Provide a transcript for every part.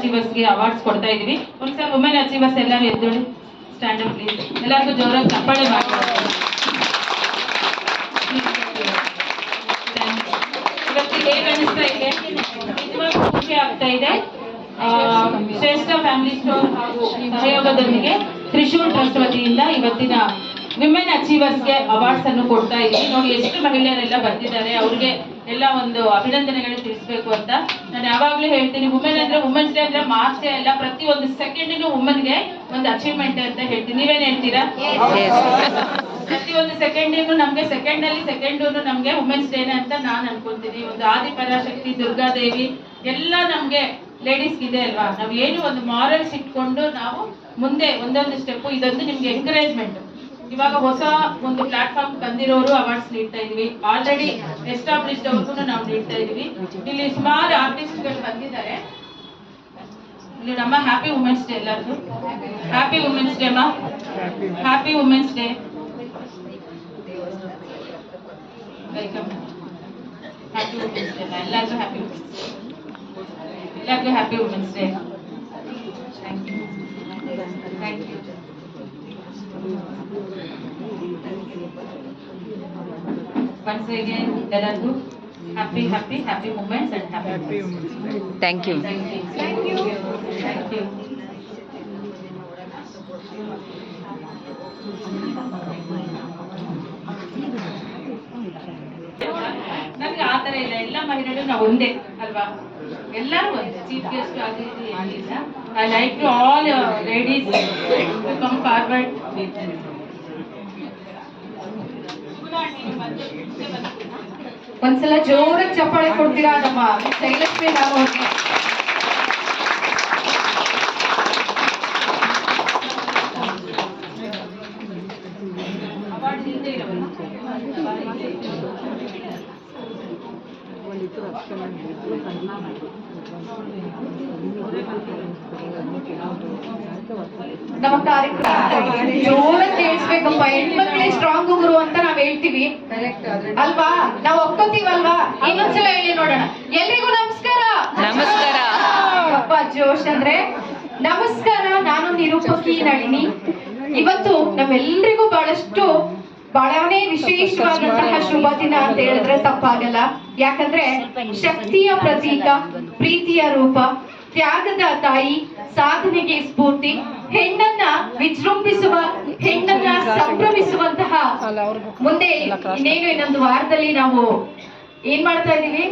ಅಚೀವರ್ಸ್ಗೆ awards ಕೊಡ್ತಾ ಇದೀವಿ. ಒಂದ್ಸಲ ವುಮೆನ್ ಅಚೀವರ್ಸ್ ಎಲ್ಲರೂ ಎದ್ದೇಳಿ, ಸ್ಟ್ಯಾಂಡ್ ಅಪ್ ಪ್ಲೀಸ್. ಎಲ್ಲರಿಗೂ ಜೋರಾಗಿ ಚಪ್ಪಾಳೆ ಮಾಡ್ತಾರೆ. ಇವತ್ತಿಗೆ ಹೇಗೆ ಅನಿಸ್ತಾ ಇದೆ? ನಿಜವಾಗ್ಲೂ ಖುಷಿ ಆಗ್ತಾ ಇದೆ. ಶ್ರೇಷ್ಠ ಫ್ಯಾಮಿಲಿ ಸ್ಟೋರ್ ಹಾಗೂ ಸಹಯೋಗದೊಂದಿಗೆ ತ್ರಿಶೂಲ್ ಟ್ರಸ್ಟ್ ವತಿಯಿಂದ ಇವತ್ತಿನ ವಿಮೆನ್ ಅಚೀವರ್ಸ್ಗೆ ಅವಾರ್ಡ್ಸ್ ಅನ್ನು ಕೊಡ್ತಾ ಇದ್ದೀವಿ. ನೋಡಿ ಎಷ್ಟು ಮಹಿಳೆಯರೆಲ್ಲ ಬಂದಿದ್ದಾರೆ, ಅವ್ರಿಗೆ ಎಲ್ಲ ಒಂದು ಅಭಿನಂದನೆಗಳು ತಿಳಿಸ್ಬೇಕು ಅಂತ ನಾನು ಯಾವಾಗ್ಲೂ ಹೇಳ್ತೀನಿ. ವುಮೆನ್ ಅಂದ್ರೆ ವುಮೆನ್ಸ್ ಡೇ ಅಂದ್ರೆ ಮಾರ್ಚ್ ಅಲ್ಲ, ಪ್ರತಿ ಒಂದು ಸೆಕೆಂಡಿಗೂ ವುಮೆನ್ಗೆ ಒಂದು ಅಚೀವ್ಮೆಂಟ್ ಅಂತ ಹೇಳ್ತೀನಿ. ನೀವೇನ್ ಹೇಳ್ತೀರಾ? ಪ್ರತಿ ಒಂದು ಸೆಕೆಂಡಿಗೂ ನಮ್ಗೆ ಸೆಕೆಂಡ್ ನಮ್ಗೆ ವುಮೆನ್ಸ್ ಡೇನೆ ಅಂತ ನಾನು ಅನ್ಕೊಂತೀನಿ. ಒಂದು ಆದಿಪರಾಶಕ್ತಿ, ದುರ್ಗಾದೇವಿ ಎಲ್ಲ ನಮ್ಗೆ ಲೇಡೀಸ್ ಇದೆ ಅಲ್ವಾ. ನಾವು ಏನು ಒಂದು ಮಾರಲ್ಸ್ ಇಟ್ಕೊಂಡು ನಾವು ಮುಂದೆ ಒಂದೊಂದು ಸ್ಟೆಪ್, ಇದೊಂದು ನಿಮ್ಗೆ ಎಂಕರೇಜ್ಮೆಂಟ್. ಇವಾಗ ಹೊಸ ಒಂದು ಪ್ಲಾಟ್ಫಾರ್ಮ್ ತಂದಿರೋರು ಅವಾರ್ಡ್ಸ್ ನೀಡ್ತಾ ಇದೀವಿ, ಆಲ್ರೆಡಿ ಎಸ್ಟಾಬ್ಲಿಷ್ಡ್ ಅವ್ರಿಗೂ ನಾವು ನೀಡ್ತಾ ಇದೀವಿ. ಇಲ್ಲಿ ಸುಮಾರು ಆರ್ಟಿಸ್ಟ್ಗಳು ಬಂದಿದ್ದಾರೆ. ಇಲ್ಲಿ ನಮ್ಮ ಹ್ಯಾಪಿ ವುಮೆನ್ಸ್ ಡೇ ಎಲ್ಲರಿಗೂ. ಹ್ಯಾಪಿ ವುಮೆನ್ಸ್ ಡೇ ಅಮ್ಮ, happy women's day. Welcome. Happy women's day ಎಲ್ಲರಿಗೂ, ಹ್ಯಾಪಿ ವುಮೆನ್ಸ್ ಡೇ ಎಲ್ಲರಿಗೂ, happy women's day. Thank you, thank you. Once again, ಎಲ್ಲರಿಗೂ happy moments and happy moments. Thank you. Thank you. Thank you. ನನಗೆ ಆ ಥರ ಇಲ್ಲ, ಎಲ್ಲ ಮಹಿಳೆಯರು ನಾವು ಒಂದೇ ಅಲ್ವಾ, ಎಲ್ಲರೂ ಒಂದೇ. ಚೀಫ್ ಗೆಸ್ಟ್ ಅದು ಇದು ಏನಿಲ್ಲ. I like to all ladies to come forward. ಒಂದ್ಸಲ ಜೋರಾಗಿ ಚಪ್ಪಾಳೆ ಕೊಡ್ತೀರಾ ನಮ್ಮ ಜಯಲಕ್ಷ್ಮಿ ಮ್ಯಾಮ್ ಅವ್ರಿಗೆ? ನಮ್ಮ ಕಾರ್ಯಕ್ರಮ ಜೋರಾಗಿ ಕೇಳಿಸ್ಬೇಕಪ್ಪ. ಹೆಣ್ಮಕ್ಳೇ ಸ್ಟ್ರಾಂಗ್ ಗುರು ಅಂತ ನಾವ್ ಹೇಳ್ತೀವಿ ಅಲ್ವಾ, ನಾವ್ ಒಪ್ಕೋತೀವಲ್ವಾ? ಇನ್ನೊಂದ್ಸಲ ಹೇಳಿ ನೋಡೋಣ. ಎಲ್ರಿಗೂ ನಮಸ್ಕಾರ. ನಮಸ್ಕಾರ. ಅಪ್ಪ ಜೋಶ್ ಅಂದ್ರೆ ನಮಸ್ಕಾರ. ನಾನು ನಿರೂಪಕಿ ನಳಿನಿ. ಇವತ್ತು ನಮ್ಮೆಲ್ರಿಗೂ ಬಹಳನೇ ವಿಶೇಷವಾದಂತಹ ಶುಭ ದಿನ ಅಂತ ಹೇಳಿದ್ರೆ ತಪ್ಪಾಗಲ್ಲ. ಯಾಕಂದ್ರೆ ಶಕ್ತಿಯ ಪ್ರತೀಕ, ಪ್ರೀತಿಯ ರೂಪ, ತ್ಯಾಗದ ತಾಯಿ, ಸಾಧನೆಗೆ ಸ್ಫೂರ್ತಿ, ಹೆಣ್ಣನ್ನ ವಿಜೃಂಭಿಸುವ, ಹೆಣ್ಣನ್ನ ಸಂಭ್ರಮಿಸುವಂತಹ, ಮುಂದೆ ಇನ್ನೇನು ಇನ್ನೊಂದು ವಾರದಲ್ಲಿ ನಾವು ಏನ್ ಮಾಡ್ತಾ ಇದೀವಿ?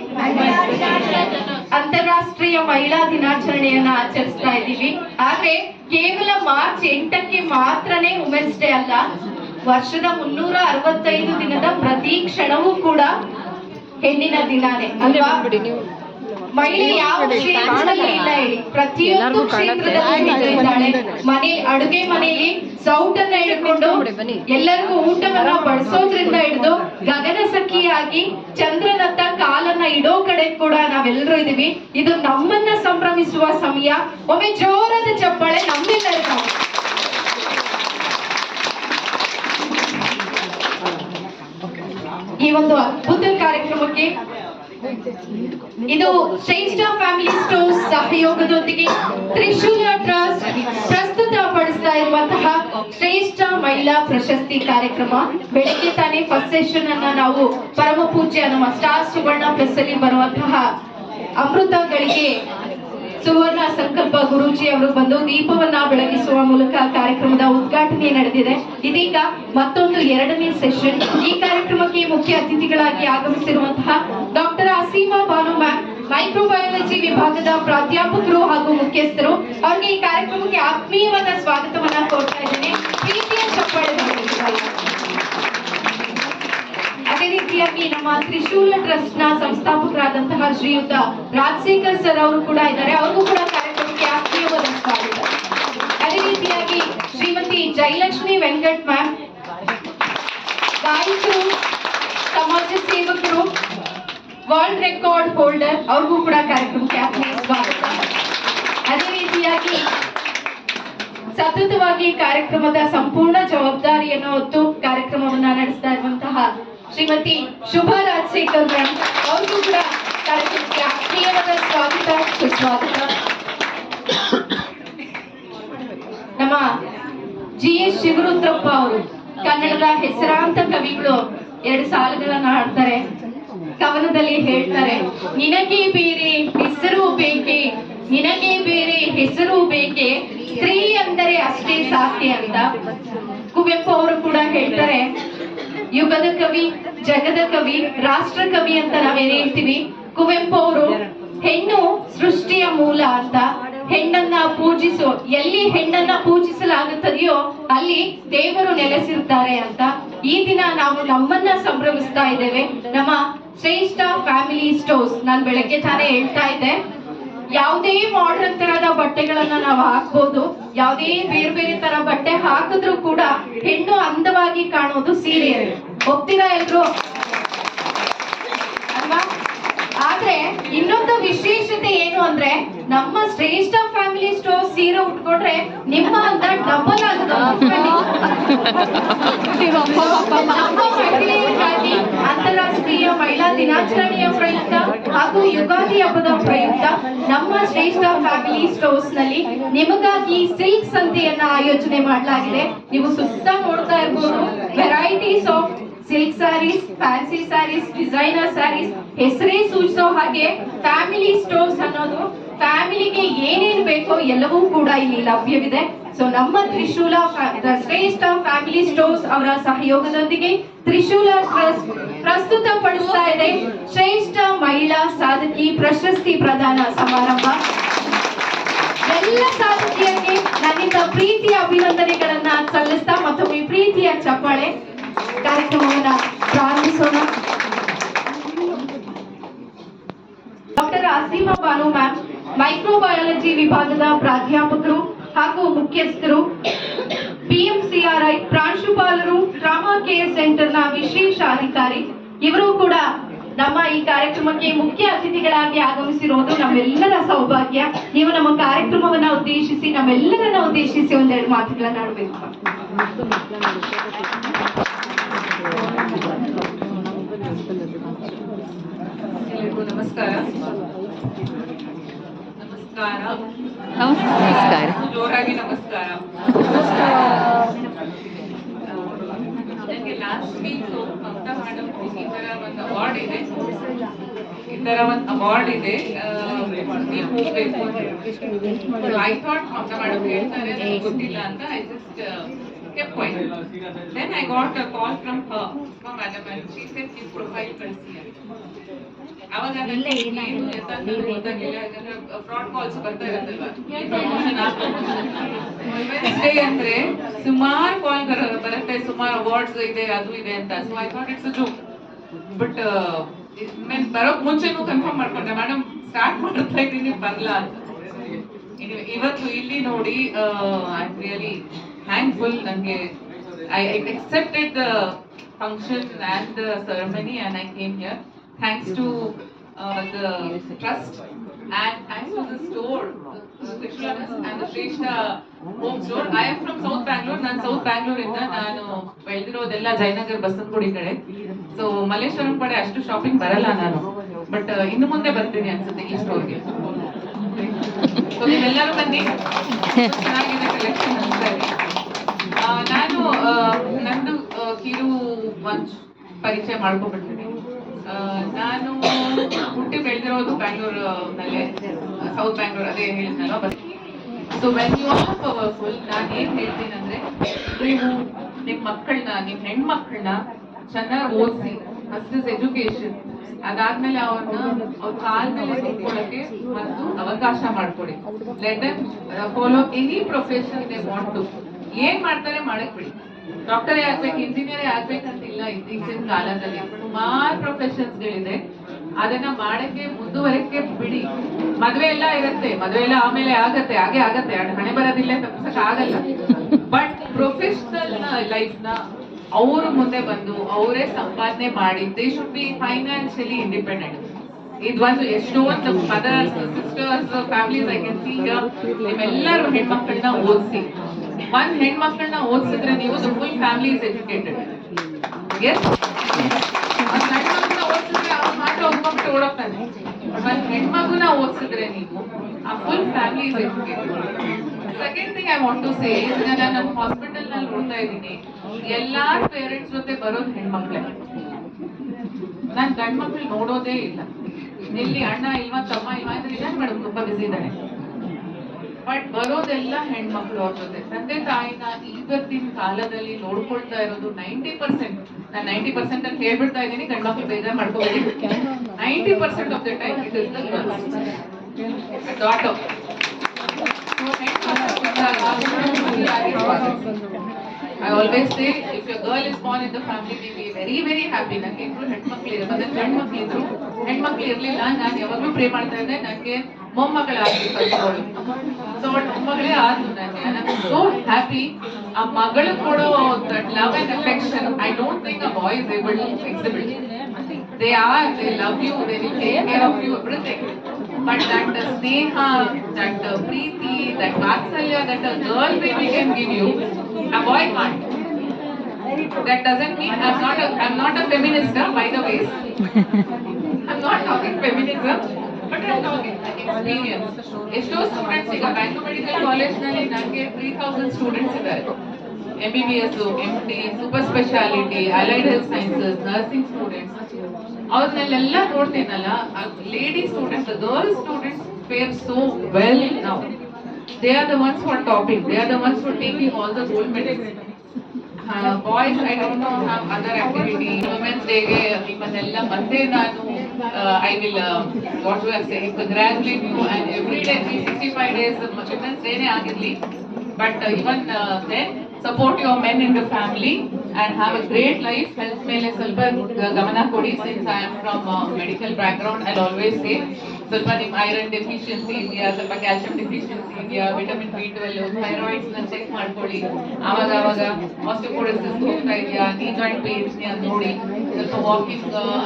ಅಂತಾರಾಷ್ಟ್ರೀಯ ಮಹಿಳಾ ದಿನಾಚರಣೆಯನ್ನ ಆಚರಿಸ್ತಾ ಇದ್ದೀವಿ. ಆದ್ರೆ ಕೇವಲ ಮಾರ್ಚ್ 8ಕ್ಕೆ ಮಾತ್ರನೇ ವುಮೆನ್ಸ್ ಡೇ ಅಲ್ಲ, ವರ್ಷದ 365 ದಿನದ ಪ್ರತಿ ಕ್ಷಣವೂ ಕೂಡ ಹೆಣ್ಣಿನ ದಿನಾನೇ ಅಲ್ವಾ? ಮಹಿಳೆ ಯಾವ ಕ್ಷೇತ್ರದಲ್ಲಿ ಇಲ್ಲ ಹೇಳಿ, ಪ್ರತಿಯೊಂದು ಕ್ಷೇತ್ರದಲ್ಲಿ ಇದ್ದಾಳೆ. ಅಡುಗೆ ಮನೆಯಲ್ಲಿ ಸೌಟನ್ನ ಹಿಡ್ಕೊಂಡು ಎಲ್ಲರಿಗೂ ಊಟವನ್ನ ಬಡಿಸೋದ್ರಿಂದ ಹಿಡಿದು ಗಗನ ಸಖಿಯಾಗಿ ಚಂದ್ರನತ್ತ ಕಾಲನ್ನ ಇಡೋ ಕಡೆ ಕೂಡ ನಾವೆಲ್ಲರೂ ಇದೀವಿ. ಇದು ನಮ್ಮನ್ನ ಸಂಭ್ರಮಿಸುವ ಸಮಯ. ಒಮ್ಮೆ ಜೋರಾದ ಚಪ್ಪಾಳೆ ನಮ್ಮೆಲ್ಲರಿಗೂ. ಈ ಒಂದು ಅದ್ಭುತ ಕಾರ್ಯಕ್ರಮಕ್ಕೆ ಇದು ಶ್ರೇಷ್ಠ ಫ್ಯಾಮಿಲಿ ಸ್ಟೋರ್ ಸಹಯೋಗದೊಂದಿಗೆ ತ್ರಿಶೂಲ ಟ್ರಸ್ಟ್ ಪ್ರಸ್ತುತ ಪಡಿಸ್ತಾ ಇರುವಂತಹ ಶ್ರೇಷ್ಠ ಮಹಿಳಾ ಪ್ರಶಸ್ತಿ ಕಾರ್ಯಕ್ರಮ. ಬೆಳಗ್ಗೆ ತಾನೇ ಫಸ್ಟ್ ಸೆಷನ್ ಅನ್ನ ನಾವು ಪರಮ ಪೂಜ್ಯ ನಮ್ಮ ಸ್ಟಾರ್ ಸುವರ್ಣ ಪ್ಲಸ್ ಅಲ್ಲಿ ಬರುವಂತಹ ಅಮೃತಗಳಿಗೆ ಸುವರ್ಣ ಸಂಕಲ್ಪ ಗುರೂಜಿ ಅವರು ಬಂದು ದೀಪವನ್ನ ಬೆಳಗಿಸುವ ಮೂಲಕ ಕಾರ್ಯಕ್ರಮದ ಉದ್ಘಾಟನೆ ನಡೆದಿದೆ. ಇದೀಗ ಮತ್ತೊಂದು 2ನೇ ಸೆಷನ್. ಈ ಕಾರ್ಯಕ್ರಮಕ್ಕೆ ಮುಖ್ಯ ಅತಿಥಿಗಳಾಗಿ ಆಗಮಿಸಿರುವಂತಹ doctor Asima Banu ma'am, microbiology ವಿಭಾಗದ ಪ್ರಾಧ್ಯಾಪಕರು ಹಾಗೂ ಮುಖ್ಯಸ್ಥರು. ಅವರಿಗೆ ಈ ಕಾರ್ಯಕ್ರಮಕ್ಕೆ ಆತ್ಮೀಯವಾದ ಸ್ವಾಗತವನ್ನ ಕೋರ್ತಾ ಇದ್ದೇನೆ. ಪ್ರೀತಿಯ ಚಪ್ಪಾಳೆ. ಅದೇ ರೀತಿಯಾಗಿ ನಮ್ಮ ತ್ರಿಶೂಲ ಟ್ರಸ್ಟ್ ನ ಸಂಸ್ಥಾಪಕರಾದಂತಹ ಶ್ರೀಯುತ ರಾಜಶೇಖರ್ ಸರ್ ಅವರು ಕೂಡ ಇದ್ದಾರೆ. ಅವ್ರಿಗೂ ಕೂಡ ಕಾರ್ಯಕ್ರಮಕ್ಕೆ ಆತ್ಮೀಯವಾದ ಸ್ವಾಗತ. ಅದೇ ರೀತಿಯಾಗಿ ಶ್ರೀಮತಿ ಜಯಲಕ್ಷ್ಮಿ ವೆಂಕಟ್ ಮ್ಯಾಮ್, ಗಾಯಕರು, ಸಮಾಜ ಸೇವಕರು, ವರ್ಲ್ಡ್ ರೆಕಾರ್ಡ್ ಹೋಲ್ಡರ್, ಅವ್ರಿಗೂ ಕೂಡ ಕಾರ್ಯಕ್ರಮಕ್ಕೆ ಆತ್ಮೀಯ ಸ್ವಾಗತ. ಅದೇ ರೀತಿಯಾಗಿ ಸತತವಾಗಿ ಕಾರ್ಯಕ್ರಮದ ಸಂಪೂರ್ಣ ಜವಾಬ್ದಾರಿಯನ್ನು ಹೊತ್ತು ಕಾರ್ಯಕ್ರಮವನ್ನ ನಡೆಸ್ತಾ ಇರುವಂತಹ ಶ್ರೀಮತಿ ಶುಭಾ ರಾಜಶೇಖರ್ ಮ್ಯಾಮ್, ಅವ್ರಿಗೂ ಕೂಡ ಕಾರ್ಯಕ್ರಮಕ್ಕೆ ಆತ್ಮೀಯವಾದ ಸ್ವಾಗತ, ಸುಸ್ವಾಗತ. ಶಿವರುದ್ರಪ್ಪ ಅವರು ಕನ್ನಡದ ಹೆಸರಾಂತ ಕವಿಗಳು 2 ಸಾಲುಗಳನ್ನ ಹಾಡ್ತಾರೆ. ಕವನದಲ್ಲಿ ಹೇಳ್ತಾರೆ, ನಿನಗೆ ಬೇರೆ ಹೆಸರು ಬೇಕೆ, ನಿನಗೆ ಬೇರೆ ಹೆಸರು ಬೇಕೆ, ಸ್ತ್ರೀ ಅಂದರೆ ಅಷ್ಟೇ ಸಾಧ್ಯ ಅಂತ. ಕುವೆಂಪು ಅವರು ಕೂಡ ಹೇಳ್ತಾರೆ, ಯುಗದ ಕವಿ, ಜಗದ ಕವಿ, ರಾಷ್ಟ್ರ ಕವಿ ಅಂತ ನಾವೇನ್ ಹೇಳ್ತೀವಿ. ಕುವೆಂಪು ಅವರು ಹೆಣ್ಣು ಸೃಷ್ಟಿಯ ಮೂಲ ಅಂತ, ಹೆಣ್ಣನ್ನ ಎಲ್ಲಿ ಹೆಣ್ಣನ್ನ ಪೂಜಿಸಲಾಗುತ್ತದೆಯೋ ಅಲ್ಲಿ ದೇವರು ನೆಲೆಸಿರ್ತಾರೆ ಅಂತ. ಈ ದಿನ ನಾವು ನಮ್ಮನ್ನ ಸಂಭ್ರಮಿಸ್ತಾ ಇದ್ದೇವೆ. ನಮ್ಮ ಶ್ರೇಷ್ಠ ಫ್ಯಾಮಿಲಿ ಸ್ಟೋರ್ಸ್, ನಾನು ಬೆಳಗ್ಗೆ ತಾನೇ ಹೇಳ್ತಾ ಇದ್ದೆ, ಯಾವುದೇ ಮಾಡರ್ನ್ ತರದ ಬಟ್ಟೆಗಳನ್ನ ನಾವು ಹಾಕ್ಬೋದು, ಯಾವುದೇ ಬೇರೆ ಬೇರೆ ತರ ಬಟ್ಟೆ ಹಾಕಿದ್ರು ಕೂಡ ಹೆಣ್ಣು ಅಂದವಾಗಿ ಕಾಣೋದು ಸೀರೆಯಲ್ಲಿ. ಒಪ್ತೀರಾ ಎಲ್ರು ಅಲ್ವಾ? ಆದ್ರೆ ಇನ್ನೊಂದು ವಿಶೇಷತೆ ಏನು ಅಂದ್ರೆ, ನಮ್ಮ ಶ್ರೇಷ್ಠ ಫ್ಯಾಮಿಲಿ ಸ್ಟೋರ್ ಸೀರೆ ಉಟ್ಕೊಂಡ್ರೆ ನಿಮ್ಮ ಅಂತ ಡಬಲ್ ಆಗುತ್ತೆ. ನಮ್ಮ ಮಹಿಳೆಯರಿಗಾಗಿ ಅಂತಾರಾಷ್ಟ್ರೀಯ ಮಹಿಳಾ ದಿನಾಚರಣೆಯ ಪ್ರಯುಕ್ತ ಹಾಗೂ ಯುಗಾದಿ ಹಬ್ಬದ ಪ್ರಯುಕ್ತ ನಮ್ಮ ಶ್ರೇಷ್ಠ ಫ್ಯಾಮಿಲಿ ಸ್ಟೋರ್ಸ್ ನಲ್ಲಿ ನಿಮಗಾಗಿ ಸಿಲ್ಕ್ ಸಂತೆಯನ್ನ ಆಯೋಜನೆ ಮಾಡಲಾಗಿದೆ. ನೀವು ಸುತ್ತ ನೋಡ್ತಾ ಇರ್ಬೋದು, varieties of silk sarees, fancy sarees, designer sarees. ಹೆಸರೇ ಸೂಚಿಸೋ ಹಾಗೆ ಫ್ಯಾಮಿಲಿ ಸ್ಟೋರ್ಸ್ ಅನ್ನೋದು ಫ್ಯಾಮಿಲಿಗೆ ಏನೇನು ಬೇಕೋ ಎಲ್ಲವೂ ಕೂಡ ಇಲ್ಲಿ ಲಭ್ಯವಿದೆ. ಸೊ ನಮ್ಮ ತ್ರಿಶೂಲ ಶ್ರೇಷ್ಠ ಫ್ಯಾಮಿಲಿ ಸ್ಟೋರ್ಸ್ ಅವರ ಸಹಯೋಗದೊಂದಿಗೆ ತ್ರಿಶೂಲ ಟ್ರಸ್ಟ್ ಪ್ರಸ್ತುತ ಪಡಿಸ್ತಾ ಇದೆ ಶ್ರೇಷ್ಠ ಮಹಿಳಾ ಸಾಧಕಿ ಪ್ರಶಸ್ತಿ ಪ್ರದಾನ ಸಮಾರಂಭ. ಎಲ್ಲ ಸಾಧಕಿಯರಿಗೆ ನನ್ನಿಂದ ಪ್ರೀತಿಯ ಅಭಿನಂದನೆಗಳನ್ನ ಸಲ್ಲಿಸ್ತಾ ಮತ್ತೊಮ್ಮೆ ಪ್ರೀತಿಯ ಚಪ್ಪಾಳೆ. ಕಾರ್ಯಕ್ರಮವನ್ನ ಪ್ರಾರಂಭಿಸೋಣ. ಡಾಕ್ಟರ್ ಆಸೀಮಾ ಬಾನು ಮ್ಯಾಮ್, ಮೈಕ್ರೋಬಯಾಲಜಿ ವಿಭಾಗದ ಪ್ರಾಧ್ಯಾಪಕರು ಹಾಗೂ ಮುಖ್ಯಸ್ಥರು, PMCRI ಪ್ರಾಂಶುಪಾಲರು, ಟ್ರಾಮಾ ಕೇರ್ ಸೆಂಟರ್ನ ವಿಶೇಷ ಅಧಿಕಾರಿ. ಇವರು ಕೂಡ ನಮ್ಮ ಈ ಕಾರ್ಯಕ್ರಮಕ್ಕೆ ಮುಖ್ಯ ಅತಿಥಿಗಳಾಗಿ ಆಗಮಿಸಿರುವುದು ನಮ್ಮೆಲ್ಲರ ಸೌಭಾಗ್ಯ. ನೀವು ನಮ್ಮ ಕಾರ್ಯಕ್ರಮವನ್ನ ಉದ್ದೇಶಿಸಿ, ನಮ್ಮೆಲ್ಲರನ್ನ ಉದ್ದೇಶಿಸಿ ಒಂದೆರಡು ಮಾತುಗಳನ್ನ ಆಡಬೇಕು. ಎಲ್ಲರಿಗೂ ನಮಸ್ಕಾರ. ಜೋರಾಗಿ ನಮಸ್ಕಾರ. ನನಗೆ ಲಾಸ್ಟ್ ವೀಕ್ ಮಮತಾ ಮೇಡಮ್ ಈ ತರ ಒಂದು ಅವಾರ್ಡ್ ಇದೆ, ನೀವು ಹೋಗ್ಬೇಕು. ಐ ಥಾಟ್ ಮಮತಾ ಮೇಡಮ್ ಹೇಳ್ತಾರೆ, ನನಗೆ ಗೊತ್ತಿಲ್ಲ ಅಂತ. I just kept quiet. Then I got a call from her, from Madam, and she said, "His profile ಕಳಿಸಿ." ಅವಾಗ ನನಗೆ ಏನು ಅಂತ ಗೊತ್ತಾಗಿಲ್ಲ, ಯಾಕಂದ್ರೆ ಫ್ರಾಡ್ ಕಾಲ್ಸ್ ಬರ್ತಾ ಇರುತ್ತಲ್ವಾ, ವೆನ್ಸ್ಡೇ ಅಂದ್ರೆ ಸುಮಾರು ಕಾಲ್ ಬರುತ್ತೆ, ಸುಮಾರು ಅವಾರ್ಡ್ಸ್ ಇದೆ, ಅದು ಇದೆ ಅಂತ. So I thought it's a joke. But ಬರೋಕ್ ಮುಂಚೆನೂ ಕನ್ಫರ್ಮ್ ಮಾಡ್ಕೊಂಡೆ, ಮೇಡಮ್ ಸ್ಟಾರ್ಟ್ ಮಾಡ್ತಾ ಇದ್ದೀನಿ, ಬರಲ್ಲ ಅಂತ. ಇವತ್ತು ಇಲ್ಲಿ ನೋಡಿ, ಐ ಆಮ್ ರಿಯಲಿ thankful. ನನಗೆ I accepted the function and the ceremony and I came here. Thanks to the trust and thanks to the store, Trishula and the Shrestha home store. I am from South Bangalore. ನಾನು south Bangalore ಇಂದ, ನಾನು ಬೆಳೆದಿರೋದೆಲ್ಲ ಜಯನಗರ್ ಬಸವನಗುಡಿ ಕಡೆ. So Malleshwaram ಕಡೆ ಅಷ್ಟು shopping ಬರಲ್ಲ ನಾನು, but ಇನ್ನು ಮುಂದೆ ಬರ್ತೀನಿ ಅನ್ಸುತ್ತೆ ಈ ಸ್ಟೋರ್ಗೆ. ಸೊ ನೀವೆಲ್ಲರೂ ಬನ್ನಿ, ಚೆನ್ನಾಗಿದೆ ಕಲೆಕ್ಷನ್ ಅನ್ಸ್ತಾ ಇದೆ. ನಾನು ನಂದು ಕಿರು ಒಂದು ಪರಿಚಯ ಮಾಡ್ಕೊಬಿಡ್ತೀನಿ. ನಾನು ಹುಟ್ಟಿ ಬೆಳೆದಿರೋದು ಬ್ಯಾಂಗ್ಳೂರ್ನಲ್ಲೇ, ಸೌತ್ ಬ್ಯಾಂಗ್ಳೂರ್, ಅದೇ ಹೇಳಿದ್ನಲ್ವ. So when you are powerful, ನಾನು ಏನ್ ಹೇಳ್ತೀನಿ ಅಂದ್ರೆ, ನೀವು ನಿಮ್ಮ ಮಕ್ಕಳನ್ನ, ನಿಮ್ಮ ಹೆಣ್ಮಕ್ಳನ್ನ ಚೆನ್ನಾಗಿ ಓದಿಸಿ, ಫಸ್ಟ್ ಇಸ್ ಎಜುಕೇಶನ್, ಅದಾದ್ಮೇಲೆ ಅವ್ರ ಕಾಲ ಮೇಲೆ ನಿಂತ್ಕೊಳ್ಳೋಕೆ ಒಂದು ಅವಕಾಶ ಮಾಡ್ಕೊಡಿ. Let them follow any profession they want to. ಏನ್ ಮಾಡ್ತಾರೆ ಮಾಡಕ್ ಬಿಡಿ. ಡಾಕ್ಟರೇ ಆಗ್ಬೇಕು, ಇಂಜಿನಿಯರೇ ಆಗ್ಬೇಕಂತಿಲ್ಲ. ಇತ್ತೀಚಿನ ಕಾಲದಲ್ಲಿ ಸುಮಾರು ಪ್ರೊಫೆಷನ್ಸ್ಗಳಿದೆ, ಅದನ್ನ ಮಾಡಕ್ಕೆ ಮುಂದುವರಕ್ಕೆ ಬಿಡಿ. ಮದ್ವೆ ಎಲ್ಲ ಇರುತ್ತೆ, ಮದ್ವೆ ಎಲ್ಲ ಆಮೇಲೆ ಆಗತ್ತೆ, ಹಾಗೆ ಆಗತ್ತೆ, ಹಣೆ ಬರೋದಿಲ್ಲ, ತಪ್ಪಿಸಕ್ ಆಗಲ್ಲ. ಬಟ್ ಪ್ರೊಫೆಷನಲ್ ಲೈಫ್ ನ ಅವರು ಮುಂದೆ ಬಂದು ಅವರೇ ಸಂಪಾದನೆ ಮಾಡಿ, they should be financially independent. ಇದೊಂದು ಎಷ್ಟೊಂದು mothers, sisters, families I can see here. ನಿಮ್ಮೆಲ್ಲರೂ ಹೆಣ್ಮಕ್ಳನ್ನ ಓದಿಸಿ. ಒಂದ್ ಹೆಣ್ಮಕ್ಳನ್ನ ಓದಿಸಿದ್ರೆ ನೀವು the full family is educated. Yes, ಒಂದ್ ಹೆಣ್ಮಕ್ಳನ್ನ ಓದಿಸಿದ್ರೆ ಅವ್ರು ಮಾತ್ರ ಒಪ್ಕೊಂಡ್ಬಿಟ್ಟು ಓಡೋಗ್ತಾನೆ. ಒಂದ್ ಹೆಣ್ಮಗುನ ಓದಿಸಿದ್ರೆ ನೀವು ಆ full family is educated. Second thing I want to say, ನಾನು ನಮ್ಮ ಹಾಸ್ಪಿಟಲ್ ನಲ್ಲಿ ನೋಡ್ತಾ ಇದ್ದೀನಿ, ಎಲ್ಲಾರ್ ಪೇರೆಂಟ್ಸ್ ಜೊತೆ ಬರೋದು ಹೆಣ್ಮಕ್ಳೇ. ನಾನ್ ಗಂಡ್ ಮಕ್ಳು ನೋಡೋದೇ ಇಲ್ಲ. ಇಲ್ಲಿ ಅಣ್ಣ ಇಲ್ವಾ, ತಮ್ಮ ಇಲ್ವಾ ಅಂದ್ರೆ ಇಲ್ಲ ಮೇಡಮ್, ತುಂಬಾ ಬಿಸಿ ಇದ್ದಾನೆ. ಬಟ್ ಬರೋದೆಲ್ಲ ಹೆಣ್ಮಕ್ಳು ಅವ್ರ ಜೊತೆ. ತಂದೆ ತಾಯಿನ ಇವತ್ತಿನ ಕಾಲದಲ್ಲಿ ನೋಡ್ಕೊಳ್ತಾ ಇರೋದು 90%. ನಾನು 90% ಅಂತ ಹೇಳ್ಬಿಡ್ತಾ ಇದ್ದೀನಿ, ಗಂಡ್ಮಕ್ಳು ಬೇಜಾರ್ ಮಾಡ್ಕೋಬೇಡಿ. 90% of the time it is the daughter. I always say, if your girl is born in the family, we be very very happy. ನನಗೆ ಇಬ್ರು ಹೆಣ್ಮಕ್ಳು ಇದ್ರು, ಮತ್ತೆ ಗಂಡು ಮಕ್ಳು ಇದ್ರು. ಹೆಣ್ಮಕ್ಳು ಇರ್ಲಿಲ್ಲ, ನಾನು ಯಾವಾಗ್ಲೂ ಪ್ರೇ ಮಾಡ್ತಾ ಇದ್ದೆ ನನಗೆ ಮೊಮ್ಮಗಳಾಗ್ಬೇಕು ಕಲ್ತ್ಕೊಳ್ಳಿ. ಸೊ ಮೊಮ್ಮಗಳೇ ಆದ್ರು ನನಗೆ. I am so happy. ಆ ಮಗಳು ಕೊಡೋ that love and affection, I don't think a boy is able to exhibit. They love you, they will take care of you, everything. But that sneha, that preeti, that vatsalya that a girl baby can give you, a boy can't. That doesn't mean I'm not a feminist, by the way. I'm not talking feminism, but I'm talking experience. ಎಷ್ಟೋ students ಈಗ Bangalore medical college ನಲ್ಲಿ ನನಗೆ 3000 students ಇದ್ದಾರೆ. MBBS, MD, super speciality, allied health sciences, nursing students. ಅವ್ರನ್ನೆಲ್ಲ ನೋಡ್ತೀನಲ್ಲ, lady students, girl students fare so well now. They are the ones who are topping. They are the ones who are taking all the gold medals. Boys, I don't know, have other activity. Women's Day ಗೆ ನಿಮ್ಮನ್ನೆಲ್ಲ ಮತ್ತೆ ನಾನು I will what do I say, congratulate you, and every day 365 days Women's Day ನೇ ಆಗಿರ್ಲಿ, but even then support your men in the family and have a great life. Health ಮೇಲೆ ಸ್ವಲ್ಪ ಗಮನ ಕೊಡಿ. Since I am from medical background, I'll always say ಸ್ವಲ್ಪ ನಿಮ್ಮ iron deficiency ಇದೆಯಾ, ಸ್ವಲ್ಪ ಕ್ಯಾಲ್ಸಿಯಂ ಡೆಫಿಷಿಯನ್ಸಿ ಇದೆಯಾ, ವಿಟಮಿನ್ B12, ಥೈರಾಯ್ಡ್ಸ್ ನ ಚೆಕ್ ಮಾಡ್ಕೊಳ್ಳಿ. ಆವಾಗ ಆಸ್ಟಿಯೋಪೊರೋಸಿಸ್ ಹೋಗ್ತಾ ಇದೆಯಾ, ನೀ ಜಾಯಿಂಟ್ ಪೇನ್ಸ್ ಅಂತ ನೋಡಿ, ಸ್ವಲ್ಪ ವಾಕಿಂಗ್ ಅಥವಾ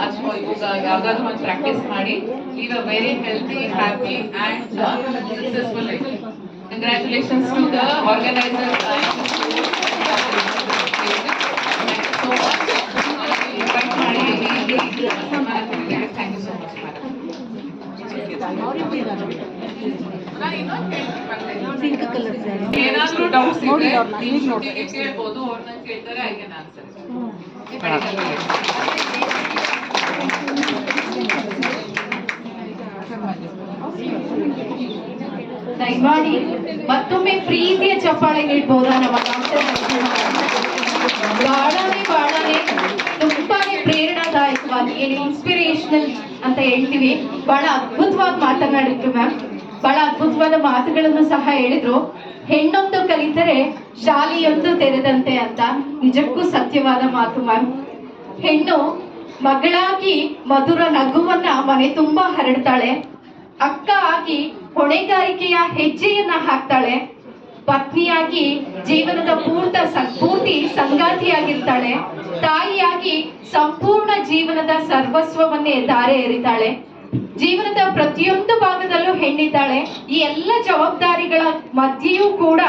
ಯೋಗ ಯಾವ್ದಾದ್ರು ಒಂದು ಪ್ರಾಕ್ಟೀಸ್ ಮಾಡಿ. Leave a very healthy, happy and successful life. Congratulations to the organizers. So much. Invite ಮಾಡಿ. Thank you so much, madam. ಏನಾದ್ರೂ ಡೌಟ್ಸ್ ಇದ್ರೆ ಶ್ರುತಿಗೆ ಕೇಳ್ಬೋದು, ಅವ್ರನ್ನ ಕೇಳ್ತಾರೆ, ಐ ಕ್ಯಾನ್ ಆನ್ಸರ್. ದಯಮಾಡಿ ಮತ್ತೊಮ್ಮೆ ಪ್ರೀತಿಯ ಚಪ್ಪಾಳೆ ನೀಡಬಹುದಾ ನಮ್ಮ ಬಹಳನೇ ತುಂಬಾನೇ ಪ್ರೇರಣಾದಾಯಕವಾಗಿ, ಇನ್ಸ್ಪಿರೇಷನಲ್ ಅಂತ ಹೇಳ್ತೀವಿ. ಬಹಳ ಅದ್ಭುತವಾಗಿ ಮಾತನಾಡಿದ್ರು ಮ್ಯಾಮ್. ಬಹಳ ಅದ್ಭುತವಾದ ಮಾತುಗಳನ್ನು ಸಹ ಹೇಳಿದ್ರು. ಹೆಣ್ಣೊಂದು ಕಲಿತರೆ ಶಾಲೆಯೊಂದು ತೆರೆದಂತೆ ಅಂತ. ನಿಜಕ್ಕೂ ಸತ್ಯವಾದ ಮಾತು ಮ್ಯಾಮ್. ಹೆಣ್ಣು ಮಗಳಾಗಿ ಮಧುರ ನಗುವನ್ನ ಮನೆ ತುಂಬಾ ಹರಡ್ತಾಳೆ. ಅಕ್ಕ ಆಗಿ ಹೊಣೆಗಾರಿಕೆಯ ಹೆಜ್ಜೆಯನ್ನ ಹಾಕ್ತಾಳೆ. ಪತ್ನಿಯಾಗಿ ಜೀವನದ ಪೂರ್ತಿ ಸಂಗಾತಿಯಾಗಿರ್ತಾಳೆ. ತಾಯಿಯಾಗಿ ಸಂಪೂರ್ಣ ಜೀವನದ ಸರ್ವಸ್ವವನ್ನೇ ಧಾರೆ ಎರಿತಾಳೆ. ಜೀವನದ ಪ್ರತಿಯೊಂದು ಭಾಗದಲ್ಲೂ ಹೆಣ್ಣಿದ್ದಾಳೆ. ಈ ಎಲ್ಲ ಜವಾಬ್ದಾರಿಗಳ ಮಧ್ಯೆಯೂ ಕೂಡ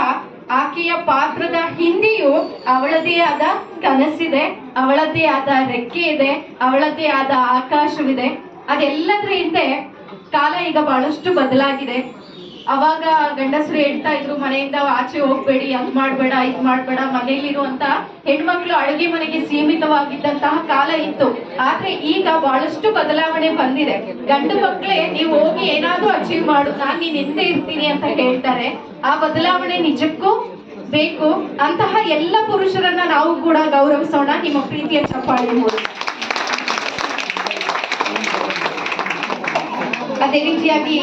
ಆಕೆಯ ಪಾತ್ರದ ಹಿಂದೆಯೂ ಅವಳದೇ ಆದ ಕನಸಿದೆ, ಅವಳದೇ ಆದ ರೆಕ್ಕೆ ಇದೆ, ಅವಳದೇ ಆದ ಆಕಾಶವಿದೆ. ಅದೆಲ್ಲದರ ಹಿಂದೆ ಕಾಲ ಈಗ ಬಹಳಷ್ಟು ಬದಲಾಗಿದೆ. ಅವಾಗ ಗಂಡಸರು ಹೇಳ್ತಾ ಇದ್ರು, ಮನೆಯಿಂದ ಆಚೆ ಹೋಗ್ಬೇಡಿ, ಅದ್ ಮಾಡ್ಬೇಡ, ಇದ್ ಮಾಡ್ಬೇಡ, ಮನೆಯಲ್ಲಿರುವಂತ ಹೆಣ್ಮಕ್ಳು ಅಡುಗೆ ಮನೆಗೆ ಸೀಮಿತವಾಗಿದ್ದಂತಹ ಕಾಲ ಇತ್ತು. ಆದ್ರೆ ಈಗ ಬಹಳಷ್ಟು ಬದಲಾವಣೆ ಬಂದಿದೆ. ಗಂಡು ಮಕ್ಳೇ ನೀವು ಹೋಗಿ ಏನಾದ್ರೂ ಅಚೀವ್ ಮಾಡು, ನಾನ್ ನೀನ್ ಹಿಂದೆ ಇರ್ತೀನಿ ಅಂತ ಹೇಳ್ತಾರೆ. ಆ ಬದಲಾವಣೆ ನಿಜಕ್ಕೂ ಬೇಕು. ಅಂತಹ ಎಲ್ಲ ಪುರುಷರನ್ನ ನಾವು ಕೂಡ ಗೌರವಿಸೋಣ ನಿಮ್ಮ ಪ್ರೀತಿಯ ಚಪ್ಪಾಳೆ ಮೂಲಕ. ಅದೇ ರೀತಿಯಾಗಿ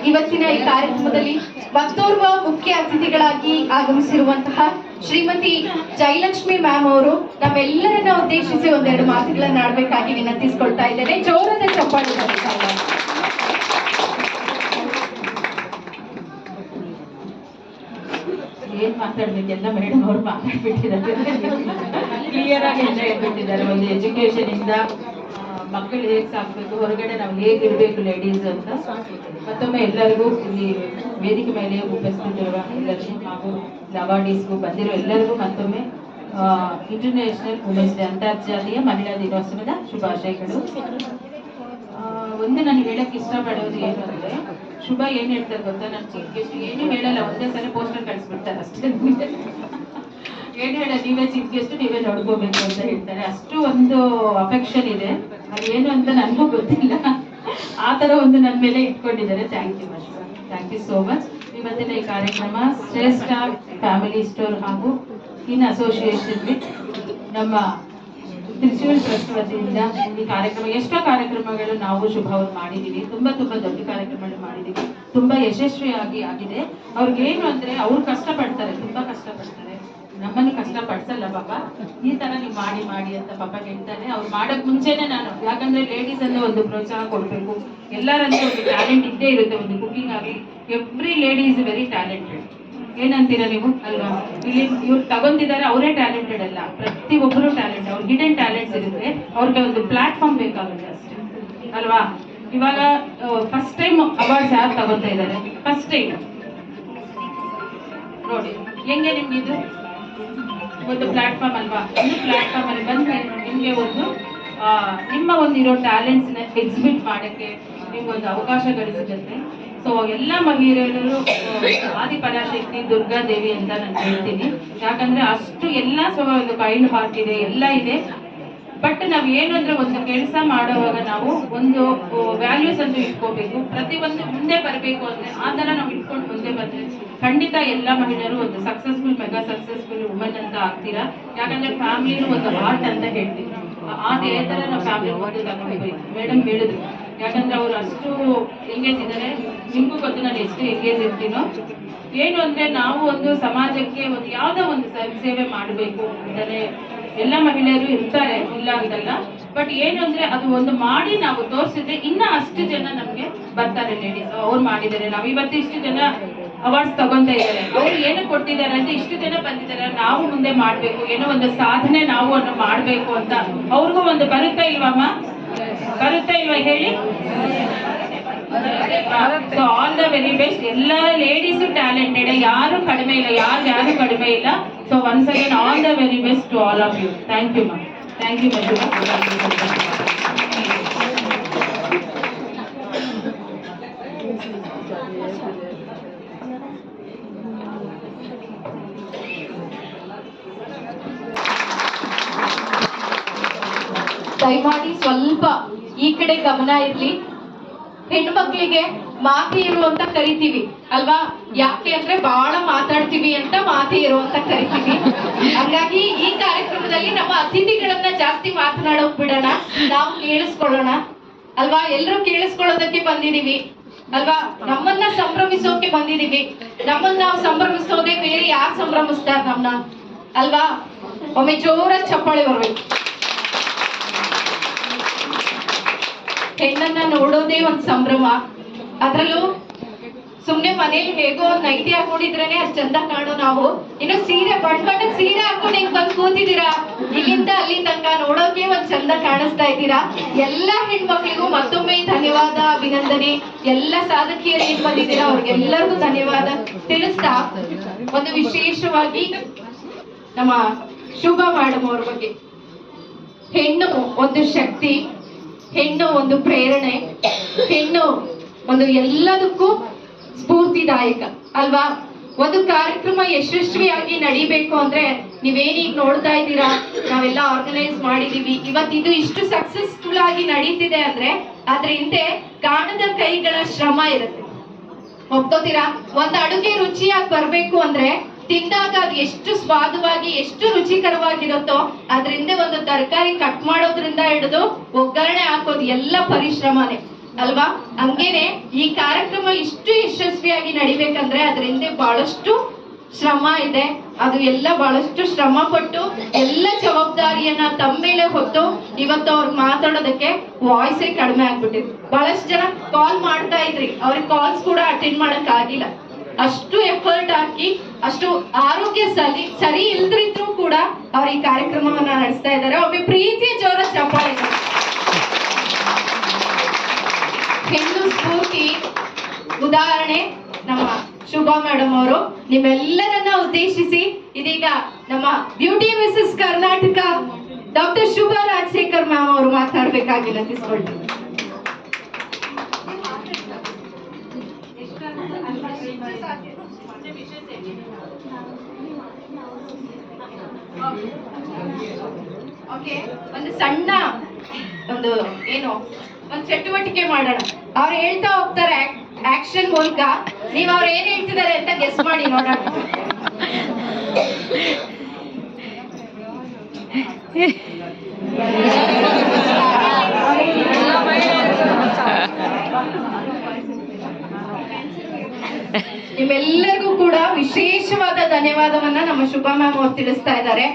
ಇವತ್ತಿನ ಈ ಕಾರ್ಯಕ್ರಮದಲ್ಲಿ ಮತ್ತೋರ್ವ ಮುಖ್ಯ ಅತಿಥಿಗಳಾಗಿ ಆಗಮಿಸಿರುವಂತಹ ಶ್ರೀಮತಿ ಜಯಲಕ್ಷ್ಮಿ ಮ್ಯಾಮ್ ಅವರು ನಮ್ಮೆಲ್ಲರನ್ನ ಉದ್ದೇಶಿಸಿ ಒಂದೆರಡು ಮಾತುಗಳನ್ನ ಆಡ್ಬೇಕಾಗಿ ವಿನಂತಿಸಿಕೊಳ್ತಾ ಇದ್ದೇನೆ. ಜೋರದ ಚಪ್ಪಾಳೆ. ಏನ್ ಮಾತಾಡ್ಬೇಕು, ಎಲ್ಲ ಮೇಡಮ್ ಅವ್ರು ಮಾತಾಡ್ಬಿಟ್ಟಿದ್ದಾರೆ, ಕ್ಲಿಯರ್ ಆಗಿ ಎಲ್ಲ ಹೇಳ್ಬಿಟ್ಟಿದ್ದಾರೆ. ಒಂದು ಎಜುಕೇಶನ್ ಇಂದ ಮಕ್ಕಳು ಹೇಗೆ ಸಾಕ್ಬೇಕು, ಹೊರಗಡೆ ನಾವು ಹೇಗಿರ್ಬೇಕು ಲೇಡೀಸ್ ಅಂತ ಮತ್ತೊಮ್ಮೆ ಎಲ್ಲರಿಗೂ ಇಲ್ಲಿ ವೇದಿಕೆ ಮೇಲೆ ಉಪಸ್ಥಿತಿರುವ ಎಲ್ಲರಿಗೂ ಹಾಗೂ ಅವಾರ್ಡೀಸ್ಗೂ ಬಂದಿರೋ ಎಲ್ಲರಿಗೂ ಮತ್ತೊಮ್ಮೆ ಇಂಟರ್ನ್ಯಾಷನಲ್ ವುಮೆನ್ಸ್ ಡೇ, ಅಂತಾರಾಷ್ಟ್ರೀಯ ಮಹಿಳಾ ದಿನೋತ್ಸವದ ಶುಭಾಶಯಗಳು. ಒಂದು ನಾನು ಹೇಳಕ್ ಇಷ್ಟಪಡೋದು ಏನು ಅಂದ್ರೆ, ಶುಭ ಏನ್ ಹೇಳ್ತಾರೆ ಗೊತ್ತಾ, ನನ್ ಚೀಫ್ ಗೆಸ್ಟ್ ಏನು ಹೇಳಲ್ಲ, ಒಂದೇ ಸಲ ಪೋಸ್ಟರ್ ಕಳಿಸ್ಬಿಡ್ತಾರೆ ಅಷ್ಟೇ. ಏನ್ ಹೇಳ, ನೀವೇ ಚೀಫ್ ಗೆಸ್ಟ್, ನೀವೇ ನೋಡ್ಕೋಬೇಕು ಅಂತ ಹೇಳ್ತಾರೆ. ಅಷ್ಟು ಒಂದು ಅಫೆಕ್ಷನ್ ಇದೆ, ಅದೇನು ಅಂತ ನನಗೂ ಗೊತ್ತಿಲ್ಲ. ಆ ತರ ಒಂದು ನನ್ನ ಮೇಲೆ ಇಟ್ಕೊಂಡಿದ್ದಾರೆ. Thank you Ashwa, thank you so much. ಇವತ್ತಿನ ಈ ಕಾರ್ಯಕ್ರಮ ಶ್ರೇಷ್ಠ ಫ್ಯಾಮಿಲಿ ಸ್ಟೋರ್ ಹಾಗೂ ಇನ್ ಅಸೋಸಿಯೇಷನ್ ವಿತ್ ನಮ್ಮ ತ್ರಿಶೂಲ್ ಟ್ರಸ್ಟ್ ವತಿಯಿಂದ ಈ ಕಾರ್ಯಕ್ರಮ, ಎಷ್ಟೋ ಕಾರ್ಯಕ್ರಮಗಳು ನಾವು ಶುಭವನ್ನು ಮಾಡಿದೀವಿ, ತುಂಬಾ ದೊಡ್ಡ ಕಾರ್ಯಕ್ರಮಗಳು ಮಾಡಿದೀವಿ, ತುಂಬಾ ಯಶಸ್ವಿಯಾಗಿ ಆಗಿದೆ. ಅವ್ರಿಗೇನು ಅಂದ್ರೆ ಅವ್ರು ಕಷ್ಟಪಡ್ತಾರೆ, ತುಂಬಾ ಕಷ್ಟಪಡ್ತಾರೆ, ನಮ್ಮನ್ನು ಕಷ್ಟ ಪಡಿಸಲ್ಲ ಪಾಪ. ಈ ತರ ನೀವು ಮಾಡಿ ಅಂತ ಪಾಪ ಹೇಳ್ತಾರೆ. ಅವ್ರು ಮಾಡಕ್ ಮುಂಚೆನೆ ನಾನು, ಯಾಕಂದ್ರೆ ಲೇಡೀಸ್ ಅನ್ನು ಒಂದು ಪ್ರೋತ್ಸಾಹ ಕೊಡ್ಬೇಕು, ಎಲ್ಲರಂತೂ ಒಂದು ಟ್ಯಾಲೆಂಟ್ ಇದ್ದೇ ಇರುತ್ತೆ, ಒಂದು ಕುಕಿಂಗ್ ಆಗಿ every lady is very talented. ಏನಂತೀರಾ ನೀವು ಅಲ್ವಾ? ಇಲ್ಲಿ ಇವ್ರು ತಗೊಂತಿದ್ದಾರೆ, ಅವರೇ ಟ್ಯಾಲೆಂಟೆಡ್ ಅಲ್ಲ, ಪ್ರತಿ ಒಬ್ಬರು ಟ್ಯಾಲೆಂಟ್, ಅವ್ರ ಹಿಡನ್ ಟ್ಯಾಲೆಂಟ್ಸ್ ಇರುತ್ತೆ, ಅವ್ರಿಗೆ ಒಂದು ಪ್ಲಾಟ್ಫಾರ್ಮ್ ಬೇಕಾಗುತ್ತೆ ಅಷ್ಟೇ ಅಲ್ವಾ? ಇವಾಗ ಫಸ್ಟ್ ಟೈಮ್ ಅವಾರ್ಡ್ಸ್ ಯಾರು ತಗೋತಾ ಇದ್ದಾರೆ? ಫಸ್ಟ್ ಟೈಮ್ ನೋಡಿ ಹೆಂಗೆ ನಿಮ್ಗಿದು ಒಂದು ಪ್ಲಾಟ್ಫಾರ್ಮ್ ಅಲ್ವಾ? ಒಂದು ಪ್ಲಾಟ್ಫಾರ್ಮ್ ಅಲ್ಲಿ ಬಂದ್ರೆ ನಿಮ್ಗೆ ಒಂದು ನಿಮ್ಮ ಒಂದಿರೋ ಟ್ಯಾಲೆಂಟ್ಸ್ ನ ಎಕ್ಸಿಬಿಟ್ ಮಾಡಕ್ಕೆ ನಿಮ್ಗೊಂದು ಅವಕಾಶಗಳು ಸಿಗುತ್ತೆ. ಸೊ ಎಲ್ಲ ಮಹಿಳೆಯರು ಆದಿಪರಾಶಕ್ತಿ ದುರ್ಗಾದೇವಿ ಅಂತ ನಾನು ಹೇಳ್ತೀನಿ. ಯಾಕಂದ್ರೆ ಅಷ್ಟು ಎಲ್ಲ ಒಂದು ಕೈಂಡ್ ಹಾರ್ಟ್ ಇದೆ, ಎಲ್ಲ ಇದೆ. ಬಟ್ ನಾವ್ ಏನು ಅಂದ್ರೆ ಒಂದು ಕೆಲಸ ಮಾಡುವಾಗ ನಾವು ಒಂದು ವ್ಯಾಲ್ಯೂಸ್ ಅಂತ ಇಟ್ಕೋಬೇಕು, ಪ್ರತಿಯೊಂದು ಮುಂದೆ ಬರಬೇಕು ಅಂದ್ರೆ ಆ ತರ ನಾವು ಇಟ್ಕೊಂಡು ಮುಂದೆ ಬಂದ್ರೆ ಖಂಡಿತ ಎಲ್ಲ ಮಹಿಳೆಯರು ಒಂದು ಸಕ್ಸಸ್ಫುಲ್, ಮೆಗಾ ಸಕ್ಸಸ್ಫುಲ್ ವುಮನ್ ಅಂತ ಆಗ್ತೀರಾ. ಯಾಕಂದ್ರೆ ಫ್ಯಾಮಿಲಿ ಒಂದು ಆರ್ಟ್ ಅಂತ ಹೇಳ್ತೀವಿ, ಅದೇ ತರ ನಾವು ಫ್ಯಾಮಿಲಿ ಒಂದು ತಗೊಂಡ್ಬೇಕು. ಮೇಡಮ್ ಹೇಳಿದ್ರು, ಯಾಕಂದ್ರೆ ಅವ್ರು ಅಷ್ಟು ಎಂಗೇಜ್ ಇದ್ದಾರೆ. ನಿಮ್ಗೂ ಗೊತ್ತು ನಾನು ಎಷ್ಟು ಎಂಗೇಜ್ ಇರ್ತೀನೋ. ಏನು ಅಂದ್ರೆ ನಾವು ಒಂದು ಸಮಾಜಕ್ಕೆ ಒಂದು ಯಾವ್ದೋ ಒಂದು ಸೇವೆ ಮಾಡಬೇಕು ಅಂತಾನೆ ಎಲ್ಲ ಮಹಿಳೆಯರು ಇರ್ತಾರೆ, ಇಲ್ಲ ಅಂತಲ್ಲ. ಬಟ್ ಏನು ಅಂದ್ರೆ ಅದು ಒಂದು ಮಾಡಿ ನಾವು ತೋರಿಸಿದ್ರೆ ಇನ್ನ ಅಷ್ಟು ಜನ ನಮ್ಗೆ ಬರ್ತಾರೆ ಲೇಡೀಸ್, ಅವ್ರು ಮಾಡಿದ್ದಾರೆ, ನಾವ್ ಇವತ್ತು ಇಷ್ಟು ಜನ ಅವಾರ್ಡ್ಸ್ ತಗೊಂತ ಇದ್ದಾರೆ, ಅವ್ರು ಏನು ಕೊಡ್ತಿದ್ದಾರೆ ಅಂತ ಇಷ್ಟು ಜನ ಬಂದಿದ್ದಾರೆ, ನಾವು ಮುಂದೆ ಮಾಡ್ಬೇಕು, ಏನೋ ಒಂದು ಸಾಧನೆ ನಾವು ಅನ್ನು ಮಾಡ್ಬೇಕು ಅಂತ ಅವ್ರಿಗೂ ಒಂದು ಬರುತ್ತಾ ಇಲ್ವಮ್ಮ? ಬರುತ್ತಾ ಇಲ್ವಾ ಹೇಳಿ? So all the very best. ಎಲ್ಲ ಲೇಡೀಸ್ ಟ್ಯಾಲೆಂಟೆಡ್, ಯಾರು ಕಡಿಮೆ ಇಲ್ಲ, ಯಾರು ಕಡಿಮೆ ಇಲ್ಲ. So once again all the very best to all of you. Thank you ma'am, thank you Madhu. ದಯಮಾಡಿ ಸ್ವಲ್ಪ ಈ ಕಡೆ ಗಮನ ಇರ್ಲಿ. ಹೆಣ್ಮಕ್ಳಿಗೆ ಮಾತೆಯರು ಅಂತ ಕರಿತೀವಿ ಅಲ್ವಾ? ಯಾಕೆ ಅಂದ್ರೆ ಬಹಳ ಮಾತಾಡ್ತೀವಿ ಅಂತ ಮಾತೆಯರು ಅಂತ ಕರಿತೀವಿ. ಹಾಗಾಗಿ ಈ ಕಾರ್ಯಕ್ರಮದಲ್ಲಿ ನಮ್ಮ ಅತಿಥಿಗಳನ್ನ ಜಾಸ್ತಿ ಮಾತನಾಡೋಕ್ ಬಿಡೋಣ, ನಾವು ಕೇಳಿಸ್ಕೊಳ್ಳೋಣ ಅಲ್ವಾ? ಎಲ್ಲರೂ ಕೇಳಿಸ್ಕೊಳ್ಳೋದಕ್ಕೆ ಬಂದಿದೀವಿ ಅಲ್ವಾ? ನಮ್ಮನ್ನ ಸಂಭ್ರಮಿಸೋಕೆ ಬಂದಿದೀವಿ. ನಮ್ಮನ್ನ ನಾವು ಸಂಭ್ರಮಿಸೋದೇ ಬೇರೆ ಯಾರು ಸಂಭ್ರಮಿಸ್ತಾರೆ ನಮ್ಮನ್ನ ಅಲ್ವಾ? ಒಮ್ಮೆ ಜೋರ ಚಪ್ಪಾಳೆ ಬರ್ಬೇಕು. ಹೆಣ್ಣನ್ನ ನೋಡೋದೇ ಒಂದ್ ಸಂಭ್ರಮ. ಅದ್ರಲ್ಲೂ ಸುಮ್ನೆ ಮನೇಲಿ ಹೇಗೋ ಒಂದ್ ನೈಟಿ ಹಾಕೊಂಡಿದ್ರೇನೆ ಅಷ್ಟ್ ಚಂದ ಕಾಣೋ ನಾವು, ಇನ್ನು ಸೀರೆ ಬಣ್ಣದ ಸೀರೆ ಹಾಕೊಂಡು ಹಿಂಗ್ ಬಂದ್ ಕೂತಿದ್ದೀರಾ, ಇಲ್ಲಿಂದ ಅಲ್ಲಿ ತನಕ ನೋಡೋಕೆ ಒಂದ್ ಚಂದ ಕಾಣಿಸ್ತಾ ಇದ್ದೀರಾ. ಎಲ್ಲ ಹೆಣ್ಮಕ್ಳಿಗೂ ಮತ್ತೊಮ್ಮೆ ಧನ್ಯವಾದ, ಅಭಿನಂದನೆ. ಎಲ್ಲ ಸಾಧಕಿಯರು ಏನ್ ಬಂದಿದ್ದೀರಾ ಅವ್ರಿಗೆಲ್ಲರಿಗೂ ಧನ್ಯವಾದ ತಿಳಿಸ್ತಾ, ಒಂದು ವಿಶೇಷವಾಗಿ ನಮ್ಮ ಶುಭ ಮೇಡಮ್ ಅವ್ರ ಬಗ್ಗೆ, ಹೆಣ್ಣು ಒಂದು ಶಕ್ತಿ, ಹೆಣ್ಣು ಒಂದು ಪ್ರೇರಣೆ, ಹೆಣ್ಣು ಒಂದು ಎಲ್ಲದಕ್ಕೂ ಸ್ಫೂರ್ತಿದಾಯಕ ಅಲ್ವಾ? ಒಂದು ಕಾರ್ಯಕ್ರಮ ಯಶಸ್ವಿಯಾಗಿ ನಡಿಬೇಕು ಅಂದ್ರೆ ನೀವೇನೀಗ ನೋಡ್ತಾ ಇದ್ದೀರಾ, ನಾವೆಲ್ಲ ಆರ್ಗನೈಸ್ ಮಾಡಿದೀವಿ, ಇವತ್ತಿದು ಇಷ್ಟು ಸಕ್ಸಸ್ಫುಲ್ ಆಗಿ ನಡೀತಿದೆ ಅಂದ್ರೆ ಅದ್ರ ಹಿಂದೆ ಕಾಣದ ಕೈಗಳ ಶ್ರಮ ಇರುತ್ತೆ. ಒಪ್ಕೋತೀರಾ? ಒಂದು ಅಡುಗೆ ರುಚಿಯಾಗಿ ಬರ್ಬೇಕು ಅಂದ್ರೆ ತಿಂದಾಗ ಅದು ಎಷ್ಟು ಸ್ವಾದವಾಗಿ, ಎಷ್ಟು ರುಚಿಕರವಾಗಿರುತ್ತೋ ಅದರಿಂದ ಒಂದು ತರಕಾರಿ ಕಟ್ ಮಾಡೋದ್ರಿಂದ ಹಿಡಿದು ಒಗ್ಗರಣೆ ಹಾಕೋದು ಎಲ್ಲ ಪರಿಶ್ರಮನೇ ಅಲ್ವಾ? ಹಂಗೇನೆ ಈ ಕಾರ್ಯಕ್ರಮ ಇಷ್ಟು ಯಶಸ್ವಿಯಾಗಿ ನಡಿಬೇಕಂದ್ರೆ ಅದರಿಂದ ಬಹಳಷ್ಟು ಶ್ರಮ ಇದೆ. ಅದು ಎಲ್ಲ ಬಹಳಷ್ಟು ಶ್ರಮ ಪಟ್ಟು ಎಲ್ಲ ಜವಾಬ್ದಾರಿಯನ್ನ ತಮ್ಮ ಮೇಲೆ ಹೊತ್ತು ಇವತ್ತು ಅವ್ರಿಗೆ ಮಾತಾಡೋದಕ್ಕೆ ವಾಯ್ಸೇ ಕಡಿಮೆ ಆಗ್ಬಿಟ್ಟಿದೆ. ಬಹಳಷ್ಟು ಜನ ಕಾಲ್ ಮಾಡ್ತಾ ಇದ್ರಿ, ಅವ್ರಿಗೆ ಕಾಲ್ಸ್ ಕೂಡ ಅಟೆಂಡ್ ಮಾಡಕ್ ಆಗಿಲ್ಲ. ಅಷ್ಟು ಎಫರ್ಟ್ ಹಾಕಿ, ಅಷ್ಟು ಆರೋಗ್ಯ ಸರಿ ಇಲ್ದ್ರಿದ್ರು ಕೂಡ ಅವ್ರ ಈ ಕಾರ್ಯಕ್ರಮವನ್ನ ನಡೆಸ್ತಾ ಇದ್ದಾರೆ. ಒಮ್ಮೆ ಪ್ರೀತಿಯ ಜೋರ ಚಪ್ಪಾಳೆ. ಹೆಣ್ಣು ಸ್ಫೂರ್ತಿ ಉದಾಹರಣೆ ನಮ್ಮ ಶುಭಾ ಮೇಡಮ್ ಅವರು. ನಿಮ್ಮೆಲ್ಲರನ್ನ ಉದ್ದೇಶಿಸಿ ಇದೀಗ ನಮ್ಮ beauty Mrs Karnataka doctor Shubha Rajashekhar ma'am ಅವರು ಮಾತನಾಡ್ಬೇಕಾಗಿ ವಿನಂತಿಸ್ಕೊಳ್ತೀನಿ. ಓಕೆ, ಒಂದು ಸಣ್ಣ ಒಂದು ಏನು ಒಂದು ಚಟುವಟಿಕೆ ಮಾಡೋಣ. ಅವ್ರು ಹೇಳ್ತಾ ಹೋಗ್ತಾರೆ ಆಕ್ಷನ್ ಮೂಲಕ, ನೀವು ಅವ್ರು ಏನ್ ಹೇಳ್ತಿದ್ದಾರೆ ಅಂತ ಗೆಸ್ ಮಾಡಿ ನೋಡೋಣ. ನಿಮ್ಮೆಲ್ಲರಿಗೂ ಕೂಡ ವಿಶೇಷವಾದ ಧನ್ಯವಾದವನ್ನ ನಮ್ಮ ಶುಭಾ ಮ್ಯಾಮ್ ಅವ್ರು ತಿಳಿಸ್ತಾ ಇದ್ದಾರೆ.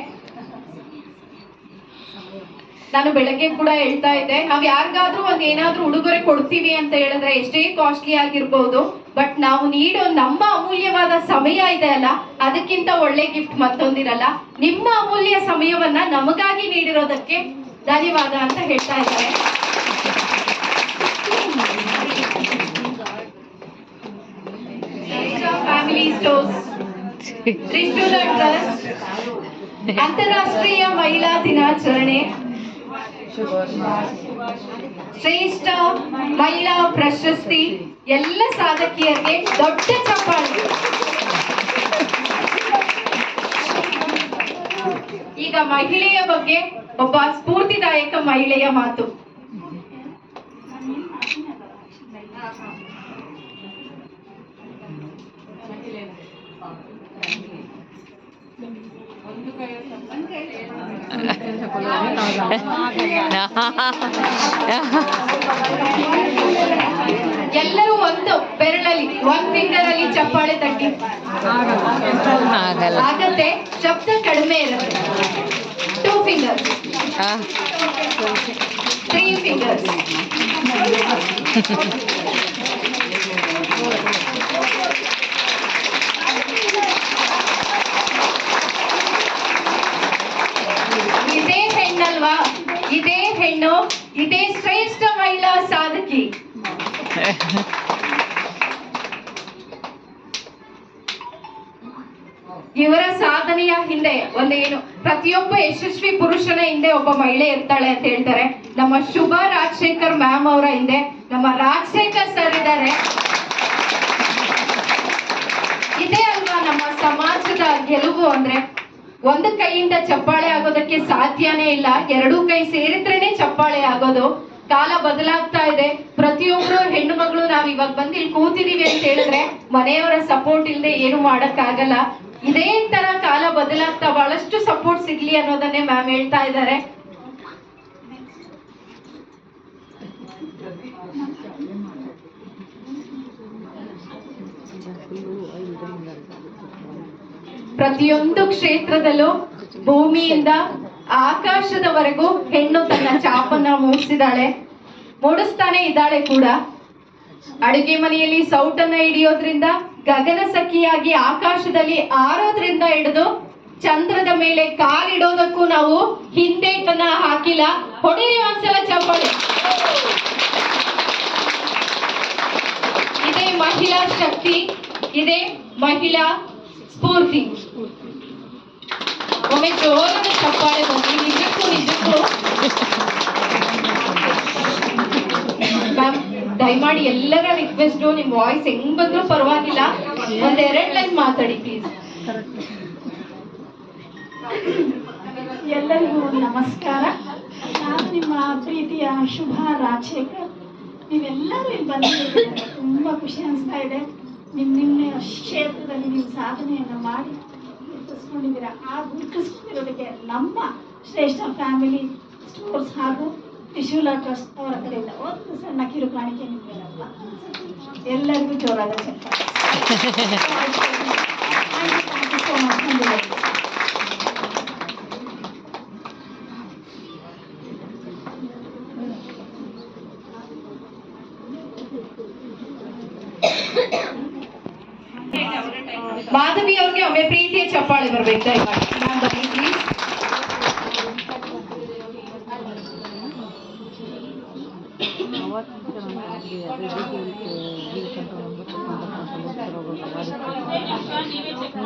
ನಾನು ಬೆಳಗ್ಗೆ ಕೂಡ ಹೇಳ್ತಾ ಇದ್ದೆ, ನಾವ್ ಯಾರಿಗಾದ್ರೂ ಒಂದ್ ಏನಾದ್ರೂ ಉಡುಗೊರೆ ಕೊಡ್ತೀವಿ ಅಂತ ಹೇಳಿದ್ರೆ ಎಷ್ಟೇ ಕಾಸ್ಟ್ಲಿ ಆಗಿರ್ಬೋದು, ಬಟ್ ನಾವು ನೀಡೋ ನಮ್ಮ ಅಮೂಲ್ಯವಾದ ಸಮಯ ಇದೆ ಅಲ್ಲ, ಅದಕ್ಕಿಂತ ಒಳ್ಳೆ ಗಿಫ್ಟ್ ಮತ್ತೊಂದಿರಲ್ಲ. ನಿಮ್ಮ ಅಮೂಲ್ಯ ಸಮಯವನ್ನ ನಮಗಾಗಿ ನೀಡಿರೋದಕ್ಕೆ ಧನ್ಯವಾದ ಅಂತ ಹೇಳ್ತಾ ಇದ್ದಾರೆ. ಫ್ಯಾಮಿಲಿ ಸ್ಟೋರ್ಸ್ ತ್ರಿಶೂಲ ಟ್ರಸ್ಟ್ ಅಂತಾರಾಷ್ಟ್ರೀಯ ಮಹಿಳಾ ದಿನಾಚರಣೆ, ಶ್ರೇಷ್ಠ ಮಹಿಳಾ ಪ್ರಶಸ್ತಿ, ಎಲ್ಲ ಸಾಧಕಿಯರಿಗೆ ದೊಡ್ಡ ಚಪ್ಪಾಳೆ. ಈಗ ಮಹಿಳೆಯ ಬಗ್ಗೆ ಒಬ್ಬ ಸ್ಫೂರ್ತಿದಾಯಕ ಮಹಿಳೆಯ ಮಾತು. ಎಲ್ಲರೂ ಒಂದು ಬೆರಳಲ್ಲಿ ಒಂದ್ ಫಿಂಗರ್ ಅಲ್ಲಿ ಚಪ್ಪಾಳೆ ತಟ್ಟಿ. ಆಗತ್ತೆ, ಶಬ್ದ ಕಡಿಮೆ ಇರುತ್ತೆ. 2 fingers, 3 fingers. ಇದೇ ಹೆಣ್ಣಲ್ವಾ, ಇದೇ ಹೆಣ್ಣು, ಇದೇ ಶ್ರೇಷ್ಠ ಮಹಿಳಾ ಸಾಧಕಿ. ಇವರ ಸಾಧನೆಯ ಹಿಂದೆ ಒಂದೇನು, ಪ್ರತಿಯೊಬ್ಬ ಯಶಸ್ವಿ ಪುರುಷನ ಹಿಂದೆ ಒಬ್ಬ ಮಹಿಳೆ ಇರ್ತಾಳೆ ಅಂತ ಹೇಳ್ತಾರೆ. ನಮ್ಮ ಶುಭಾ ರಾಜಶೇಖರ್ ಮ್ಯಾಮ್ ಅವರ ಹಿಂದೆ ನಮ್ಮ ರಾಜಶೇಖರ್ ಸರ್ ಇದ್ದಾರೆ. ಇದೇ ಅಲ್ವಾ ನಮ್ಮ ಸಮಾಜದ ಗೆಲುವು ಅಂದ್ರೆ. ಒಂದು ಕೈಯಿಂದ ಚಪ್ಪಾಳೆ ಆಗೋದಕ್ಕೆ ಸಾಧ್ಯನೇ ಇಲ್ಲ, 2 ಕೈ ಸೇರಿದ್ರೇನೆ ಚಪ್ಪಾಳೆ ಆಗೋದು. ಕಾಲ ಬದಲಾಗ್ತಾ ಇದೆ. ಪ್ರತಿಯೊಬ್ರು ಹೆಣ್ಣು ಮಗಳು ನಾವ್ ಇವಾಗ ಬಂದು ಇಲ್ಲಿ ಕೂತಿದೀವಿ ಅಂತ ಹೇಳಿದ್ರೆ ಮನೆಯವರ ಸಪೋರ್ಟ್ ಇಲ್ಲದೆ ಏನು ಮಾಡಕ್ ಆಗಲ್ಲ. ಇದೇ ತರ ಕಾಲ ಬದಲಾಗ್ತಾ ಬಹಳಷ್ಟು ಸಪೋರ್ಟ್ ಸಿಗ್ಲಿ ಅನ್ನೋದನ್ನೇ ಮ್ಯಾಮ್ ಹೇಳ್ತಾ ಇದ್ದಾರೆ. ಪ್ರತಿಯೊಂದು ಕ್ಷೇತ್ರದಲ್ಲೂ ಭೂಮಿಯಿಂದ ಆಕಾಶದವರೆಗೂ ಹೆಣ್ಣು ತನ್ನ ಚಾಪನ್ನ ಮೂಡಿಸ್ತಾನೆ ಇದ್ದಾಳೆ ಕೂಡ. ಅಡುಗೆ ಮನೆಯಲ್ಲಿ ಸೌಟನ್ನ ಹಿಡಿಯೋದ್ರಿಂದ, ಗಗನ ಸಖಿಯಾಗಿ ಆಕಾಶದಲ್ಲಿ ಆರೋದ್ರಿಂದ ಹಿಡಿದು ಚಂದ್ರದ ಮೇಲೆ ಕಾಲಿಡೋದಕ್ಕೂ ನಾವು ಹಿಂದೇಟನ್ನ ಹಾಕಿಲ್ಲ. ಹೊಡೆರಿ ಒಂದ್ಸಲ ಚಪ್ಪಾಳೆ. ಇದೇ ಮಹಿಳಾ ಶಕ್ತಿ, ಇದೇ ಮಹಿಳಾ ಸ್ಫೂರ್ತಿ. ಒಮ್ಮೆ ಜೋರಾದ ಚಪ್ಪಾಳೆ ಬಂದು ನಿಜಕ್ಕೂ ಮ್ಯಾಮ್ ದಯಮಾಡಿ ಎಲ್ಲರ ರಿಕ್ವೆಸ್ಟ್, ನಿಮ್ ವಾಯ್ಸ್ ಹೆಂಗ್ ಬಂದ್ರೂ ಪರವಾಗಿಲ್ಲ, 1-2 ಲೈನ್ ಮಾತಾಡಿ ಪ್ಲೀಸ್. ಎಲ್ಲರಿಗೂ ನಮಸ್ಕಾರ. ನಾನು ನಿಮ್ಮ ಪ್ರೀತಿಯ ಶುಭಾ ರಾಜಶೇಖರ್. ನೀವೆಲ್ಲರೂ ಇಲ್ಲಿ ಬಂದಿದ್ದೀರಿ, ತುಂಬ ಖುಷಿ ಅನಿಸ್ತಾ ಇದೆ. ನಿಮ್ಮ ಕ್ಷೇತ್ರದಲ್ಲಿ ನೀವು ಸಾಧನೆಯನ್ನು ಮಾಡಿ ಗುರುತಿಸ್ಕೊಂಡಿದ್ದೀರಾ. ಆ ಗುರುತಿಸ್ಕೊಂಡಿರೋದಕ್ಕೆ ನಮ್ಮ ಶ್ರೇಷ್ಠ ಫ್ಯಾಮಿಲಿ ಸ್ಟೋರ್ಸ್ ಹಾಗೂ ತ್ರಿಶೂಲ ಟ್ರಸ್ಟ್ ಅವರ ಕಡೆಯಿಂದ ಒಂದು ಸಣ್ಣ ಕಿರುಕಾಣಿಕೆ ನಿಮ್ಗೆಲ್ಲಪ್ಪ. ಎಲ್ಲರಿಗೂ ಜೋರಾದ ಚಪ್ಪಾಳೆ. So much. ಮಾಧವಿ ಅವ್ರಿಗೆ ಒಮ್ಮೆ ಪ್ರೀತಿಯ ಚಪ್ಪಾಳೆ ಬರ್ಬೇಕು ದಯಮಾಡಿ. ಮ್ಯಾಮ್ ಬನ್ನಿ ಪ್ಲೀಸ್.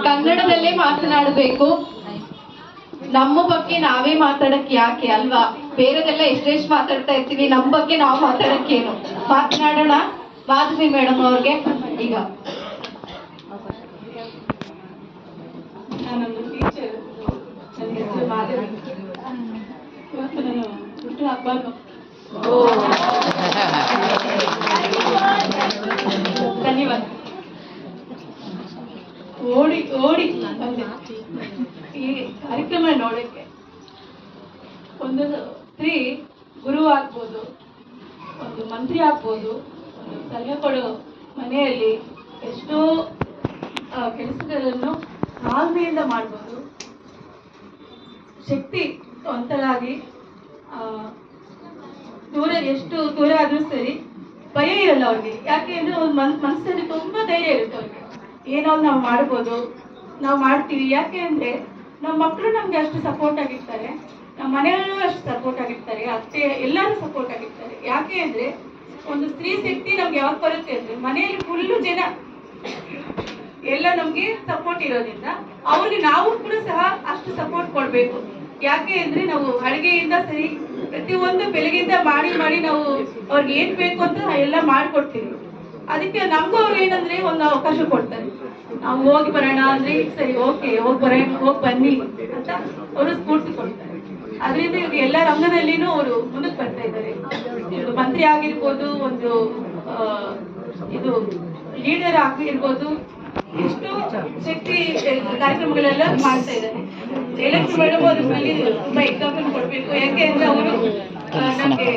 ಕನ್ನಡದಲ್ಲೇ ಮಾತನಾಡಬೇಕು. ನಮ್ಮ ಬಗ್ಗೆ ನಾವೇ ಮಾತಾಡಕ್ಕೆ ಯಾಕೆ ಅಲ್ವಾ? ಬೇರೆದೆಲ್ಲ ಎಷ್ಟೆಷ್ಟು ಮಾತಾಡ್ತಾ ಇರ್ತೀವಿ, ನಮ್ಮ ಬಗ್ಗೆ ನಾವು ಮಾತಾಡಕ್ಕೇನು? ಮಾತನಾಡೋಣ ಮಾಧವಿ ಮೇಡಮ್ ಅವ್ರಿಗೆ. ಈಗ ನಾನೊಂದು ಟೀಚರ್. ನನ್ನ ಹೆಸರು ಮಾಧವಿ. ಇವತ್ತು ನಾನು ಹುಟ್ಟು ಹಬ್ಬ. ಧನ್ಯವಾದ. ಓಡಿ ಓಡಿ ಬಂದೆ ಈ ಕಾರ್ಯಕ್ರಮ ನೋಡಕ್ಕೆ. ಒಂದು ಸ್ತ್ರೀ ಗುರು ಆಗ್ಬೋದು, ಒಂದು ಮಂತ್ರಿ ಆಗ್ಬೋದು, ಒಂದು ಸಲಹೆ ಕೊಡೋ ಮನೆಯಲ್ಲಿ ಎಷ್ಟೋ ಕೆಲಸಗಳನ್ನು ತಾಳ್ಮೆಯಿಂದ ಮಾಡ್ಬೋದು. ಶಕ್ತಿವಂತರಾಗಿ ಎಷ್ಟು ದೂರ ಆದ್ರೂ ಸರಿ ಭಯ ಇರಲ್ಲ ಅವ್ರಿಗೆ. ಯಾಕೆ ಅಂದ್ರೆ ಒಂದು ಮನಸ್ಸಲ್ಲಿ ತುಂಬಾ ಧೈರ್ಯ ಇರುತ್ತೆ ಅವ್ರಿಗೆ. ಏನೋ ನಾವು ಮಾಡ್ಬೋದು, ನಾವು ಮಾಡ್ತೀವಿ. ಯಾಕೆ ಅಂದ್ರೆ ನಮ್ಮ ಮಕ್ಕಳು ನಮ್ಗೆ ಅಷ್ಟು ಸಪೋರ್ಟ್ ಆಗಿರ್ತಾರೆ, ನಮ್ಮ ಮನೆಯಲ್ಲೂ ಅಷ್ಟು ಸಪೋರ್ಟ್ ಆಗಿರ್ತಾರೆ, ಅತ್ತೆ ಎಲ್ಲರೂ ಸಪೋರ್ಟ್ ಆಗಿರ್ತಾರೆ. ಯಾಕೆ ಅಂದ್ರೆ ಒಂದು ಸ್ತ್ರೀ ಶಕ್ತಿ ನಮ್ಗೆ ಯಾವಾಗ ಬರುತ್ತೆ ಅಂದ್ರೆ ಮನೆಯಲ್ಲಿ ಫುಲ್ಲು ಜನ ಎಲ್ಲ ನಮ್ಗೆ ಸಪೋರ್ಟ್ ಇರೋದ್ರಿಂದ ಅವ್ರಿಗೆ ನಾವು ಕೂಡ ಸಹ ಅಷ್ಟು ಸಪೋರ್ಟ್ ಕೊಡ್ಬೇಕು. ಯಾಕೆ ಅಂದ್ರೆ ನಾವು ಅಡುಗೆಯಿಂದ ಸರಿ ಪ್ರತಿಯೊಂದು ಬೆಳಗಿಂದ ಮಾಡಿ ಮಾಡಿ ನಾವು ಅವ್ರಿಗೆ ಏನ್ ಬೇಕು ಅಂತ ಎಲ್ಲ ಮಾಡ್ಕೊಡ್ತೀವಿ. ಅದಕ್ಕೆ ನಮಗೂ ಅವ್ರು ಏನಂದ್ರೆ ಒಂದು ಅವಕಾಶ ಕೊಡ್ತಾರೆ. ನಾವು ಹೋಗಿ ಬರೋಣ ಅಂದ್ರೆ ಸರಿ ಓಕೆ ಹೋಗಿ ಬನ್ನಿ ಅಂತ ಅವರು ಸ್ಫೂರ್ತಿ ಕೊಡ್ತಾರೆ. ಅದರಿಂದ ಇವಾಗ ಎಲ್ಲ ರಂಗದಲ್ಲಿನೂ ಅವರು ಮುಂದಕ್ಕೆ ಬರ್ತಾ ಇದ್ದಾರೆ. ಒಂದು ಮಂತ್ರಿ ಆಗಿರ್ಬೋದು, ಒಂದು ಇದು ಲೀಡರ್ ಆಗಿರ್ಬೋದು, ಎಷ್ಟು ಶಕ್ತಿ ಕಾರ್ಯಕ್ರಮಗಳೆಲ್ಲ ಮಾಡ್ತಾ ಇದ್ದಾರೆ. ಜಯಲಕ್ಷ್ಮಿ ಮೇಡಮ್ ಅವ್ರ ಮೇಲೆ ತುಂಬಾ ಎಕ್ಸಾಂಪಲ್ ಕೊಡ್ಬೇಕು. ಯಾಕೆ ಅಂದ್ರೆ ಅವರು ನಮ್ಗೆ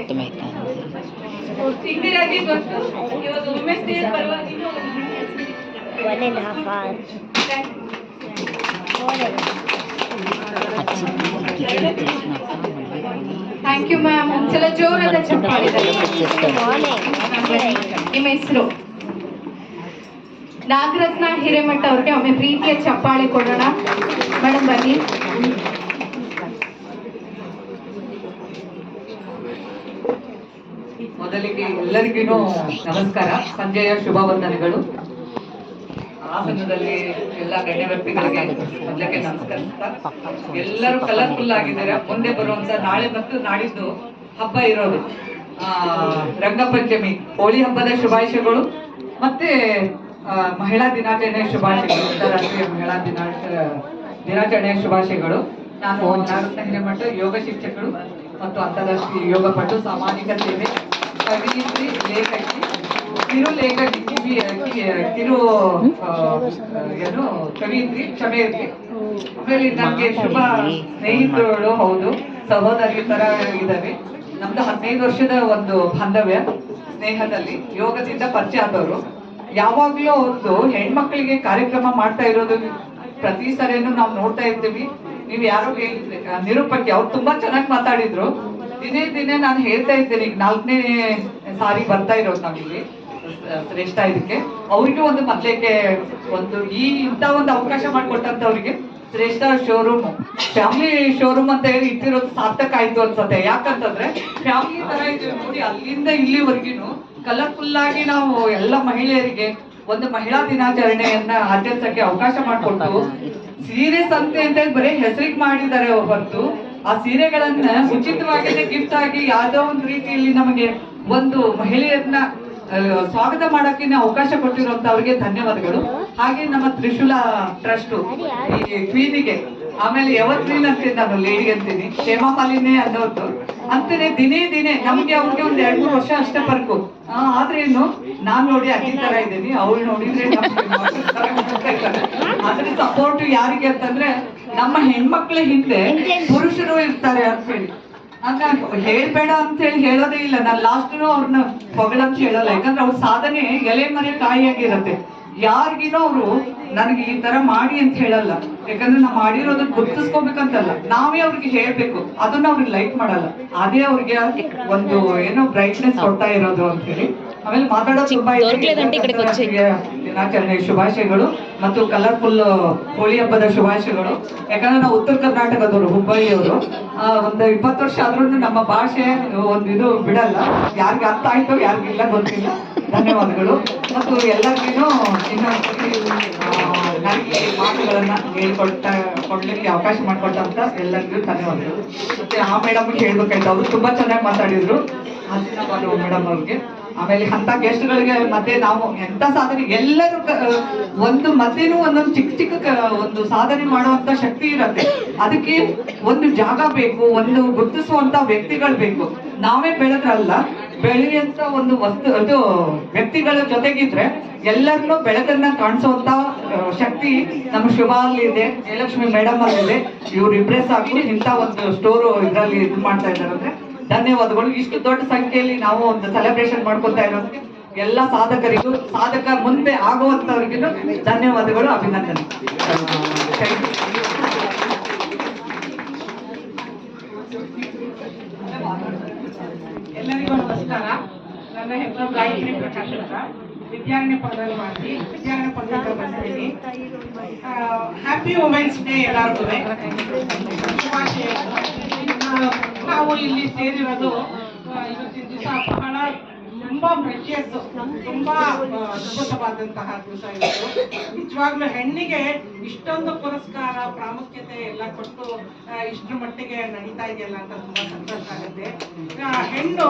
ಸಿಂಗರ್ ಆಗಿ ಗೊತ್ತು. ಇವಾಗ ವುಮೆನ್ಸ್ ಡೇ ಪರವಾಗಿ ಥ್ಯಾಂಕ್ ಯು ಮ್ಯಾಮ್. ಒಂದ್ಸಲ ಜೋರಾದ ಚಪ್ಪಾಳೆ. ನಿಮ್ಮ ಹೆಸರು? ನಾಗರತ್ನ ಹಿರೇಮಠ ಅವ್ರಿಗೆ ಒಮ್ಮೆ ಪ್ರೀತಿಯ ಚಪ್ಪಾಳೆ ಕೊಡೋಣ. ಮೇಡಮ್ ಬನ್ನಿ. ಮೊದಲಿಗೆ ಎಲ್ಲರಿಗೂ ನಮಸ್ಕಾರ, ಸಂಜೆಯ ಶುಭ ವಂದನೆಗಳು. ಹಾಸನದಲ್ಲಿ ಎಲ್ಲ ಗಣ್ಯ ವ್ಯಕ್ತಿಗಳಿಗೆ ಮೊದಲಿಗೆ ನಮಸ್ಕರಿಸ್ತಾ, ಎಲ್ಲರೂ ಕಲರ್ಫುಲ್ ಆಗಿದ್ದಾರೆ. ಮುಂದೆ ಬರುವಂತ ನಾಳೆ ಮತ್ತು ನಾಡಿದ್ದು ಹಬ್ಬ ಇರೋದು ರಂಗಪಂಚಮಿ, ಹೋಳಿ ಹಬ್ಬದ ಶುಭಾಶಯಗಳು ಮತ್ತೆ ಮಹಿಳಾ ದಿನಾಚರಣೆಯ ಶುಭಾಶಯಗಳು, ಅಂತಾರಾಷ್ಟ್ರೀಯ ಮಹಿಳಾ ದಿನಾಚರಣೆಯ ಶುಭಾಶಯಗಳು. ನಾನು ನಾಗರತ್ನ ಹಿರೇಮಠ, ಯೋಗ ಶಿಕ್ಷಕರು ಮತ್ತು ಅಂತಾರಾಷ್ಟ್ರೀಯ ಯೋಗ ಪಟು, ಸಾಮಾಜಿಕ ಸೇವೆ, ಕವಿಯಿತ್ರಿ, ಲೇಖಕಿ, ಕಿರು ಲೇಖಕಿ, ಕಿರು ಏನು ಕವಿಯಿತ್ರಿ, ಕ್ಷಮೆ ಇರ್ಲಿ. ಆಮೇಲೆ ನಮ್ಗೆ ಶುಭ ಸ್ನೇಹಿತರು, ಹೌದು ಸಹೋದರಿ ತರ ಇದ್ದಾವೆ. ನಮ್ದು 15 ವರ್ಷದ ಒಂದು ಬಾಂಧವ್ಯ ಸ್ನೇಹದಲ್ಲಿ ಯೋಗದಿಂದ ಪರಿಚಯ ಆದವರು. ಯಾವಾಗ್ಲೂ ಒಂದು ಹೆಣ್ಮಕ್ಳಿಗೆ ಕಾರ್ಯಕ್ರಮ ಮಾಡ್ತಾ ಇರೋದು ಪ್ರತಿ ಸರಿನೂ ನಾವು ನೋಡ್ತಾ ಇರ್ತೀವಿ. ನೀವು ಯಾರೋ ನಿರೂಪಕಿ ಅವ್ರು ತುಂಬಾ ಚೆನ್ನಾಗಿ ಮಾತಾಡಿದ್ರು. ದಿನೇ ನಾನು ಹೇಳ್ತಾ ಇದ್ದೇನೆ, ಈಗ 4ನೇ ಸಾರಿ ಬರ್ತಾ ಇರೋದು ನಾವಿಲ್ಲಿ ಶ್ರೇಷ್ಠ ಇದಕ್ಕೆ. ಅವ್ರಿಗೆ ಒಂದು ಮೊದಲಿಗೆ ಒಂದು ಇಂಥ ಒಂದು ಅವಕಾಶ ಮಾಡಿಕೊಟ್ಟಂತವ್ರಿಗೆ ಶ್ರೇಷ್ಠ ಶೋರೂಮ್, ಫ್ಯಾಮಿಲಿ ಶೋರೂಮ್ ಅಂತ ಹೇಳಿ ಇಟ್ಟಿರೋದು ಸಾರ್ಥಕ ಆಯ್ತು ಅನ್ಸತ್ತೆ. ಯಾಕಂತಂದ್ರೆ ಫ್ಯಾಮಿಲಿ ತರ ಇದೀವಿ ನೋಡಿ, ಅಲ್ಲಿಂದ ಇಲ್ಲಿವರೆಗಿನು ಕಲರ್ಫುಲ್ ಆಗಿ ನಾವು ಎಲ್ಲ ಮಹಿಳೆಯರಿಗೆ ಒಂದು ಮಹಿಳಾ ದಿನಾಚರಣೆಯನ್ನ ಆಚರಿಸಕ್ಕೆ ಅವಕಾಶ ಮಾಡಿಕೊಟ್ಟು, ಸೀರೆ ಸಂತೆ ಅಂತ ಹೇಳಿ ಬರೀ ಹೆಸರಿಗೆ ಮಾಡಿದ್ದಾರೆ ಹೊರತು ಆ ಸೀರೆಗಳನ್ನ ಉಚಿತವಾಗಿ ಗಿಫ್ಟ್ ಆಗಿ ಯಾವ್ದೋ ಒಂದು ರೀತಿಯಲ್ಲಿ ನಮಗೆ ಒಂದು ಮಹಿಳೆಯರನ್ನ ಸ್ವಾಗತ ಮಾಡಕ್ಕೆ ಅವಕಾಶ ಕೊಟ್ಟಿರುವಂತ ಅವ್ರಿಗೆ ಧನ್ಯವಾದಗಳು. ಹಾಗೆ ನಮ್ಮ ತ್ರಿಶೂಲ ಟ್ರಸ್ಟ್ ಈ ಕ್ವೀನಿಗೆ, ಆಮೇಲೆ ಎವರ್ಗ್ರೀನ್ ಅಂತೀನಿ ನಾನು ಲೇಡಿ ಅಂತೀನಿ, ಹೇಮಾ ಮಾಲಿನಿ ಅನ್ನೋದು ಅಂತಾನೆ ದಿನೇ ನಮ್ಗೆ ಅವ್ರಿಗೆ ಒಂದ್ 2-3 ವರ್ಷ ಅಷ್ಟೇ ಬರ್ಕು. ಆದ್ರೇನು ನಾನ್ ನೋಡಿ ಅಕ್ಕಿ ತರ ಇದ್ದೀನಿ, ಅವ್ಳು ನೋಡಿದ್ರೆ ಅದ್ರ ಸಪೋರ್ಟ್ ಯಾರಿಗೆ ಅಂತಂದ್ರೆ ನಮ್ಮ ಹೆಣ್ಮಕ್ಳ ಹಿಂದೆ ಪುರುಷರು ಇರ್ತಾರೆ ಅಂತ ಹೇಳಿ. ಹೇಳ್ಬೇಡ ಅಂತ ಹೇಳಿ ಹೇಳೋದೇ ಇಲ್ಲ. ನಾನು ಲಾಸ್ಟ್ನು ಅವ್ರನ್ನ ಹೊಗಳಂತ ಹೇಳಲ್ಲ. ಯಾಕಂದ್ರೆ ಅವ್ರ ಸಾಧನೆ ಎಲೆ ಮರೆ ಕಾಯಿಯಾಗಿರತ್ತೆ. ಯಾರಿಗಿನೋ ಅವರು ನನಗೆ ಈ ತರ ಮಾಡಿ ಅಂತ ಹೇಳಲ್ಲ. ಯಾಕಂದ್ರೆ ನಾವು ಮಾಡಿರೋದನ್ನ ಗುರ್ತಿಸ್ಕೋಬೇಕಂತಲ್ಲ, ನಾವೇ ಅವ್ರಿಗೆ ಹೇಳ್ಬೇಕು. ಅದನ್ನ ಅವ್ರಿಗೆ ಲೈಕ್ ಮಾಡಲ್ಲ. ಅದೇ ಅವ್ರಿಗೆ ಒಂದು ಏನೋ ಬ್ರೈಟ್ನೆಸ್ ಕೊಡ್ತಾ ಇರೋದು ಅಂತ ಹೇಳಿ. ಆಮೇಲೆ ಮಾತಾಡೋದು ತುಂಬಾ ದಿನಾಚರಣೆ ಶುಭಾಶಯಗಳು ಮತ್ತು ಕಲರ್ಫುಲ್ ಹೋಳಿ ಹಬ್ಬದ ಶುಭಾಶಯಗಳು. ಯಾಕಂದ್ರೆ ನಾವು ಉತ್ತರ ಕರ್ನಾಟಕದವರು, ಹುಬ್ಬಳ್ಳಿಯವರು. ಒಂದು 20 ವರ್ಷ ಆದ್ರೂ ನಮ್ಮ ಭಾಷೆ ಒಂದು ಇದು ಬಿಡಲ್ಲ. ಯಾರಿಗೆ ಅರ್ಥ ಆಯ್ತೋ ಯಾರಿಗಿಲ್ಲ ಗೊತ್ತಿಲ್ಲ. ಧನ್ಯವಾದಗಳು. ಮತ್ತು ಎಲ್ಲರಿಗೂ ಇನ್ನೊಂದ್ಸರಿ ನನಗೆ ಮಾತುಗಳನ್ನ ಕೊಡ್ಲಿಕ್ಕೆ ಅವಕಾಶ ಮಾಡಿಕೊಟ್ಟಂತ ಎಲ್ಲರಿಗೂ ಧನ್ಯವಾದಗಳು. ಮತ್ತೆ ಆ ಮೇಡಮ್ ಹೇಳ್ಬೇಕಾಯ್ತು, ಅವರು ತುಂಬಾ ಚೆನ್ನಾಗಿ ಮಾತಾಡಿದ್ರು. ಮೇಡಮ್ ಅವ್ರಿಗೆ ಆಮೇಲೆ ಅಂತ ಗೆಸ್ಟ್ಗಳಿಗೆ ಮತ್ತೆ ನಾವು ಎಂತ ಸಾಧನೆ ಎಲ್ಲರೂ ಒಂದು ಮಧ್ಯನೂ ಒಂದೊಂದು ಚಿಕ್ಕ ಚಿಕ್ಕ ಒಂದು ಸಾಧನೆ ಮಾಡುವಂತ ಶಕ್ತಿ ಇರತ್ತೆ. ಅದಕ್ಕೆ ಒಂದು ಜಾಗ ಬೇಕು, ಒಂದು ಗುರುತಿಸುವಂತ ವ್ಯಕ್ತಿಗಳು ಬೇಕು. ನಾವೇ ಬೆಳೆದ್ರಲ್ಲ, ಬೆಳೆಯುವಂತ ಒಂದು ವಸ್ತು ಅದು ವ್ಯಕ್ತಿಗಳ ಜೊತೆಗಿದ್ರೆ ಎಲ್ಲರನ್ನೂ ಬೆಳಕನ್ನ ಕಾಣಿಸುವಂತ ಶಕ್ತಿ ನಮ್ಮ ಶುಭಾಲಿ ಇದೆ, ಜಯಲಕ್ಷ್ಮಿ ಮೇಡಮ್ ಅಲ್ಲಿದೆ. ಇವ್ರಿಬ್ರೇ ಸಾಕು ಇಂಥ ಒಂದು ಸ್ಟೋರ್ ಇದರಲ್ಲಿ ಇದು ಮಾಡ್ತಾ ಇದ್ದಾರೆ ಅಂದ್ರೆ ಧನ್ಯವಾದಗಳು. ಇಷ್ಟು ದೊಡ್ಡ ಸಂಖ್ಯೆಯಲ್ಲಿ ನಾವು ಒಂದು ಸೆಲೆಬ್ರೇಷನ್ ಮಾಡ್ಕೊತಾ ಇರೋದಕ್ಕೆ ಎಲ್ಲ ಸಾಧಕರಿಗೂ, ಸಾಧಕ ಮುಂದೆ ಆಗುವಂತವ್ರಿಗೂ ಧನ್ಯವಾದಗಳು, ಅಭಿನಂದನೆ. ಎಲ್ಲರಿಗೂ ನಮಸ್ಕಾರ. ನನ್ನ ಹೆಸರು ಗಾಯತ್ರಿ ಪ್ರಕಾಶ್ ಅಂತ, ವಿದ್ಯಾರಣ್ಯ ಪದವಿ ವಿದ್ಯಾರಣ್ಯ ಪದವಿ ಬರ್ತೀನಿ. ಹ್ಯಾಪಿ ವುಮೆನ್ಸ್ ಡೇ ಎಲ್ಲರಿಗೂ ಶುಭಾಶಯ. ನಾವು ಇಲ್ಲಿ ಸೇರಿರೋದು ಇವತ್ತಿನ ದಿವಸ ಬಹಳ ತುಂಬಾ ಪ್ರೆಷಿಯಸ್, ತುಂಬಾ ಅದ್ಭುತವಾದಂತಹ ದಿವಸ ಇವತ್ತು. ನಿಜವಾಗ್ಲೂ ಹೆಣ್ಣಿಗೆ ಇಷ್ಟೊಂದು ಪುರಸ್ಕಾರ, ಪ್ರಾಮುಖ್ಯತೆ ಎಲ್ಲ ಕೊಟ್ಟು ಇಷ್ಟರ ಮಟ್ಟಿಗೆ ನಡೀತಾ ಇದೆಯಲ್ಲ ಅಂತ ತುಂಬಾ ಸಂತೋಷ ಆಗುತ್ತೆ. ಹೆಣ್ಣು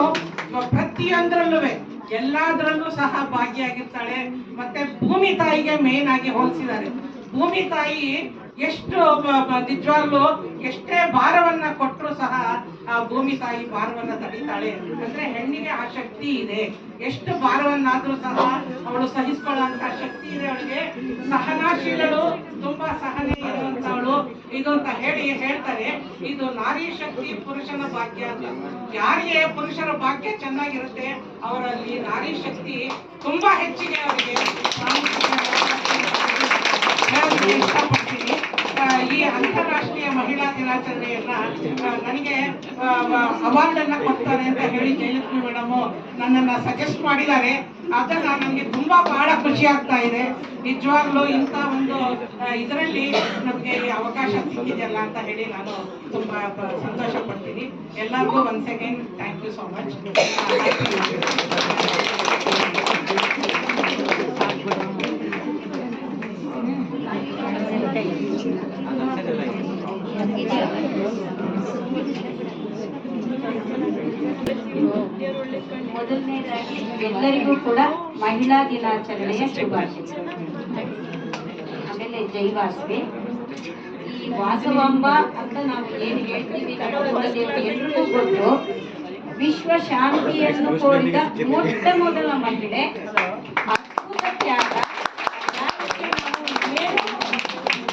ಪ್ರತಿಯೊಂದರಲ್ಲೂ ಎಲ್ಲಾದ್ರಲ್ಲೂ ಸಹ ಭಾಗಿಯಾಗಿರ್ತಾಳೆ. ಮತ್ತೆ ಭೂಮಿ ತಾಯಿಗೆ ಮೇನ್ ಆಗಿ ಹೋಲಿಸಿದ್ದಾರೆ. ಭೂಮಿ ತಾಯಿ ಎಷ್ಟು ನಿಜವಾಗ್ಲೂ ಎಷ್ಟೇ ಭಾರವನ್ನ ಕೊಟ್ಟರು ಸಹ ಆ ಭೂಮಿ ತಾಯಿ ಭಾರವನ್ನ ತಡಿತಾಳೆ. ಅಂದ್ರೆ ಹೆಣ್ಣಿಗೆ ಆ ಶಕ್ತಿ ಇದೆ. ಎಷ್ಟು ಭಾರವನ್ನಾದ್ರೂ ಸಹ ಅವಳು ಸಹಿಸ್ಕೊಳ್ಳುವಂತ ಶಕ್ತಿ ಇದೆ ಅವಳಿಗೆ. ಸಹನಾಶೀಲಳು, ತುಂಬಾ ಸಹನೆ ಇರುವಂತವಳು ಇದು ಅಂತ ಹೇಳ್ತಾರೆ. ಇದು ನಾರಿ ಶಕ್ತಿ ಪುರುಷನ ಭಾಗ್ಯ ಅಂತ. ಯಾರಿಗೆ ಪುರುಷರ ಭಾಗ್ಯ ಚೆನ್ನಾಗಿರುತ್ತೆ ಅವರಲ್ಲಿ ನಾರಿ ಶಕ್ತಿ ತುಂಬಾ ಹೆಚ್ಚಿಗೆ ಅವರಿಗೆ ಹೇಳೋದಕ್ಕೆ ಇಷ್ಟಪಡ್ತೀನಿ. ಈ ಅಂತಾರಾಷ್ಟ್ರೀಯ ಮಹಿಳಾ ದಿನಾಚರಣೆಯನ್ನ ನನಗೆ ಅವಾರ್ಡ್ ಅನ್ನ ಕೊಡ್ತಾರೆ ಅಂತ ಹೇಳಿ ಜಯಲಕ್ಷ್ಮಿ ಮೇಡಮ್ ನನ್ನನ್ನ ಸಜೆಸ್ಟ್ ಮಾಡಿದ್ದಾರೆ. ಅದನ್ನ ನನಗೆ ತುಂಬಾ ಬಹಳ ಖುಷಿ ಆಗ್ತಾ ಇದೆ. ನಿಜವಾಗ್ಲೂ ಇಂಥ ಒಂದು ಇದರಲ್ಲಿ ನಮಗೆ ಅವಕಾಶ ಸಿಕ್ಕಿದೆಯಲ್ಲ ಅಂತ ಹೇಳಿ ನಾನು ತುಂಬಾ ಸಂತೋಷ ಪಡ್ತೀನಿ. ಎಲ್ಲರಿಗೂ once again thank you so much. ಮೊದಲನೇದಾಗಿ ಎಲ್ಲರಿಗೂ ಕೂಡ ಮಹಿಳಾ ದಿನಾಚರಣೆಯ ಶುಭಾಶಯ. ಆಮೇಲೆ ಜೈ ವಾಸವಿ. ಈ ವಾಸವಾಂಬ ಅಂತ ನಾವು ಏನು ಹೇಳ್ತೀವಿ ಎಲ್ರಿಗೂ ಗೊತ್ತು. ವಿಶ್ವ ಶಾಂತಿಯನ್ನು ಕೋರಿದ ಮೊಟ್ಟ ಮೊದಲ ಮಹಿಳೆ, ಅದ್ಭುತ ತ್ಯಾಗ.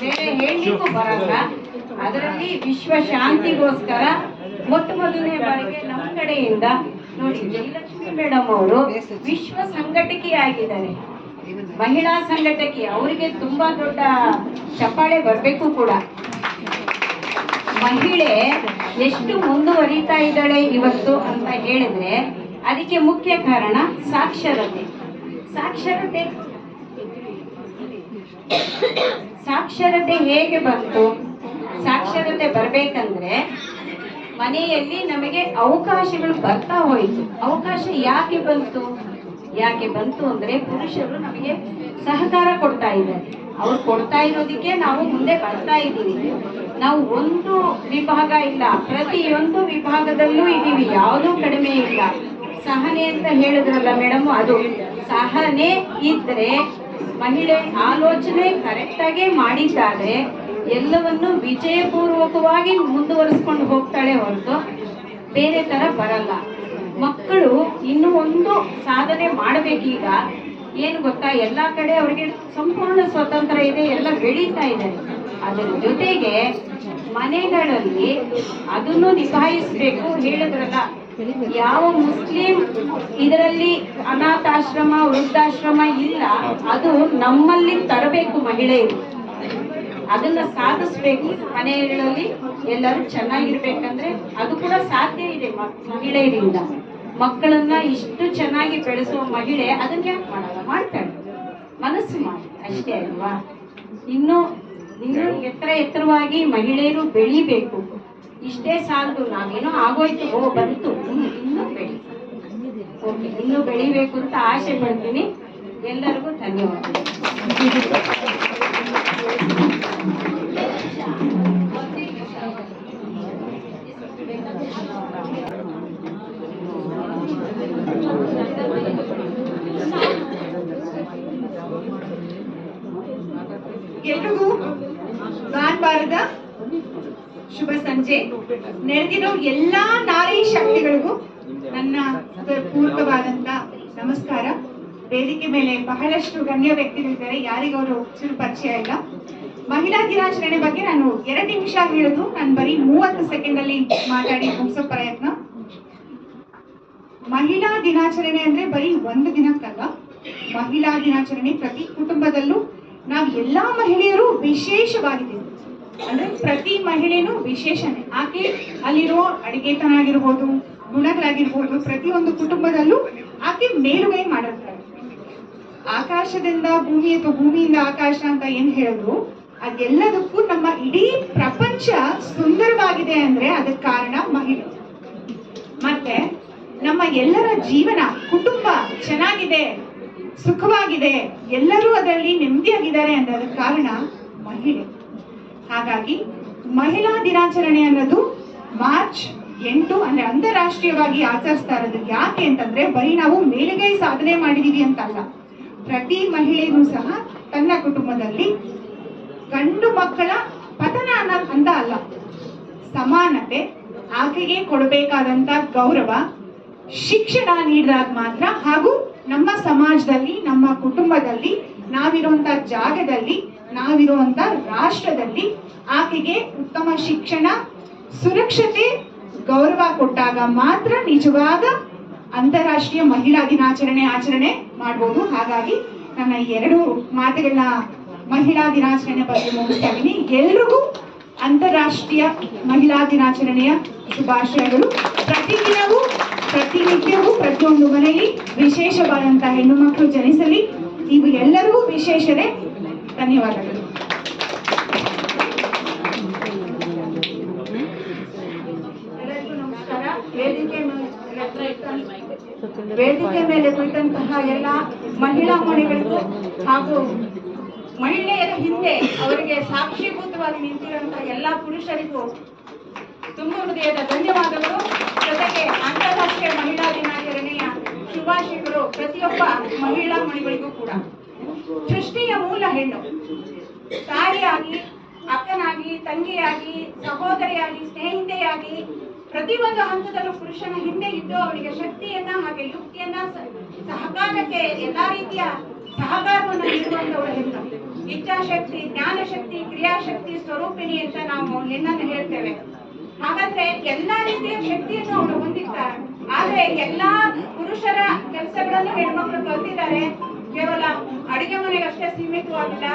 ಬೇರೆ ಹೇಳಲಿಕ್ಕೂ ಬರಲ್ಲ. ಅದರಲ್ಲಿ ವಿಶ್ವ ಶಾಂತಿಗೋಸ್ಕರ ಮೊಟ್ಟ ಮೊದಲನೇ ಬಾರಿಗೆ ನಮ್ಮ ಕಡೆಯಿಂದ ನೋಡಿ ಜಯಲಕ್ಷ್ಮಿ ಮೇಡಮ್ ಅವರು ವಿಶ್ವ ಸಂಘಟಕಿಯಾಗಿದ್ದಾರೆ, ಮಹಿಳಾ ಸಂಘಟಕಿ. ಅವರಿಗೆ ತುಂಬಾ ದೊಡ್ಡ ಚಪ್ಪಾಳೆ ಬರಬೇಕು ಕೂಡ. ಮಹಿಳೆ ಎಷ್ಟು ಮುಂದುವರಿತಾ ಇದ್ದಾಳೆ ಇವತ್ತು ಅಂತ ಹೇಳಿದ್ರೆ ಅದಕ್ಕೆ ಮುಖ್ಯ ಕಾರಣ ಸಾಕ್ಷರತೆ. ಸಾಕ್ಷರತೆ ಹೇಗೆ ಬಂತು? ಸಾಕ್ಷರತೆ ಬರಬೇಕಂದ್ರೆ ಮನೆಯಲ್ಲಿ ನಮಗೆ ಅವಕಾಶಗಳು ಬರ್ತಾ ಹೋಯಿತು. ಅವಕಾಶ ಯಾಕೆ ಬಂತು ಅಂದ್ರೆ ಪುರುಷರು ನಮಗೆ ಸಹಕಾರ ಕೊಡ್ತಾ ಇದ್ದಾರೆ. ಅವ್ರು ಕೊಡ್ತಾ ಇರೋದಕ್ಕೆ ನಾವು ಮುಂದೆ ಬರ್ತಾ ಇದ್ದೀವಿ. ನಾವು ಒಂದು ವಿಭಾಗ ಇಲ್ಲ, ಪ್ರತಿಯೊಂದು ವಿಭಾಗದಲ್ಲೂ ಇದ್ದೀವಿ, ಯಾವುದೂ ಕಡಿಮೆ ಇಲ್ಲ. ಸಹನೆ ಅಂತ ಹೇಳಿದ್ರಲ್ಲ ಮೇಡಮ್, ಅದು ಸಹನೆ ಇದ್ರೆ ಮಹಿಳೆ ಆಲೋಚನೆ ಕರೆಕ್ಟಾಗಿ ಮಾಡಿದ್ದಾದ್ರೆ ಎಲ್ಲವನ್ನು ವಿಜಯಪೂರ್ವಕವಾಗಿ ಮುಂದುವರಿಸ್ಕೊಂಡು ಹೋಗ್ತಾಳೆ ಹೊರತು ಬೇರೆ ತರ ಬರಲ್ಲ. ಮಕ್ಕಳು ಇನ್ನೂ ಒಂದು ಸಾಧನೆ ಮಾಡಬೇಕೀಗ. ಏನು ಗೊತ್ತಾ, ಎಲ್ಲ ಕಡೆ ಅವ್ರಿಗೆ ಸಂಪೂರ್ಣ ಸ್ವತಂತ್ರ ಇದೆ, ಎಲ್ಲ ಬೆಳೀತಾ ಇದ್ದಾರೆ. ಅದರ ಜೊತೆಗೆ ಮನೆಗಳಲ್ಲಿ ಅದನ್ನು ನಿಭಾಯಿಸಬೇಕು. ಹೇಳಿದ್ರಲ್ಲ, ಯಾವ ಮುಸ್ಲಿಂ ಇದರಲ್ಲಿ ಅನಾಥಾಶ್ರಮ, ವೃದ್ಧಾಶ್ರಮ ಇಲ್ಲ, ಅದು ನಮ್ಮಲ್ಲಿ ತರಬೇಕು ಮಹಿಳೆಯರು. ಅದನ್ನ ಸಾಧಿಸ್ಬೇಕು. ಮನೆಗಳಲ್ಲಿ ಎಲ್ಲರೂ ಚೆನ್ನಾಗಿರ್ಬೇಕಂದ್ರೆ ಅದು ಕೂಡ ಸಾಧ್ಯ ಇದೆ ಮಹಿಳೆಯರಿಂದ. ಮಕ್ಕಳನ್ನ ಇಷ್ಟು ಚೆನ್ನಾಗಿ ಬೆಳೆಸುವ ಮಹಿಳೆ ಅದನ್ನ ಯಾಕೆ ಮಾಡಲ್ಲ? ಮಾಡ್ತಾಳೆ, ಮನಸ್ಸು ಮಾಡಿ ಅಷ್ಟೇ ಅಲ್ವಾ? ಇನ್ನು ಎತ್ತರವಾಗಿ ಮಹಿಳೆಯರು ಬೆಳಿಬೇಕು. ಇಷ್ಟೇ ಸಾಲದು. ನಾವೇನೋ ಆಗೋಯ್ತು, ಬಂತು, ಇನ್ನೂ ಬೆಳಿ. ಓಕೆ, ಇನ್ನೂ ಬೆಳಿಬೇಕು ಅಂತ ಆಸೆ ಪಡ್ತೀನಿ. ಎಲ್ಲರಿಗೂ ಧನ್ಯವಾದ. ಎಲ್ರಿಗೂ ಭಾನುವಾರದ ಶುಭ ಸಂಜೆ. ನೆರೆದಿರೋ ಎಲ್ಲಾ ನಾರಿ ಶಕ್ತಿಗಳಿಗೂ ನನ್ನ ಪೂರ್ವಕವಾದಂತ ನಮಸ್ಕಾರ. ವೇದಿಕೆ ಮೇಲೆ ಬಹಳಷ್ಟು ಗಣ್ಯ ವ್ಯಕ್ತಿಗಳಿದ್ದಾರೆ, ಯಾರಿಗವರು ಚೂರು ಪರಿಚಯ ಇಲ್ಲ. ಮಹಿಳಾ ದಿನಾಚರಣೆ ಬಗ್ಗೆ ನಾನು 2 ನಿಮಿಷ ಹೇಳಿದ್ರು, ನಾನು ಬರೀ 30 ಸೆಕೆಂಡ್ ಅಲ್ಲಿ ಮಾತಾಡಿ ಮುಗಿಸೋ ಪ್ರಯತ್ನ. ಮಹಿಳಾ ದಿನಾಚರಣೆ ಅಂದ್ರೆ ಬರೀ ಒಂದು ದಿನಕ್ಕಲ್ಲ, ಮಹಿಳಾ ದಿನಾಚರಣೆ ಪ್ರತಿ ಕುಟುಂಬದಲ್ಲೂ ನಾವು ಎಲ್ಲಾ ಮಹಿಳೆಯರು ವಿಶೇಷವಾಗಿದ್ದೀವಿ. ಅಂದ್ರೆ ಪ್ರತಿ ಮಹಿಳೆನೂ ವಿಶೇಷನೇ. ಆಕೆ ಅಲ್ಲಿರೋ ಅಡಿಗೆತನ ಆಗಿರ್ಬೋದು, ಗುಣಗಳಾಗಿರ್ಬೋದು, ಪ್ರತಿಯೊಂದು ಕುಟುಂಬದಲ್ಲೂ ಆಕೆ ಮೇಲುಗೈ ಮಾಡಿರ್ತಾರೆ. ಆಕಾಶದಿಂದ ಭೂಮಿ ಅಥವಾ ಭೂಮಿಯಿಂದ ಆಕಾಶ ಅಂತ ಏನ್ ಹೇಳಿದ್ರು, ಅದೆಲ್ಲದಕ್ಕೂ ನಮ್ಮ ಇಡೀ ಪ್ರಪಂಚ ಸುಂದರವಾಗಿದೆ ಅಂದ್ರೆ ಅದಕ್ಕೆ ಕಾರಣ ಮಹಿಳೆ. ಮತ್ತೆ ನಮ್ಮ ಎಲ್ಲರ ಜೀವನ, ಕುಟುಂಬ ಚೆನ್ನಾಗಿದೆ, ಸುಖವಾಗಿದೆ, ಎಲ್ಲರೂ ಅದರಲ್ಲಿ ನೆಮ್ಮದಿಯಾಗಿದ್ದಾರೆ ಅಂದ್ರೆ ಅದಕ್ಕೆ ಕಾರಣ ಮಹಿಳೆ. ಹಾಗಾಗಿ ಮಹಿಳಾ ದಿನಾಚರಣೆ ಅನ್ನೋದು ಮಾರ್ಚ್ 8 ಅಂದ್ರೆ ಅಂತಾರಾಷ್ಟ್ರೀಯವಾಗಿ ಆಚರಿಸ್ತಾ ಇರೋದು. ಯಾಕೆ ಅಂತಂದ್ರೆ ಬರೀ ನಾವು ಮೇಲುಗೈ ಸಾಧನೆ ಮಾಡಿದೀವಿ ಅಂತಲ್ಲ, ಪ್ರತಿ ಮಹಿಳೆಗೂ ಸಹ ತನ್ನ ಕುಟುಂಬದಲ್ಲಿ ಗಂಡು ಮಕ್ಕಳ ಪತನ ಅಂತ ಅಲ್ಲ, ಸಮಾನತೆ, ಆಕೆಗೆ ಕೊಡಬೇಕಾದಂತ ಗೌರವ, ಶಿಕ್ಷಣ ನೀಡಿದಾಗ ಮಾತ್ರ, ಹಾಗೂ ನಮ್ಮ ಸಮಾಜದಲ್ಲಿ, ನಮ್ಮ ಕುಟುಂಬದಲ್ಲಿ, ನಾವಿರುವಂತ ಜಾಗದಲ್ಲಿ, ನಾವಿರುವಂತ ರಾಷ್ಟ್ರದಲ್ಲಿ ಆಕೆಗೆ ಉತ್ತಮ ಶಿಕ್ಷಣ, ಸುರಕ್ಷತೆ, ಗೌರವ ಕೊಟ್ಟಾಗ ಮಾತ್ರ ನಿಜವಾದ ಅಂತಾರಾಷ್ಟ್ರೀಯ ಮಹಿಳಾ ದಿನಾಚರಣೆ ಆಚರಣೆ ಮಾಡಬಹುದು. ಹಾಗಾಗಿ ನನ್ನ 2 ಮಾತುಗಳನ್ನ ಮಹಿಳಾ ದಿನಾಚರಣೆ ಬಗ್ಗೆ ಮುಗಿಸ್ತಾ ಇದ್ದೀನಿ. ಎಲ್ರಿಗೂ ಅಂತಾರಾಷ್ಟ್ರೀಯ ಮಹಿಳಾ ದಿನಾಚರಣೆಯ ಶುಭಾಶಯಗಳು. ಪ್ರತಿದಿನವೂ, ಪ್ರತಿನಿತ್ಯವೂ ಪ್ರತಿಯೊಂದು ಮನೆಯಲ್ಲಿ ವಿಶೇಷವಾದಂತಹ ಹೆಣ್ಣು ಮಕ್ಕಳು ಜನಿಸಲಿ. ನೀವು ಎಲ್ಲರಿಗೂ ವಿಶೇಷತೆ. ಧನ್ಯವಾದಗಳು. ಎಲ್ಲರಿಗೂ ನಮಸ್ಕಾರ. ವೇದಿಕೆ ಮೇಲೆ ಕುಳಿತಂತಹ ಎಲ್ಲ ಮಹಿಳಾ ಮಣಿಗಳಿಗೂ ಹಾಗೂ ಮಹಿಳೆಯರ ಹಿಂದೆ ಅವರಿಗೆ ಸಾಕ್ಷೀಭೂತವಾಗಿ ನಿಂತಿರುವಂತಹ ಎಲ್ಲ ಪುರುಷರಿಗೂ ತುಂಬ ಹೃದಯದ ಧನ್ಯವಾದಗಳು. ಜೊತೆಗೆ ಅಂತಾರಾಷ್ಟ್ರೀಯ ಮಹಿಳಾ ದಿನಾಚರಣೆಯ ಶುಭಾಶಯಗಳು ಪ್ರತಿಯೊಬ್ಬ ಮಹಿಳಾ ಮಣಿಗಳಿಗೂ ಕೂಡ. ಸೃಷ್ಟಿಯ ಮೂಲ ಹೆಣ್ಣು, ತಾಯಿಯಾಗಿ, ಅಕ್ಕನಾಗಿ, ತಂಗಿಯಾಗಿ, ಸಹೋದರಿಯಾಗಿ, ಸ್ನೇಹಿತೆಯಾಗಿ ಪ್ರತಿಯೊಂದು ಹಂತದಲ್ಲೂ ಪುರುಷನ ಹಿಂದೆ ಇದ್ದು ಅವನಿಗೆ ಶಕ್ತಿಯನ್ನ, ಹಾಗೆ ಯುಕ್ತಿಯನ್ನ, ಸಹಕಾರಕ್ಕೆ ಎಲ್ಲಾ ರೀತಿಯ ಸಹಕಾರವನ್ನು ನೀಡುವಂತವಳು ಹೆಣ್ಣು. ಇಚ್ಛಾಶಕ್ತಿ, ಜ್ಞಾನಶಕ್ತಿ, ಕ್ರಿಯಾಶಕ್ತಿ ಸ್ವರೂಪಿಣಿ ಅಂತ ನಾವು ಹೆಣ್ಣನ್ನು ಹೇಳ್ತೇವೆ. ಹಾಗಾದ್ರೆ ಎಲ್ಲಾ ರೀತಿಯ ಶಕ್ತಿಯನ್ನು ಅವಳು ಹೊಂದಿರ್ತಾರೆ. ಆದ್ರೆ ಎಲ್ಲಾ ಪುರುಷರ ಕೆಲಸಗಳನ್ನು ಹೆಣ್ಮಕ್ಳು ಕಲ್ತಿದ್ದಾರೆ. ಕೇವಲ ಅಡಿಗೆ ಮನೆಗಷ್ಟೇ ಸೀಮಿತವಾಗಿಲ್ಲ,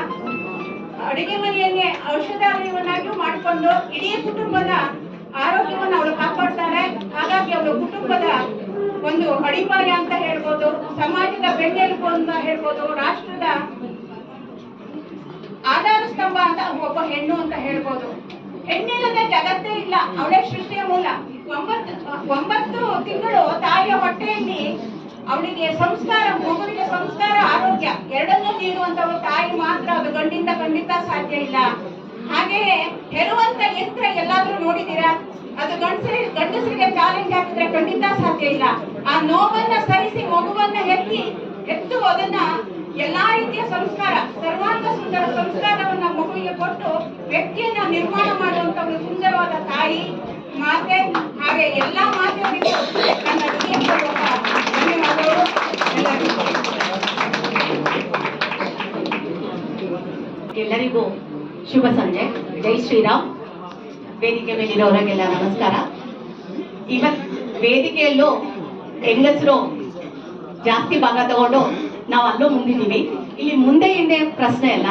ಅಡಿಗೆ ಮನೆಯನ್ನೇ ಔಷಧಾಲಯವನ್ನಾಗಿಯೂ ಮಾಡಿಕೊಂಡು ಇಡೀ ಕುಟುಂಬದ ಆರೋಗ್ಯವನ್ನು ಅವಳು ಕಾಪಾಡ್ತಾರೆ. ಹಾಗಾಗಿ ಅವಳು ಕುಟುಂಬದ ಒಂದು ಅಡಿಪಾಯ ಅಂತ ಹೇಳ್ಬೋದು, ಸಮಾಜದ ಬೆನ್ನೆಲುಬು ಅಂತ ಹೇಳ್ಬೋದು, ರಾಷ್ಟ್ರದ ಆಧಾರ ಸ್ತಂಭ ಅಂತ ಒಬ್ಬ ಹೆಣ್ಣು ಅಂತ ಹೇಳ್ಬೋದು. ಹೆಣ್ಣಿಲ್ಲದ ಜಗತ್ತೇ ಇಲ್ಲ, ಅವಳೇ ಸೃಷ್ಟಿಯ ಮೂಲ. 9 ತಿಂಗಳು ತಾಯಿಯ ಹೊಟ್ಟೆಯಲ್ಲಿ ಅವಳಿಗೆ ಸಂಸ್ಕಾರ, ಮಗುವಿಗೆ ಸಂಸ್ಕಾರ, ಆರೋಗ್ಯ ಎರಡನ್ನೂ ನೀಡುವಂತವಳು ತಾಯಿ ಮಾತ್ರ. ಅದು ಗಂಡಿಂದ ಖಂಡಿತ ಸಾಧ್ಯ ಇಲ್ಲ. ಹಾಗೆಯೇ ಹೆರುವಂತ ಯಂತ್ರ ಎಲ್ಲಾದ್ರೂ ನೋಡಿದ್ದೀರಾ? ಅದು ಗಂಡಸರಿಗೆ ಚಾಲೆಂಜ್ ಹಾಕಿದ್ರೆ ಖಂಡಿತ ಸಾಧ್ಯ ಇಲ್ಲ. ಆ ನೋವನ್ನ ಸರಿಸಿ ಮಗುವನ್ನ ಎತ್ತು ಅದನ್ನ ಎಲ್ಲಾ ರೀತಿಯ ಸಂಸ್ಕಾರ, ಸರ್ವಾಂಗ ಸುಂದರ ಸಂಸ್ಕಾರವನ್ನ ಮಗುವಿಗೆ ಕೊಟ್ಟು ವ್ಯಕ್ತಿಯನ್ನ ನಿರ್ಮಾಣ ಮಾಡುವಂತವಳು ಸುಂದರವಾದ ತಾಯಿ, ಮಾತೆ. ಹಾಗೆ ಎಲ್ಲಾ ಮಾತೆಯವರಿಗೂ ನನ್ನ ಹೃದಯಪೂರ್ವಕ ಧನ್ಯವಾದಗಳು. ಎಲ್ಲರಿಗೂ ಶುಭ ಸಂಜೆ. ಜೈ ಶ್ರೀರಾಮ್. ವೇದಿಕೆ ಮೇಲಿರೋರಿಗೆಲ್ಲ ನಮಸ್ಕಾರ. ಇವತ್ ವೇದಿಕೆಯಲ್ಲೂ ಹೆಂಗಸರು ಜಾಸ್ತಿ ಭಾಗ ತಗೊಂಡು ನಾವು ಅಲ್ಲೂ ಮುಂದಿದ್ದೀವಿ. ಇಲ್ಲಿ ಮುಂದೆ ಹಿಂದೆ ಪ್ರಶ್ನೆ ಅಲ್ಲ.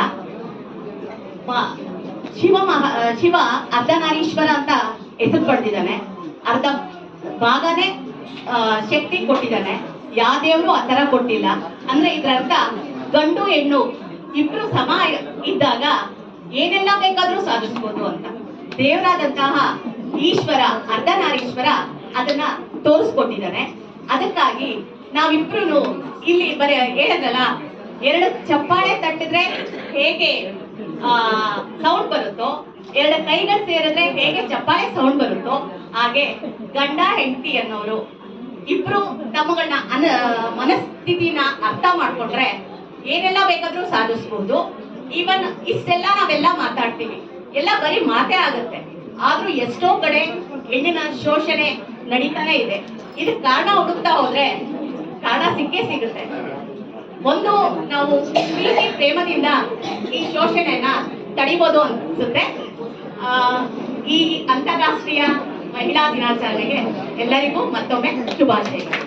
ಶಿವ ಅರ್ಧನಾರೀಶ್ವರ ಅಂತ ಹೆಸರು ಪಡೆದಿದ್ದಾನೆ. ಅರ್ಧ ಭಾಗನೇ ಶಕ್ತಿ ಕೊಟ್ಟಿದ್ದಾನೆ. ಯಾವ ದೇವರು ಆ ತರ ಕೊಟ್ಟಿಲ್ಲ. ಅಂದ್ರೆ ಇದ್ರ ಅರ್ಥ ಗಂಡು ಹೆಣ್ಣು ಇಬ್ರು ಸಮ ಇದ್ದಾಗ ಏನೆಲ್ಲ ಬೇಕಾದ್ರೂ ಸಾಧಿಸ್ಬೋದು ಅಂತ. ದೇವರಾದಂತಹ ಈಶ್ವರ, ಅರ್ಧನಾರೀಶ್ವರ ಅದನ್ನ ತೋರಿಸ್ಕೊಟ್ಟಿದ್ದಾನೆ. ಅದಕ್ಕಾಗಿ ನಾವಿಬ್ರು ಇಲ್ಲಿ ಬರೀ ಹೇಳದಲ್ಲ, 2 ಚಪ್ಪಾಳೆ ತಟ್ಟಿದ್ರೆ ಹೇಗೆ ಸೌಂಡ್ ಬರುತ್ತೋ, 2 ಕೈಗಳು ಸೇರಿದ್ರೆ ಹೇಗೆ ಚಪ್ಪಾಳೆ ಸೌಂಡ್ ಬರುತ್ತೋ, ಹಾಗೆ ಗಂಡ ಹೆಂಡತಿ ಅನ್ನೋರು ಇಬ್ರು ತಮ್ಮಗಳನ್ನ ಮನಸ್ಥಿತಿನ ಅರ್ಥ ಮಾಡ್ಕೊಂಡ್ರೆ ಏನೆಲ್ಲ ಬೇಕಾದ್ರೂ ಸಾಧಿಸ್ಬೋದು. ಈವನ್ ಇಷ್ಟೆಲ್ಲ ನಾವೆಲ್ಲ ಮಾತಾಡ್ತೀವಿ, ಎಲ್ಲ ಬರೀ ಮಾತೇ ಆಗುತ್ತೆ. ಆದ್ರೂ ಎಷ್ಟೋ ಕಡೆ ಹೆಣ್ಣಿನ ಶೋಷಣೆ ನಡೀತಾನೆ ಇದೆ. ಇದಕ್ಕೆ ಕಾರಣ ಹುಡುಕ್ತಾ ಹೋದ್ರೆ ಕಾರಣ ಸಿಕ್ಕೇ ಸಿಗುತ್ತೆ. ಒಂದು ನಾವು ಪ್ರೀತಿ ಪ್ರೇಮದಿಂದ ಈ ಶೋಷಣೆಯನ್ನ ತಡಿಬೋದು ಅನ್ಸುತ್ತೆ. ಈ ಅಂತಾರಾಷ್ಟ್ರೀಯ ಮಹಿಳಾ ದಿನಾಚರಣೆಗೆ ಎಲ್ಲರಿಗೂ ಮತ್ತೊಮ್ಮೆ ಶುಭಾಶಯಗಳು.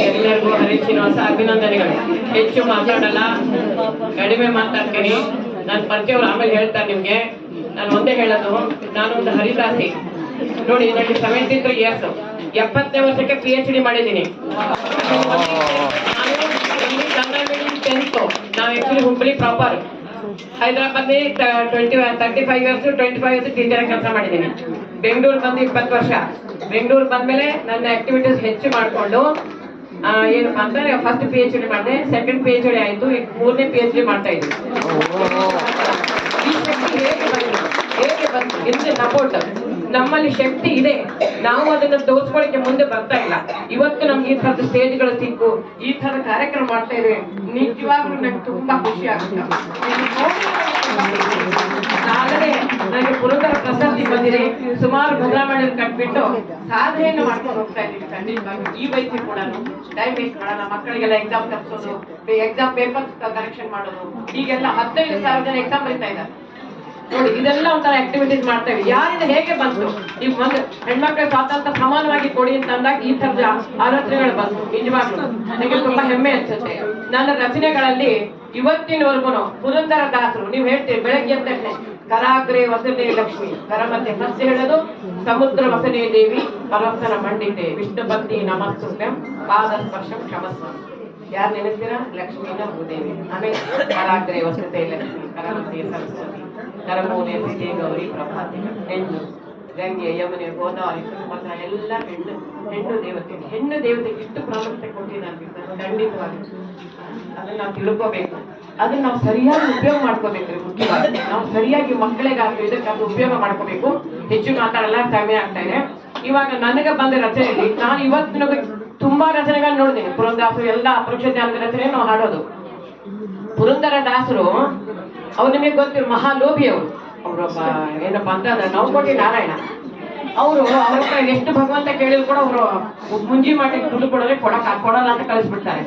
ಎಲ್ಲರಿಗೂ ಹರಿ ಶ್ರೀನಿವಾಸ ಅಭಿನಂದನೆಗಳು. ಹೆಚ್ಚು ಮಾತಾಡಲ್ಲ, ಕಡಿಮೆ ಮಾತಾಡ್ತೀನಿ. ನನ್ನ ಪರಿಚಯವ್ರು ಆಮೇಲೆ ಹೇಳ್ತಾರೆ ನಿಮ್ಗೆ. ನಾನು ಒಂದೇ ಹೇಳೋದು, ನಾನೊಂದು ಹರಿದಾಸಿ ನೋಡಿ. ನನಗೆ 73 ಇಯರ್ಸ್, 70ನೇ ವರ್ಷಕ್ಕೆ PhD ಮಾಡಿದ್ದೀನಿ. ನಾನು ಕನ್ನಡ ಮೀಡಿಯಂ 10th. ನಾವು ಆಕ್ಚುಲಿ ಹುಬ್ಬಳ್ಳಿ ಪ್ರಾಪರ್. ಹೈದರಾಬಾದ್ಲಿ 35 ಇಯರ್ಸ್ 25 ಇಯರ್ಸ್ ಟೀಚರ್ ಕೆಲಸ ಮಾಡಿದ್ದೀನಿ. ಬೆಂಗಳೂರು ಬಂದು 20 ವರ್ಷ. ಬೆಂಗಳೂರು ಬಂದ್ಮೇಲೆ ನನ್ನ ಆಕ್ಟಿವಿಟೀಸ್ ಹೆಚ್ಚು ಮಾಡಿಕೊಂಡು ಏನಪ್ಪಾ ಅಂದ್ರೆ ಫಸ್ಟ್ PhD ಮಾಡಿದೆ, ಸೆಕೆಂಡ್ PhD ಆಯ್ತು, ಈಗ 3ನೇ PhD ಮಾಡ್ತಾ ಇದ್ದೀನಿ. ಈ ಶಕ್ತಿ ಹೇಗೆ ಬಂತು ಇದ್ರೆ ಸಪೋರ್ಟ್. ನಮ್ಮಲ್ಲಿ ಶಕ್ತಿ ಇದೆ, ನಾವು ಅದನ್ನ ತೋರಿಸ್ಕೊಳ್ಳಿಕ್ಕೆ ಮುಂದೆ ಬರ್ತಾ ಇಲ್ಲ. ಇವತ್ತು ನಮ್ಗೆ ಈ ತರದ ಸ್ಟೇಜ್ಗಳು ಸಿಕ್ಕು, ಈ ತರ ಕಾರ್ಯಕ್ರಮ ಮಾಡ್ತಾ ಇದ್ದೇವೆ. ನಿಜವಾಗ್ಲೂ ನಂಗೆ ತುಂಬಾ ಖುಷಿ ಆಗುತ್ತೆ. ಆಗಲೇ ನನಗೆ ಪುರಸ್ಕಾರ ಪ್ರಶಸ್ತಿ ಬಂದಿದೆ. ಸುಮಾರು ಬದಲಾವಣೆಯನ್ನು ಕಟ್ಬಿಟ್ಟು ಸಾಧನೆಯನ್ನು ಮಾಡ್ಕೊಂಡು ಹೋಗ್ತಾ ಇದ್ದೀವಿ. ಖಂಡಿತವಾಗಿ ಈ ವಯಸ್ಸಿಗೆ ಕೂಡ ಟೈಮ್ ವೇಸ್ಟ್ ಮಾಡೋಣ. ಮಕ್ಕಳಿಗೆಲ್ಲ ಎಕ್ಸಾಮ್ ತಪ್ಪಿಸೋದು, ಎಕ್ಸಾಮ್ ಪೇಪರ್ ಕರೆಕ್ಷನ್ ಮಾಡೋದು, ಹೀಗೆಲ್ಲ 15,000 ಜನ ಎಕ್ಸಾಮ್ ಬರೀತಾ ಇದ್ದಾರೆ ನೋಡಿ. ಇದೆಲ್ಲ ಒಂಥರ ಆಕ್ಟಿವಿಟೀಸ್ ಮಾಡ್ತೇವೆ. ಯಾರಿಂದ ಹೇಗೆ ಬಂತು? ಈಗ ಒಂದು ಹೆಣ್ಮಕ್ಳ ಸ್ವಾತಂತ್ರ್ಯ ಸಮಾನವಾಗಿ ಕೊಡಿ ಅಂತ ಅಂದಾಗ ಈ ತರದ ಆಲೋಚನೆಗಳು ಬಂತು. ನಿಜವಾಗ್ಲೂ ನನಗೆ ತುಂಬಾ ಹೆಮ್ಮೆ ಅನ್ಸುತ್ತೆ. ನನ್ನ ರಚನೆಗಳಲ್ಲಿ ಇವತ್ತಿನವರೆಗೂ ಪುರಂದರ ದಾಸರು, ನೀವು ಹೇಳ್ತೀರಿ ಬೆಳಗ್ಗೆ ಎದ್ದ ತಕ್ಷಣ ಕರಾಗ್ರೆ ವಸನೆ ಲಕ್ಷ್ಮಿ, ಕರಮಧ್ಯೆ ಫಸ್ಟ್ ಹೇಳೋದು ಸಮುದ್ರ ವಸನೆ ದೇವಿ ಪರವಸನ ಮಂಡಿತೆ ವಿಷ್ಣು ಭಕ್ತಿ ನಮಸ್ತುತ್ಯಂ ಪಾದ ಸ್ಪರ್ಶಂ ಕ್ಷಮಸ್ವ. ಯಾರು ನೆನೆಸ್ತೀರಾ? ಲಕ್ಷ್ಮೀನ ಭೂದೇವಿ. ಆಮೇಲೆ ಕರಾಗ್ರೆ ವಸತೆ ಲಕ್ಷ್ಮಿ, ಕರಮಧ್ಯೆ ಸರಸ್ವತಿ, ಕರಮೂಲೆ ಸೀತೆ ಗೌರಿ ಪ್ರಭಾತಿ. ಹೆಣ್ಣು ಗಂಗೆ ಯಮುನೆ ಗೋದಾವರಿ ತುಂಗಭದ್ರ ಎಲ್ಲ ಹೆಣ್ಣು ದೇವತೆ. ಹೆಣ್ಣು ದೇವತೆಗೆ ಇಷ್ಟು ಪ್ರಾಮುಖ್ಯತೆ ಕೊಟ್ಟಿದ್ದಾರೆ. ಖಂಡಿತವಾಗಿ ಅದನ್ನ ನಾವು ತಿಳ್ಕೋಬೇಕು. ಅದನ್ನ ನಾವು ಸರಿಯಾಗಿ ಉಪಯೋಗ ಮಾಡ್ಕೋಬೇಕ್ರಿ. ಮುಖ್ಯವಾಗಿ ನಾವು ಸರಿಯಾಗಿ ಮಕ್ಕಳಿಗಾಗಲಿ ಇದಕ್ಕಾದ್ರೂ ಉಪಯೋಗ ಮಾಡ್ಕೋಬೇಕು. ಹೆಚ್ಚು ಮಾತಾಡಲ್ಲ, ಸಮಯ ಆಗ್ತಾ ಇದೆ. ಇವಾಗ ನನಗೆ ಬಂದ ರಚನೆಯಲ್ಲಿ ನಾನು ಇವತ್ತಿನ ತುಂಬಾ ರಚನೆಗಳನ್ನ ನೋಡಿದ್ದೀನಿ. ಪುರಂದರದಾಸರು ಎಲ್ಲ ಅಪರೋಕ್ಷ ಜ್ಞಾನದ ರಚನೆ ನಾವು ಹಾಡೋದು. ಪುರಂದರ ದಾಸರು ಅವ್ರು ನಿಮಗೆ ಗೊತ್ತಿರೋ ಮಹಾಲೋಭಿ. ಅವ್ರೊಬ್ಬ ಏನಪ್ಪಾ ಅಂತಂದ್ರೆ ನವಕೋಟಿ ನಾರಾಯಣ. ಅವರು ಅವ್ರ ಹತ್ರ ಎಷ್ಟು ಭಗವಂತ ಕೇಳಿದ್ರು ಕೂಡ ಅವರು ಮುಂಜಿ ಮಾಡಿ ದುಡ್ಡು ಕೊಡೋದ್ರೆ ಕೊಡಲ್ಲ ಅಂತ ಕಳಿಸ್ಬಿಡ್ತಾರೆ.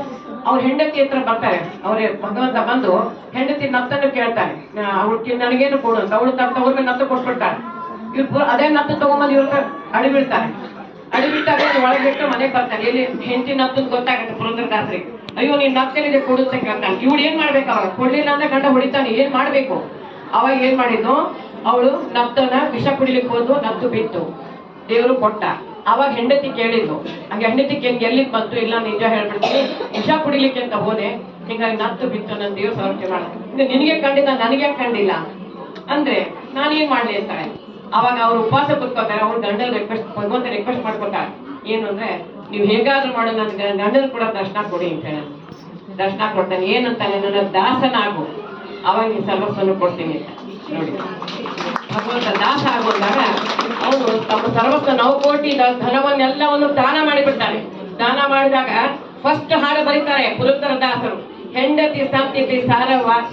ಅವ್ರ ಹೆಂಡತಿ ಹತ್ರ ಬರ್ತಾರೆ. ಅವ್ರೇ ಭಗವಂತ ಬಂದು ಹೆಂಡತಿ ನತ್ತನ್ನು ಕೇಳ್ತಾರೆ, ಅವ್ರಿಗೆ ನನಗೇನು ಕೊಡು ಅಂತ. ಅವಳು ಅವ್ರಿಗೆ ನತ್ತು ಕೊಟ್ಬಿಡ್ತಾರೆ. ಇವ್ರು ಅದೇ ನತ್ತು ತಗೊಂಬಂದು ಇವ್ರ ಅಡಿಬಿಡ್ತಾರೆ. ಅಡಿಬಿಟ್ಟಾಗ ಒಳಗೆ ಬಿಟ್ಟು ಮನೆಗೆ ಬರ್ತಾನೆ. ಎಲ್ಲಿ ಹೆಂಡತಿ ನತ್ತನ್ನು ಗೊತ್ತಾಗತ್ತೆ ಪುರಂದರದಾಸರಿಗೆ. ಅಯ್ಯೋ ನೀನ್ ನತ್ತೇನಿದೆ ಕೊಡುತ್ತೆ ಕೇಳ್ತಾನೆ. ಇವಳು ಏನ್ ಮಾಡ್ಬೇಕು? ಅವಾಗ ಕೊಡ್ಲಿಲ್ಲ ಅಂದ್ರೆ ಗಂಡ ಹೊಡಿತಾನೆ. ಏನ್ ಮಾಡ್ಬೇಕು? ಅವಾಗ ಏನ್ ಮಾಡಿದ್ನು? ಅವಳು ನತ್ತನ ವಿಷ ಕುಡಿಲಿಕ್ಕೆ ಹೋದ್ಲು, ನತ್ತು ಬಿತ್ತು, ದೇವರು ಕೊಟ್ಟ. ಅವಾಗ ಹೆಂಡತಿ ಕೇಳಿದ್ಲು. ಹಾಗೆ ಹೆಂಡತಿ ಎಲ್ಲಿಗೆ ಬಂತು? ಇಲ್ಲ ನಿಜ ಹೇಳ್ಬಿಡ್ತೀನಿ, ವಿಷ ಕುಡಿಲಿಕ್ಕೆ ಅಂತ ಹೋದೆ, ಹೀಗಾಗಿ ನತ್ತು ಬಿತ್ತು, ನನ್ನ ದೇವ್ರ ಸೌಖ್ಯ ಮಾಡ. ನಿನಗೆ ಕಂಡಿಲ್ಲ, ನನಗೆ ಕಂಡಿಲ್ಲ ಅಂದ್ರೆ ನಾನೇನ್ ಮಾಡ್ಲಿ ಅಂತಾಳೆ. ಅವಾಗ ಅವ್ರು ಉಪವಾಸ ಕುತ್ಕೋತಾರೆ. ಅವ್ರು ಗಂಡನ ಭಗವಂತ ರಿಕ್ವೆಸ್ಟ್ ಮಾಡ್ಕೊತಾರೆ. ಏನು ಅಂದ್ರೆ, ನೀವು ಹೇಗಾದ್ರೂ ಮಾಡೋ ನನ್ನ ಗಂಡನ ಕೂಡ ದರ್ಶನ ಕೊಡಿ ಅಂತ ಹೇಳ. ದರ್ಶನ ಕೊಡ್ತಾನೆ. ಏನಂತಾನೆ? ನನ್ನ ದಾಸನಾಗು, ಅವಾಗ ನೀವು ಸರ್ವಸ್ವವನ್ನು ಕೊಡ್ತೀನಿ ಅಂತ. ನೋಡಿ, ಭಗವಂತ ದಾಸ ಆಗೋದಾಗ ಅವನು ತಮ್ಮ ಸರ್ವಸ್ವ 9 ಕೋಟಿ ಧನವನ್ನೆಲ್ಲವನ್ನು ದಾನ ಮಾಡಿಬಿಡ್ತಾನೆ. ದಾನ ಮಾಡಿದಾಗ ಫಸ್ಟ್ ಹಾಡು ಬರೀತಾರೆ ಪುರಂದರದಾಸರು. ಹೆಂಡತಿ ಸಂತತಿ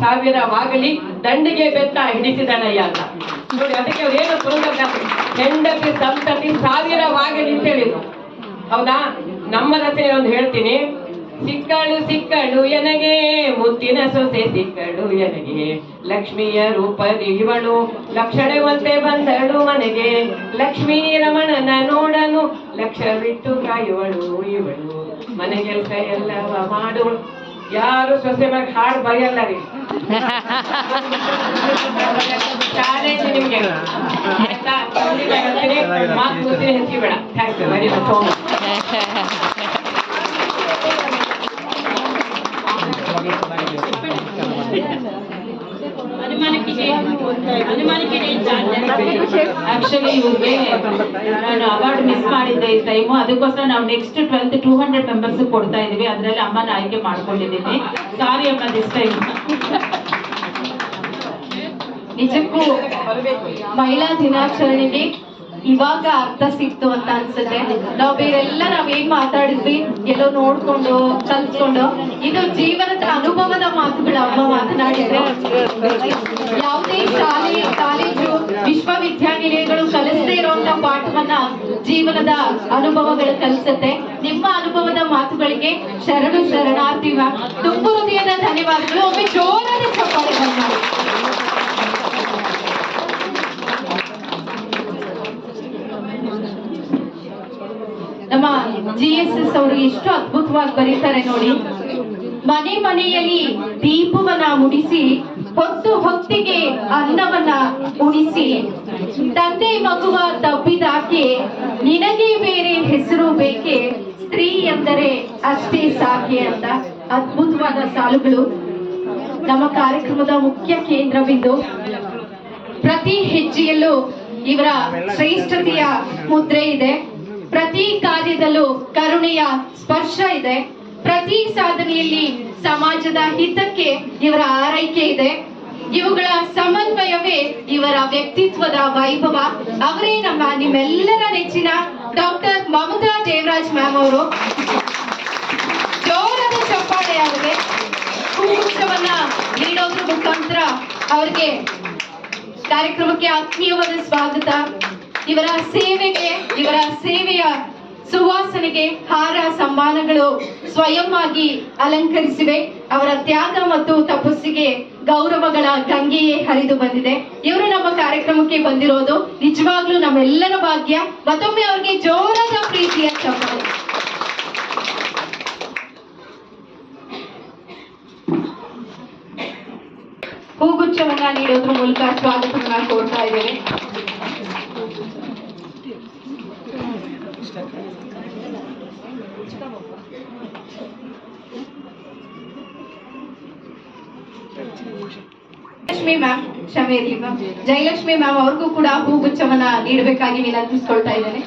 ಸಾವಿರವಾಗಲಿ ದಂಡಿಗೆ ಬೆತ್ತ ಹಿಡಿಸಿದಳಯ್ಯ ಅಂತ. ನೋಡಿ, ಅದಕ್ಕೆ ಅವ್ರು ಏನು ಪುರಂದರದಾಸರು ಹೆಂಡತಿ ಸಂತತಿ ಸಾವಿರವಾಗಲಿ ಅಂತ ಹೇಳಿದ್ರು. ಹೌದಾ? ನಮ್ಮ ರಚನೆ ಒಂದು ಹೇಳ್ತೀನಿ. ಸಿಕ್ಕಳು ಎನಗೆ ಮುತ್ತಿನ ಸೊಸೆ, ಸಿಕ್ಕಳು ಎನಗೆ ಲಕ್ಷ್ಮಿಯ ರೂಪದಿ ಇವಳು, ಲಕ್ಷಣವಂತೆ ಬಂದಳು ಮನೆಗೆ, ಲಕ್ಷ್ಮೀ ರಮಣನ ನೋಡನು ಲಕ್ಷವಿಟ್ಟು ಕಾಯುವಳು ಇವಳು, ಮನೆಗೆಲ್ಸ ಎಲ್ಲವ ಮಾಡುವಳು. ಯಾರು ಸೊಸೆ ಮಗ ಹಾಡು ಬರೆಯಲ್ಲ ರೀ. ಚಾಲೆಂಜ್ ನಿಮ್ಗೆ ಆಯ್ತಾ? ಮಾತು ಕೂತಿನ ಹೆಚ್ಚಿ ಬೇಡ. Thank you very much. Actually ಇವ್ರಿಗೆ ನಾನು ಅವಾರ್ಡ್ ಮಿಸ್ ಮಾಡಿದ್ದೆ ಈ ಟೈಮು. ಅದಕ್ಕೋಸ್ಕರ ನಾವು ನೆಕ್ಸ್ಟ್ 12th 200 ಮೆಂಬರ್ಸ್ ಕೊಡ್ತಾ ಇದೀವಿ. ಅದರಲ್ಲಿ ಅಮ್ಮನ ಆಯ್ಕೆ ಮಾಡ್ಕೊಂಡಿದ್ದೀನಿ. ಸಾರಿ ಅಮ್ಮ ದಿಸ್ ಟೈಮ್. ನಿಜಕ್ಕೂ ಮಹಿಳಾ ದಿನಾಚರಣೆಗೆ ಇವಾಗ ಅರ್ಥ ಸಿಕ್ತು ಅಂತ ಅನ್ಸುತ್ತೆ. ನಾವು ಬೇರೆಲ್ಲ ನಾವೇನ್ ಮಾತಾಡಿದ್ವಿ ಎಲ್ಲೋ ನೋಡ್ಕೊಂಡು ಕಲ್ತ್ಕೊಂಡು, ಇದು ಜೀವನದ ಅನುಭವದ ಮಾತುಗಳು ಅಮ್ಮ ಮಾತನಾಡಿದ್ರೆ. ಯಾವುದೇ ಶಾಲೆ, ಕಾಲೇಜು, ವಿಶ್ವವಿದ್ಯಾನಿಲಯಗಳು ಕಲಿಸದೇ ಇರುವಂತ ಪಾಠವನ್ನ ಜೀವನದ ಅನುಭವಗಳು ಕಲಿಸುತ್ತೆ. ನಿಮ್ಮ ಅನುಭವದ ಮಾತುಗಳಿಗೆ ಶರಣಾರ್ಥಿ ಮ್ಯಾಮ್. ತುಂಬ ಹೃದಯದ ಧನ್ಯವಾದಗಳು. ಒಮ್ಮೆ ಜೋರಾದ ಚಪ್ಪಾಳೆ ಮಾಡಿ. ನಮ್ಮ GSS ಅವರು ಎಷ್ಟು ಅದ್ಭುತವಾಗಿ ಬರೀತಾರೆ ನೋಡಿ. ಮನೆ ಮನೆಯಲ್ಲಿ ದೀಪವನ್ನ ಮುಡಿಸಿ, ಹೊತ್ತು ಹೊತ್ತಿಗೆ ಅನ್ನವನ್ನ ಉಣಿಸಿ, ತಂದೆ ಮಗುವ ತಬ್ಬಿದಾಕೆ, ನಿನಗೆ ಬೇರೆ ಹೆಸರು ಬೇಕೆ, ಸ್ತ್ರೀ ಎಂದರೆ ಅಷ್ಟೇ ಸಾಕೆ ಅಂತ ಅದ್ಭುತವಾದ ಸಾಲುಗಳು ನಮ್ಮ ಕಾರ್ಯಕ್ರಮದ ಮುಖ್ಯ ಕೇಂದ್ರ ಬಿಂದು. ಪ್ರತಿ ಹೆಜ್ಜೆಯಲ್ಲೂ ಇವರ ಶ್ರೇಷ್ಠತೆಯ ಮುದ್ರೆ ಇದೆ. ಪ್ರತಿ ಕಾರ್ಯದಲ್ಲೂ ಕರುಣೆಯ ಸ್ಪರ್ಶ ಇದೆ. ಪ್ರತಿ ಸಾಧನೆಯಲ್ಲಿ ಸಮಾಜದ ಹಿತಕ್ಕೆ ಇವರ ಆರೈಕೆ ಇದೆ. ಇವುಗಳ ಸಮನ್ವಯವೇ ಇವರ ವ್ಯಕ್ತಿತ್ವದ ವೈಭವ. ಅವರೇ ನಿಮ್ಮೆಲ್ಲರ ನೆಚ್ಚಿನ ಡಾಕ್ಟರ್ ಮಮತಾ ದೇವರಾಜ್ ಮ್ಯಾಮ್ ಅವರು. ಜೋರಾದ ಚಪ್ಪಾಳೆ ಅವರಿಗೆ. ಹೂಗುಚ್ಛವನ್ನ ನೀಡೋದ್ರ ಮುಖಾಂತರ ಅವರಿಗೆ ಕಾರ್ಯಕ್ರಮಕ್ಕೆ ಆತ್ಮೀಯವಾದ ಸ್ವಾಗತ. ಇವರ ಸೇವೆಯ ಸುವಾಸನೆಗೆ ಹಾರ ಸಮ್ಮಾನಗಳು ಸ್ವಯಂ ಆಗಿ ಅಲಂಕರಿಸಿವೆ. ಅವರ ತ್ಯಾಗ ಮತ್ತು ತಪಸ್ಸಿಗೆ ಗೌರವಗಳ ಗಂಗೆಯೇ ಹರಿದು ಬಂದಿದೆ. ಇವರು ನಮ್ಮ ಕಾರ್ಯಕ್ರಮಕ್ಕೆ ಬಂದಿರೋದು ನಿಜವಾಗ್ಲೂ ನಮ್ಮೆಲ್ಲರ ಭಾಗ್ಯ. ಮತ್ತೊಮ್ಮೆ ಅವರಿಗೆ ಜೋರಾದ ಪ್ರೀತಿಯ ಚಪ್ಪಾಳೆ. ಹೂಗುಚ್ಛವನ್ನ ನೀಡೋದ್ರ ಮೂಲಕ ಸ್ವಾಗತವನ್ನ ಕೋರ್ತಾ ಇದ್ದೇವೆ. ಜಯಲಕ್ಷ್ಮಿ ಮ್ಯಾಮ್, ಕ್ಷಮೆ ಇರಲಿ ಮ್ಯಾಮ್. ಜಯಲಕ್ಷ್ಮಿ ಮ್ಯಾಮ್ ಅವ್ರಿಗೂ ಕೂಡ ಹೂಗುಚ್ಛವನ್ನ ನೀಡಬೇಕಾಗಿ ವಿನಂತಿಸ್ಕೊಳ್ತಾ ಇದ್ದೇನೆ.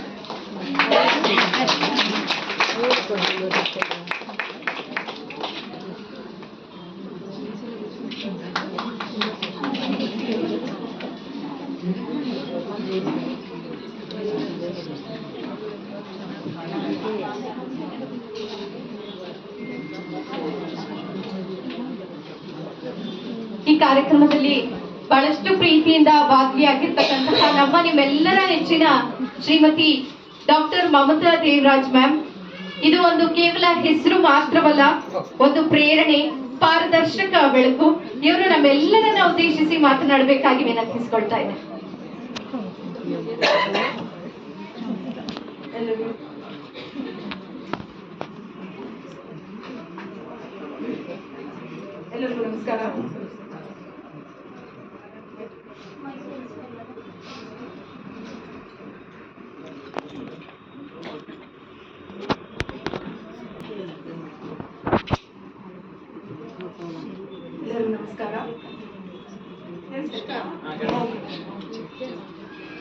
ಈ ಕಾರ್ಯಕ್ರಮದಲ್ಲಿ ಬಹಳಷ್ಟು ಪ್ರೀತಿಯಿಂದ ಭಾಗಿಯಾಗಿರ್ತಕ್ಕಂತಹ ನಿಮ್ಮೆಲ್ಲರ ನೆಚ್ಚಿನ ಶ್ರೀಮತಿ ಡಾಕ್ಟರ್ ಮಮತಾ ದೇವರಾಜ್ ಮ್ಯಾಮ್. ಇದು ಒಂದು ಕೇವಲ ಹೆಸರು ಮಾತ್ರವಲ್ಲ, ಒಂದು ಪ್ರೇರಣೆ, ಪಾರದರ್ಶಕ ಬೆಳಕು. ಇವರು ನಮ್ಮೆಲ್ಲರನ್ನ ಉದ್ದೇಶಿಸಿ ಮಾತನಾಡಬೇಕಾಗಿ ವಿನಂತಿಸಿಕೊಳ್ತಾ ಇದ್ದಾರೆ. ಎಲ್ಲರಿಗೂ ನಮಸ್ಕಾರ. ಎಲ್ಲರಿಗೂ ನಮಸ್ಕಾರ.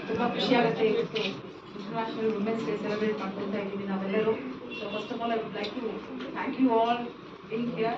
ತುಂಬಾ ಖುಷಿ ಆಗುತ್ತೆ ಇವತ್ತು ಇಂಟರ್ನ್ಯಾಷನಲ್ ವುಮೆನ್ಸ್ ಡೇ ಸೆಲೆಬ್ರೇಟ್ ಮಾಡ್ಕೊಳ್ತಾ ಇದ್ದೀವಿ ನಾವೆಲ್ಲರೂ. So first of all I would like to thank you all being here.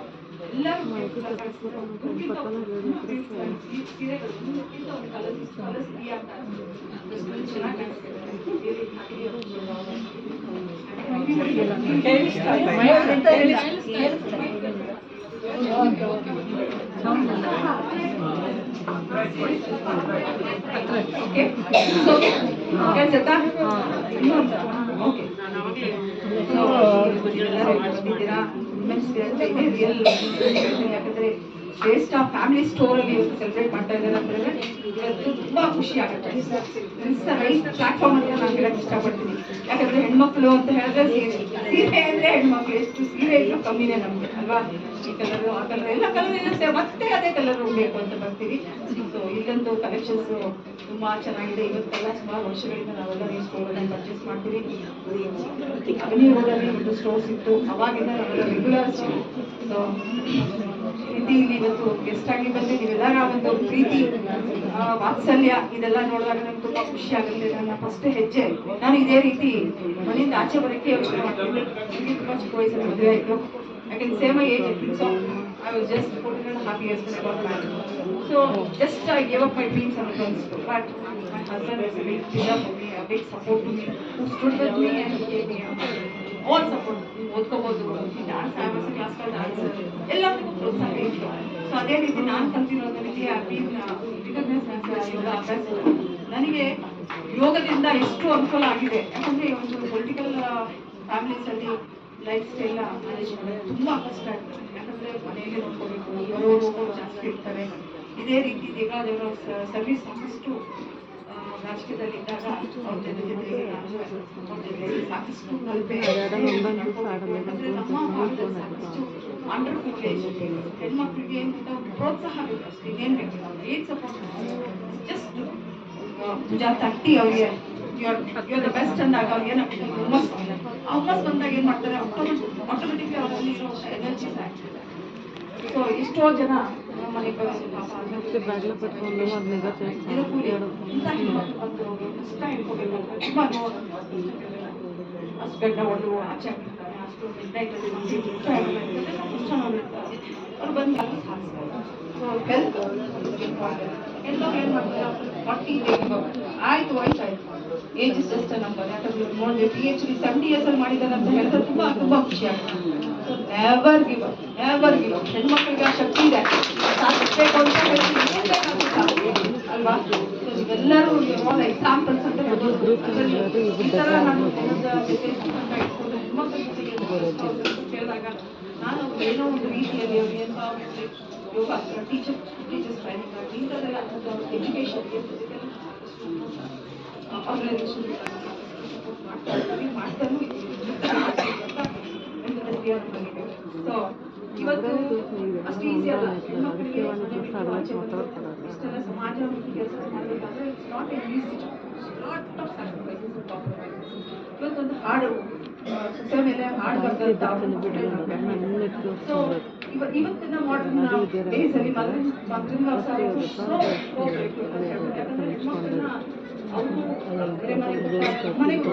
ಎಲ್ಲರೂ ಯಾಕಂದ್ರೆ ಶ್ರೇಷ್ಠ ಫ್ಯಾಮಿಲಿ ಸ್ಟೋರ್ ಅಲ್ಲಿ ಸೆಲೆಬ್ರೇಟ್ ಮಾಡ್ತಾ ಇದ್ದಾರೆ ಅಂದ್ರೆ ಇವತ್ತು ತುಂಬಾ ಖುಷಿ ಆಗುತ್ತೆ. ರೈಟ್ ಪ್ಲಾಟ್ಫಾರ್ಮ್ ಅಂತ ನಾನು ಹೇಳಕ್ ಇಷ್ಟಪಡ್ತೀನಿ. ಯಾಕಂದ್ರೆ ಹೆಣ್ಮಕ್ಳು ಅಂತ ಹೇಳಿದ್ರೆ ಸೀರೆ ಅಂದ್ರೆ ಹೆಣ್ಮಕ್ಳು ಎಷ್ಟು ಸೀರೆ ಇದ್ರು ಕಮ್ಮಿನೇ ನಮ್ಗೆ ಅಲ್ವಾ. ಈ ಕಲರ್ ಆ ಕಲರ್ ಎಲ್ಲ ಕಲರ್ ಇರುತ್ತೆ, ಮತ್ತೆ ಅದೇ ಕಲರ್ ಬೇಕು ಅಂತ ಬರ್ತೀವಿ. ಸೊ ಇಲ್ಲೊಂದು ಕಲೆಕ್ಷನ್ಸ್ ತುಂಬಾ ಚೆನ್ನಾಗಿದೆ. ಇವತ್ತೆಲ್ಲ ಸುಮಾರು ವರ್ಷಗಳಿಂದ ನಾವೆಲ್ಲ ಈ ಸ್ಟೋರ್ ಅಲ್ಲಿ ಪರ್ಚೇಸ್ ಮಾಡ್ತೀವಿ. ಅವೆನ್ಯೂ ರೋಡಲ್ಲಿ ಒಂದು ಸ್ಟೋರ್ಸ್ ಇತ್ತು, ಅವಾಗಿಂದ ನಾವೆಲ್ಲ ರೆಗ್ಯುಲರ್ಸ್. ಸೊ ಇಲ್ಲಿ ಇವತ್ತು ಗೆಸ್ಟ್ ಆಗಿ ಬಂದು ನೀವೆಲ್ಲರ ಒಂದು ಪ್ರೀತಿ, ವಾತ್ಸಲ್ಯ ಇದೆಲ್ಲ ನೋಡಿದಾಗ ನಂಗೆ ತುಂಬಾ ಖುಷಿ ಆಗುತ್ತೆ. ನನ್ನ ಫಸ್ಟ್ ಹೆಜ್ಜೆ ನಾನು ಇದೇ ರೀತಿ ಮನೆಯಿಂದ ಆಚೆ ಬರೋಕ್ಕೆ ಯೋಚನೆ ಮಾಡ್ತೀನಿ. ನನಗೆ ತುಂಬಾ ಚಿಕ್ಕ ವಯಸ್ಸಲ್ಲಿ ಮದುವೆ ಆಯಿತು. I can say my age, so I was just 14.5 years when I got married. So just I gave up my dreams and plans, but my husband is a big pillar for me, a big support to me, who stood with me and gave me all support. ಓದ್ಕೋಬಹುದು, dance ಆಮೇಲೆ classical dance ಎಲ್ಲದಕ್ಕೂ ಪ್ರೋತ್ಸಾಹ ಇತ್ತು. So ಅದೇ ರೀತಿ ನಾನು ಕಲ್ತಿರೋದು ರೀತಿ ಯೋಗ ಅಭ್ಯಾಸ ನನಗೆ ಯೋಗದಿಂದ ಎಷ್ಟು ಅನುಕೂಲ ಆಗಿದೆ. ಯಾಕಂದ್ರೆ ಒಂದು ಪೊಲಿಟಿಕಲ್ ಫ್ಯಾಮಿಲೀಸ್ ಅಲ್ಲಿ ಲೈಫ್ ಸ್ಟೈಲ್ ಮ್ಯಾನೇಜ್ ಮಾಡೋದು ತುಂಬಾ ಕಷ್ಟ ಆಗ್ತದೆ. ಯಾಕಂದ್ರೆ ಮನೆಯಲ್ಲಿ ನೋಡ್ಕೋಬೇಕು, ಬರೋರು ಜಾಸ್ತಿ ಇರ್ತಾರೆ. ಇದೇ ರೀತಿ ದೇವರ ಸರ್ವಿಸ್ ಸಾಕಷ್ಟು ರಾಜಕೀಯದಲ್ಲಿದ್ದಾಗ ಅವ್ರ ಜೊತೆಗೆ ಸಾಕಷ್ಟು ಕಲಿತೆ. ಅಂದ್ರೆ ನಮ್ಮ ಭಾರತದಲ್ಲಿ ಸಾಕಷ್ಟು ಅಂಡರ್ ಪ್ರಿವಿಲೇಜ್ ಹೆಣ್ಮಕ್ಳಿಗೆ ಪ್ರೋತ್ಸಾಹ ಬೇಕು ಅಷ್ಟೇ, ಇನ್ನೇನ್ ಬೇಕು, ಏನ್ ಸಪೋರ್ಟ್ ಜಸ್ಟ್ ಭುಜ ತಟ್ಟಿ ಅವ್ರಿಗೆ you're the best ಅಂದಾಗ ಅವ್ರಿಗೆ ಏನಾಗ್ತದೆ ಹುಮ್ಮಸ್ ಬಂದಾಗ ಏನ್ ಮಾಡ್ತಾರೆ, ಆಟೋಮೆಟಿಕ್ಲಿ ಅವರಲ್ಲಿ ಇರೋ ಎನರ್ಜೀಸ್ ಆಗ್ತದೆ. ಸೊ ಎಷ್ಟೋ ಜನ ನಮ್ಮ ಮನೆ ಇಂಥ ಕಷ್ಟ ಇಟ್ಕೋಬೇಕಂದ್ರೆ ತುಂಬಾ ಅಷ್ಟು ಗಂಟೆ ಹೊಡೆದು ಆಚೆ ಆಗ್ತಿರ್ತಾರೆ, ಅಷ್ಟು ಮಿಡ್ನೈಟಲ್ಲಿ ಅವ್ರು ಬಂದು ಸಾಧಿಸ್ತಾರೆ. ಸೊ ಹೆಲ್ತ್ ಎಲ್ಲರೂ ಏನ್ ಮಾಡ್ತಾರೆ, 40 ಆಯ್ತು ವಯಸ್ಸಾಯ್ತು, age is just a number. ಯಾಕಂದ್ರೆ ನೋಡಿದ್ರೆ PhD 70 years ಅಲ್ಲಿ ಮಾಡಿದ್ದಾರೆ ಅಂತ ಹೇಳಿದ್ರೆ ತುಂಬಾ ಖುಷಿ ಆಗ್ತದೆ. ಸೊ ನೆವರ್ ಗಿವ್ ಅಪ್, ಹೆಣ್ಮಕ್ಳಿಗೆ ಆ ಶಕ್ತಿ ಇದೆ, ಸಾಧಿಸ್ಬೇಕು ಅಂತ ಹೇಳಿ ಏನ್ ಬೇಕಾದ್ರೂ ಸಾಧ್ಯ ಅಲ್ವಾ. ಇವೆಲ್ಲರೂ ಎಕ್ಸಾಂಪಲ್ಸ್ ಅಂತ ಹೇಳ್ಬೋದು. ಈ ತರ ನಾನು ಹೆಣ್ಮಕ್ಳ ಜೊತೆಗೆ ಕೇಳಿದಾಗ ನಾನು ಏನೋ ಒಂದು ರೀತಿಯಲ್ಲಿ ಅವ್ರಿಗೆ ಯೋಗ ಟೀಚರ್ಸ್ ಟ್ರೈನಿಂಗ್ ಆಗಿ ಇಂಥದ್ದೆಲ್ಲ ಎಜುಕೇಶನ್ ಆರ್ಗನೈಸೇಷನ್ ಮಾಡ್ತಾನೂ ಸೊ ಇವತ್ತು ಅಷ್ಟು ಈಸಿ ಅಲ್ಲ ಹೆಣ್ಮಕ್ಳಿಗೆ ಇಷ್ಟೆಲ್ಲ ಸಮಾಜ ಕೆಲಸ ಮಾಡಬೇಕಾದ್ರೆ it's not A easy, lot of sacrifices and compromises. ಇವತ್ತೊಂದು ಹಾಡು ಸೊಸೆ ಮೇಲೆ ಹಾಡು ಬರ್ತಂತ. ಸೊ ಇವತ್ತಿನ ಮಾಡರ್ನ್ ಡೇಸ್ ಅಲ್ಲಿ ಮಗನ ಮನೆಗೆ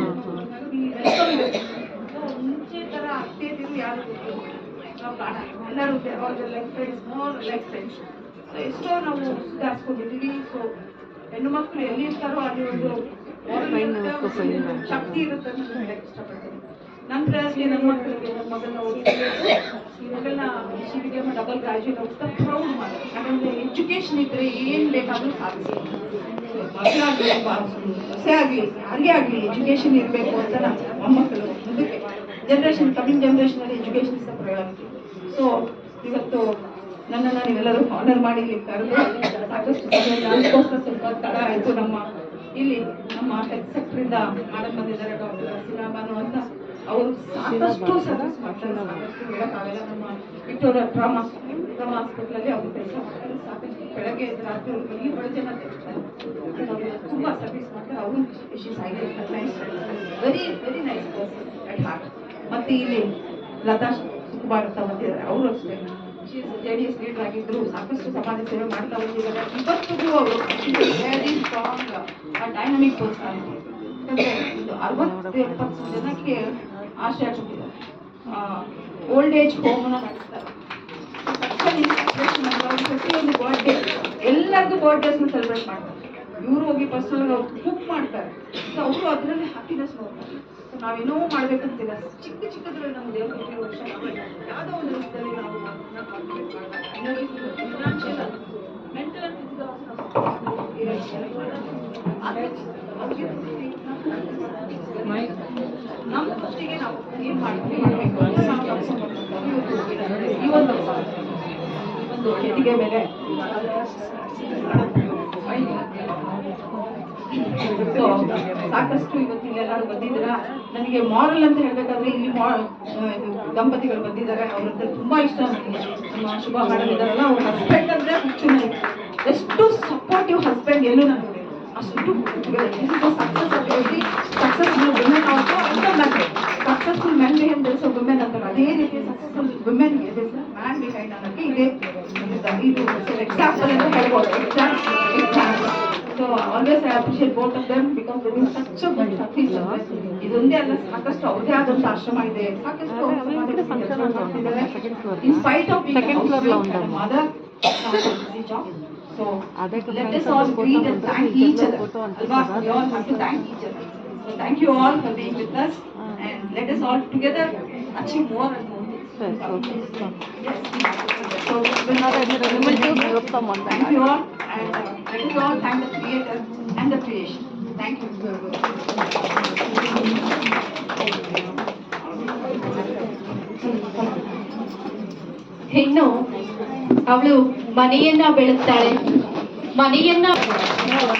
ಮುಂಚೆ ತರ ಅತ್ತೆದಿರು ಯಾರು ಎಲ್ಲರೂ life friends, more life friends. ಎಷ್ಟೋ ನಾವು ಸುಧಾರಿಸ್ಕೊಂಡಿದ್ದೀವಿ. ಸೊ ಹೆಣ್ಣು ಮಕ್ಕಳು ಎಲ್ಲಿ ಇರ್ತಾರೋ ಅಲ್ಲಿ ಒಂದು ಶಕ್ತಿ ಇರುತ್ತೆ ಅಂತ ಹೇಳಕ್ ಇಷ್ಟಪಡ್ತೀನಿ. ನನ್ನ ಕ್ಲಾಸ್ಗೆ ನನ್ನ ಮಕ್ಕಳಿಗೆ ನನ್ನ ಮಗಳನ್ನ ಓದಿಸ್ಬೇಕು, ಈ ಮಗಳನ್ನ ಶಿವಿಗೆ ಡಬಲ್ ಗ್ರಾಜುಯೇಟ್ ಹೋಗ್ತಾ ಪ್ರೌಡ್ ಮಾಡಿ. ಯಾಕಂದ್ರೆ ಎಜುಕೇಶನ್ ಇದ್ರೆ ಏನ್ ಬೇಕಾದ್ರೂ ಸಾಧಿಸ್ಬೋದು. ಮಕ್ಕಳಾಗ್ಲಿ ಸೊಸೆ ಆಗ್ಲಿ ಯಾರಿಗೇ ಆಗ್ಲಿ ಎಜುಕೇಶನ್ ಇರಬೇಕು ಅಂತ ನಮ್ಮ ಮೊಮ್ಮಕ್ಕಳು ಮುಂದಕ್ಕೆ ಜನರೇಷನ್, ಕಮಿಂಗ್ ಜನರೇಷನ್ ಅಲ್ಲಿ education is the priority. So ಇವತ್ತು ನನ್ನನ್ನು ನೀವೆಲ್ಲರೂ ಆರ್ಡರ್ ಮಾಡಿ ಇಲ್ಲಿ ಕರೆದು ಸಾಕಷ್ಟು ಅದಕ್ಕೋಸ್ಕರ ಸ್ವಲ್ಪ ತಡ ಆಯಿತು. ಇಲ್ಲಿ ನಮ್ಮ ಹೆಲ್ತ್ ಸೆಕ್ಟರ್ ಇಂದ ಮಾಡಕ್ ಬಂದಿದ್ದಾರೆ ಡಾಕ್ಟರ್ ಶ್ರೀರಾಮನು ಅಂತ. ಅವರು ಸಾಕಷ್ಟು ಸರ್ವಿಸ್ ಮಾಡ್ತಾರೆ, ಸಾಕಷ್ಟು ಹೇಳಕ್ಕಾಗಲ್ಲ. ನಮ್ಮ ವಿಕ್ಟೋರಿಯಾ ಟ್ರಾಮಾ ಹಾಸ್ಪಿಟಲ್ ಅಲ್ಲಿ ಅವರು ಕೆಲಸ ಮಾಡ್ತಾರೆ. ಸಾಕಷ್ಟು ಬೆಳಗ್ಗೆ ರಾತ್ರಿ ಈ ಬಡ ಜನ ತುಂಬಾ ಸರ್ವಿಸ್ ಮಾಡ್ತಾರೆ. ಅವರು very very nice person at heart. ಮತ್ತೆ ಇಲ್ಲಿ ಲತಾ ಸುಕುಮಾರ್ ಅಂತ ಬಂದಿದ್ದಾರೆ, ಅವರು ಅಷ್ಟೇ JDS ಲೀಡರ್ ಆಗಿದ್ರು, ಸಾಕಷ್ಟು ಸಮಾಜ ಸೇವೆ ಮಾಡ್ತಾ ಬಂದಿದ್ದಾರೆ. ಇವತ್ತಿಗೂ ಅವರು ವೆರಿ ಸ್ಟ್ರಾಂಗ್ ಡೈನಮಿಕ್ ಪರ್ಸನಾಲಿಟಿ. ಯಾಕಂದ್ರೆ ಇದು 60-70 ಜನಕ್ಕೆ ಆಶ್ರಯ ಕೊಟ್ಟಿದ್ದಾರೆ. ಓಲ್ಡ್ ಏಜ್ ಹೋಮ್ ನಡೆಸ್ತಾರೆ. ಪ್ರತಿಯೊಂದು ಬರ್ಡೇ ಎಲ್ಲರಿಗೂ ಬರ್ಡೇಸ್ ಸೆಲೆಬ್ರೇಟ್ ಮಾಡ್ತಾರೆ. ಇವರು ಹೋಗಿ ಪರ್ಸನಲ್ ಬುಕ್ ಮಾಡ್ತಾರೆ. ಸೊ ಅವರು ಅದರಲ್ಲಿ ಹ್ಯಾಪಿನೆಸ್ ನೋಡ್ತಾರೆ. ಸೊ ನಾವೇನೋ ಮಾಡ್ಬೇಕಂತಿಲ್ಲ, ಚಿಕ್ಕದ್ರಲ್ಲಿ ನಮ್ಮ ದೇವರ ವರ್ಷ ಯಾವುದೋ ಒಂದು ವಿಷಯದಲ್ಲಿ ನಾವು ಎನರ್ಜಿ ಫಿನಾನ್ಷಿಯಲ್ ಮೆಂಟಲ್ ಅಂಡ್ ನಮ್ಮ ದೃಷ್ಟಿಗೆ ನಾವು ಏನ್ ಮಾಡಬೇಕು ಈ ಒಂದು ಕೆದಿಗೆ ಮೇಲೆ ಸಾಕಷ್ಟು ಇವತ್ತು ಇಲ್ಲೆಲ್ಲರೂ ಬಂದಿದ್ದೀರಾ. ನನಗೆ ಮಾರಲ್ ಅಂತ ಹೇಳ್ಬೇಕಾದ್ರೆ ಇಲ್ಲಿ ದಂಪತಿಗಳು ಬಂದಿದ್ದಾರೆ, ಅವ್ರಂದ್ರೆ ತುಂಬಾ ಇಷ್ಟ ನನಗೆ. ನಮ್ಮ ಶುಭ ಮಾಡಿದಾರಲ್ಲ, ಅವ್ರ ಹಸ್ಬೆಂಡ್ ಅಂದ್ರೆ ಹುಚ್ಚು ನನಗೆ. ಎಷ್ಟು ಸಪೋರ್ಟಿವ್ ಹಸ್ಬೆಂಡ್ ಎಲ್ಲೂ ನನಗೆ ಅಷ್ಟು ಸಕ್ಸಸ್ಫುಲ್ ವುಮೆನ್ ಆಲ್ಸೋ ಅಂತ ನನಗೆ successful men behind there's a women ಅಂತಾರೆ. ಅದೇ ರೀತಿ ಸಕ್ಸಸ್ಫುಲ್ ವುಮೆನ್ ಗೆ ದೇರ್ಸ್ ಅ ಮ್ಯಾನ್ ಬಿಹೈಂಡ್ ಅನ್ನೋಕ್ಕೆ ಇದೆ ಇದು ಎಕ್ಸಾಂಪಲ್ ಅಂತ ಹೇಳ್ಬೋದು. Example. So always I appreciate both of them because they do such a good service. ಇದೊಂದೇ ಅಲ್ಲ, ಸಾಕಷ್ಟು ಅವ್ರದೇ ಆದಂತ ಆಶ್ರಮ ಇದೆ, ಸಾಕಷ್ಟು in spite of being a housewife and a mother, job So let us all greet and thank each other. Alva, we all have to thank each other. So thank you all for being with us, and let us all together achieve more and more things. Yes. So thank you all, and let us all thank the Creator and the creation. Thank you. ಹೆಣ್ಣು ಅವಳು ಮನೆಯನ್ನ ಬೆಳಗ್ತಾಳೆ, ಮನೆಯನ್ನ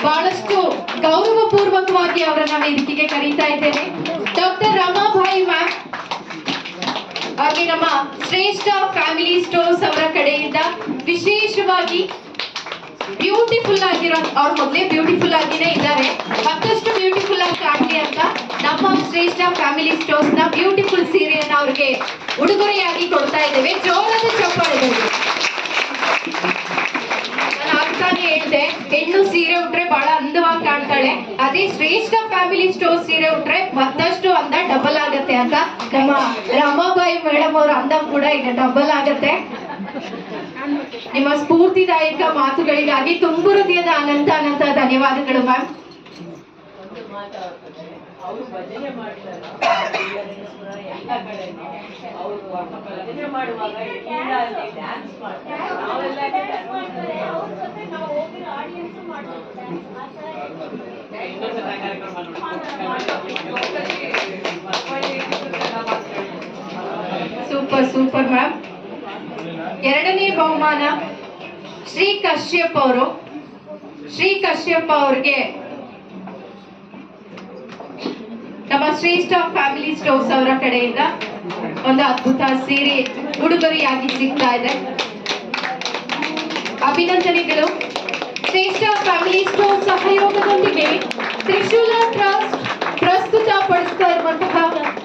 ಬಹಳಷ್ಟು ಗೌರವಪೂರ್ವಕವಾಗಿ ಅವರನ್ನ ವೇದಿಕೆಗೆ ಕರೀತಾ ಇದ್ದೇನೆ. Doctor Ramabai ma'am ಹಾಗೆ ನಮ್ಮ ಶ್ರೇಷ್ಠ ಫ್ಯಾಮಿಲಿ ಸ್ಟೋರ್ಸ್ ಅವರ ಕಡೆಯಿಂದ ವಿಶೇಷವಾಗಿ ಬ್ಯೂಟಿಫುಲ್ ಆಗಿರೋ, ಅವ್ರ ಮೊದಲೇ ಬ್ಯೂಟಿಫುಲ್ ಆಗಿನೇ ಇದ್ದಾರೆ, ಮತ್ತಷ್ಟು ಬ್ಯೂಟಿಫುಲ್ ಆಗಿ ಕಾಣಲಿ ಅಂತ ನಮ್ಮ ಶ್ರೇಷ್ಠ ಫ್ಯಾಮಿಲಿ ಸ್ಟೋರ್ಸ್ ನ ಬ್ಯೂಟಿಫುಲ್ ಸೀರೆಯನ್ನ ಅವ್ರಿಗೆ ಉಡುಗೊರೆಯಾಗಿ ಕೊಡ್ತಾ ಇದ್ದೇವೆ. ಜೋರಾದ ಚಪ್ಪಾಳೆಗಳು. ನಾನು ಆಗ್ತಾನೆ ಹೇಳ್ದೆ, ಹೆಣ್ಣು ಸೀರೆ ಉಟ್ರೆ ಬಹಳ ಅಂದವಾಗಿ ಕಾಣ್ತಾಳೆ, ಅದೇ ಶ್ರೇಷ್ಠ ಫ್ಯಾಮಿಲಿ ಸ್ಟೋರ್ಸ್ ಸೀರೆ ಉಟ್ರೆ ಮತ್ತಷ್ಟು ಅಂದ ಡಬಲ್ ಆಗತ್ತೆ ಅಂತ ನಮ್ಮ ರಮಾಬಾಯಿ ಮೇಡಮ್ ಅವರ ಅಂದ ಕೂಡ ಈಗ ಡಬಲ್ ಆಗತ್ತೆ. ನಿಮ್ಮ ಸ್ಫೂರ್ತಿದಾಯಕ ಮಾತುಗಳಿಗಾಗಿ ತುಂಬು ಹೃದಯದ ಅನಂತ ಅನಂತ ಧನ್ಯವಾದಗಳು ಮ್ಯಾಮ್. ಅವರು ಭಜನೆ ಮಾಡ್ತಾರೆ ಎಲ್ಲ ಕಡೆ ಅವರು ಭಜನೆ ಮಾಡುವಾಗ ಡ್ಯಾನ್ಸ್ ಮಾಡ್ತಾರೆ, ನಾವೆಲ್ಲ ಇನ್ನೊಂದು ಕಾರ್ಯಕ್ರಮ ಸೂಪರ್ ಸೂಪರ್ ಮ್ಯಾಮ್. ಎರಡನೇ ಬಹುಮಾನ ಶ್ರೀ ಕಶ್ಯಪ್ ಅವರು. ಶ್ರೀ ಕಶ್ಯಪ್ ಅವ್ರಿಗೆ ನಮ್ಮ ಶ್ರೇಷ್ಠ ಫ್ಯಾಮಿಲಿ ಸ್ಟೋರ್ಸ್ ಅವರ ಕಡೆಯಿಂದ ಒಂದು ಅದ್ಭುತ ಸೀರೆ ಉಡುಗೊರೆಯಾಗಿ ಸಿಗ್ತಾ ಇದೆ. ಅಭಿನಂದನೆಗಳು. ಶ್ರೇಷ್ಠ ಫ್ಯಾಮಿಲಿ ಸ್ಟೋರ್ ಸಹಯೋಗದೊಂದಿಗೆ ತ್ರಿಶೂಲ ಟ್ರಸ್ಟ್ ಪ್ರಸ್ತುತ ಪಡಿಸ್ತಾ ಇರುವಂತಹ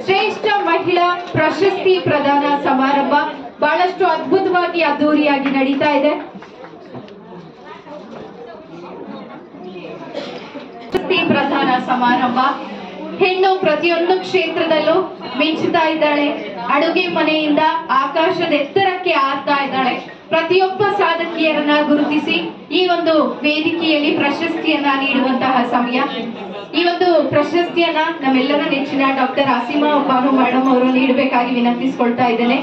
ಶ್ರೇಷ್ಠ ಮಹಿಳಾ ಪ್ರಶಸ್ತಿ ಪ್ರದಾನ ಸಮಾರಂಭ ಬಹಳಷ್ಟು ಅದ್ಭುತವಾಗಿ ಅದ್ದೂರಿಯಾಗಿ ನಡೀತಾ ಇದೆ. ಪ್ರಶಸ್ತಿ ಪ್ರದಾನ ಸಮಾರಂಭ. ಹೆಣ್ಣು ಪ್ರತಿಯೊಂದು ಕ್ಷೇತ್ರದಲ್ಲೂ ಮಿಂಚುತ್ತಾ ಇದ್ದಾಳೆ. ಅಡುಗೆ ಮನೆಯಿಂದ ಆಕಾಶದ ಎತ್ತರಕ್ಕೆ ಹಾರ್ತಾ ಇದ್ದಾಳೆ. ಪ್ರತಿಯೊಬ್ಬ ಸಾಧಕಿಯರನ್ನ ಗುರುತಿಸಿ ಈ ಒಂದು ವೇದಿಕೆಯಲ್ಲಿ ಪ್ರಶಸ್ತಿಯನ್ನ ನೀಡುವಂತಹ ಸಮಯ. ಈ ಒಂದು ಪ್ರಶಸ್ತಿಯನ್ನ ನಮ್ಮೆಲ್ಲರ ನೆಚ್ಚಿನ ಡಾಕ್ಟರ್ ಆಸಿಮಾ ಬಾನು ಮೇಡಮ್ ಅವರು ನೀಡಬೇಕಾಗಿ ವಿನಂತಿಸಿಕೊಳ್ತಾ ಇದ್ದೇನೆ.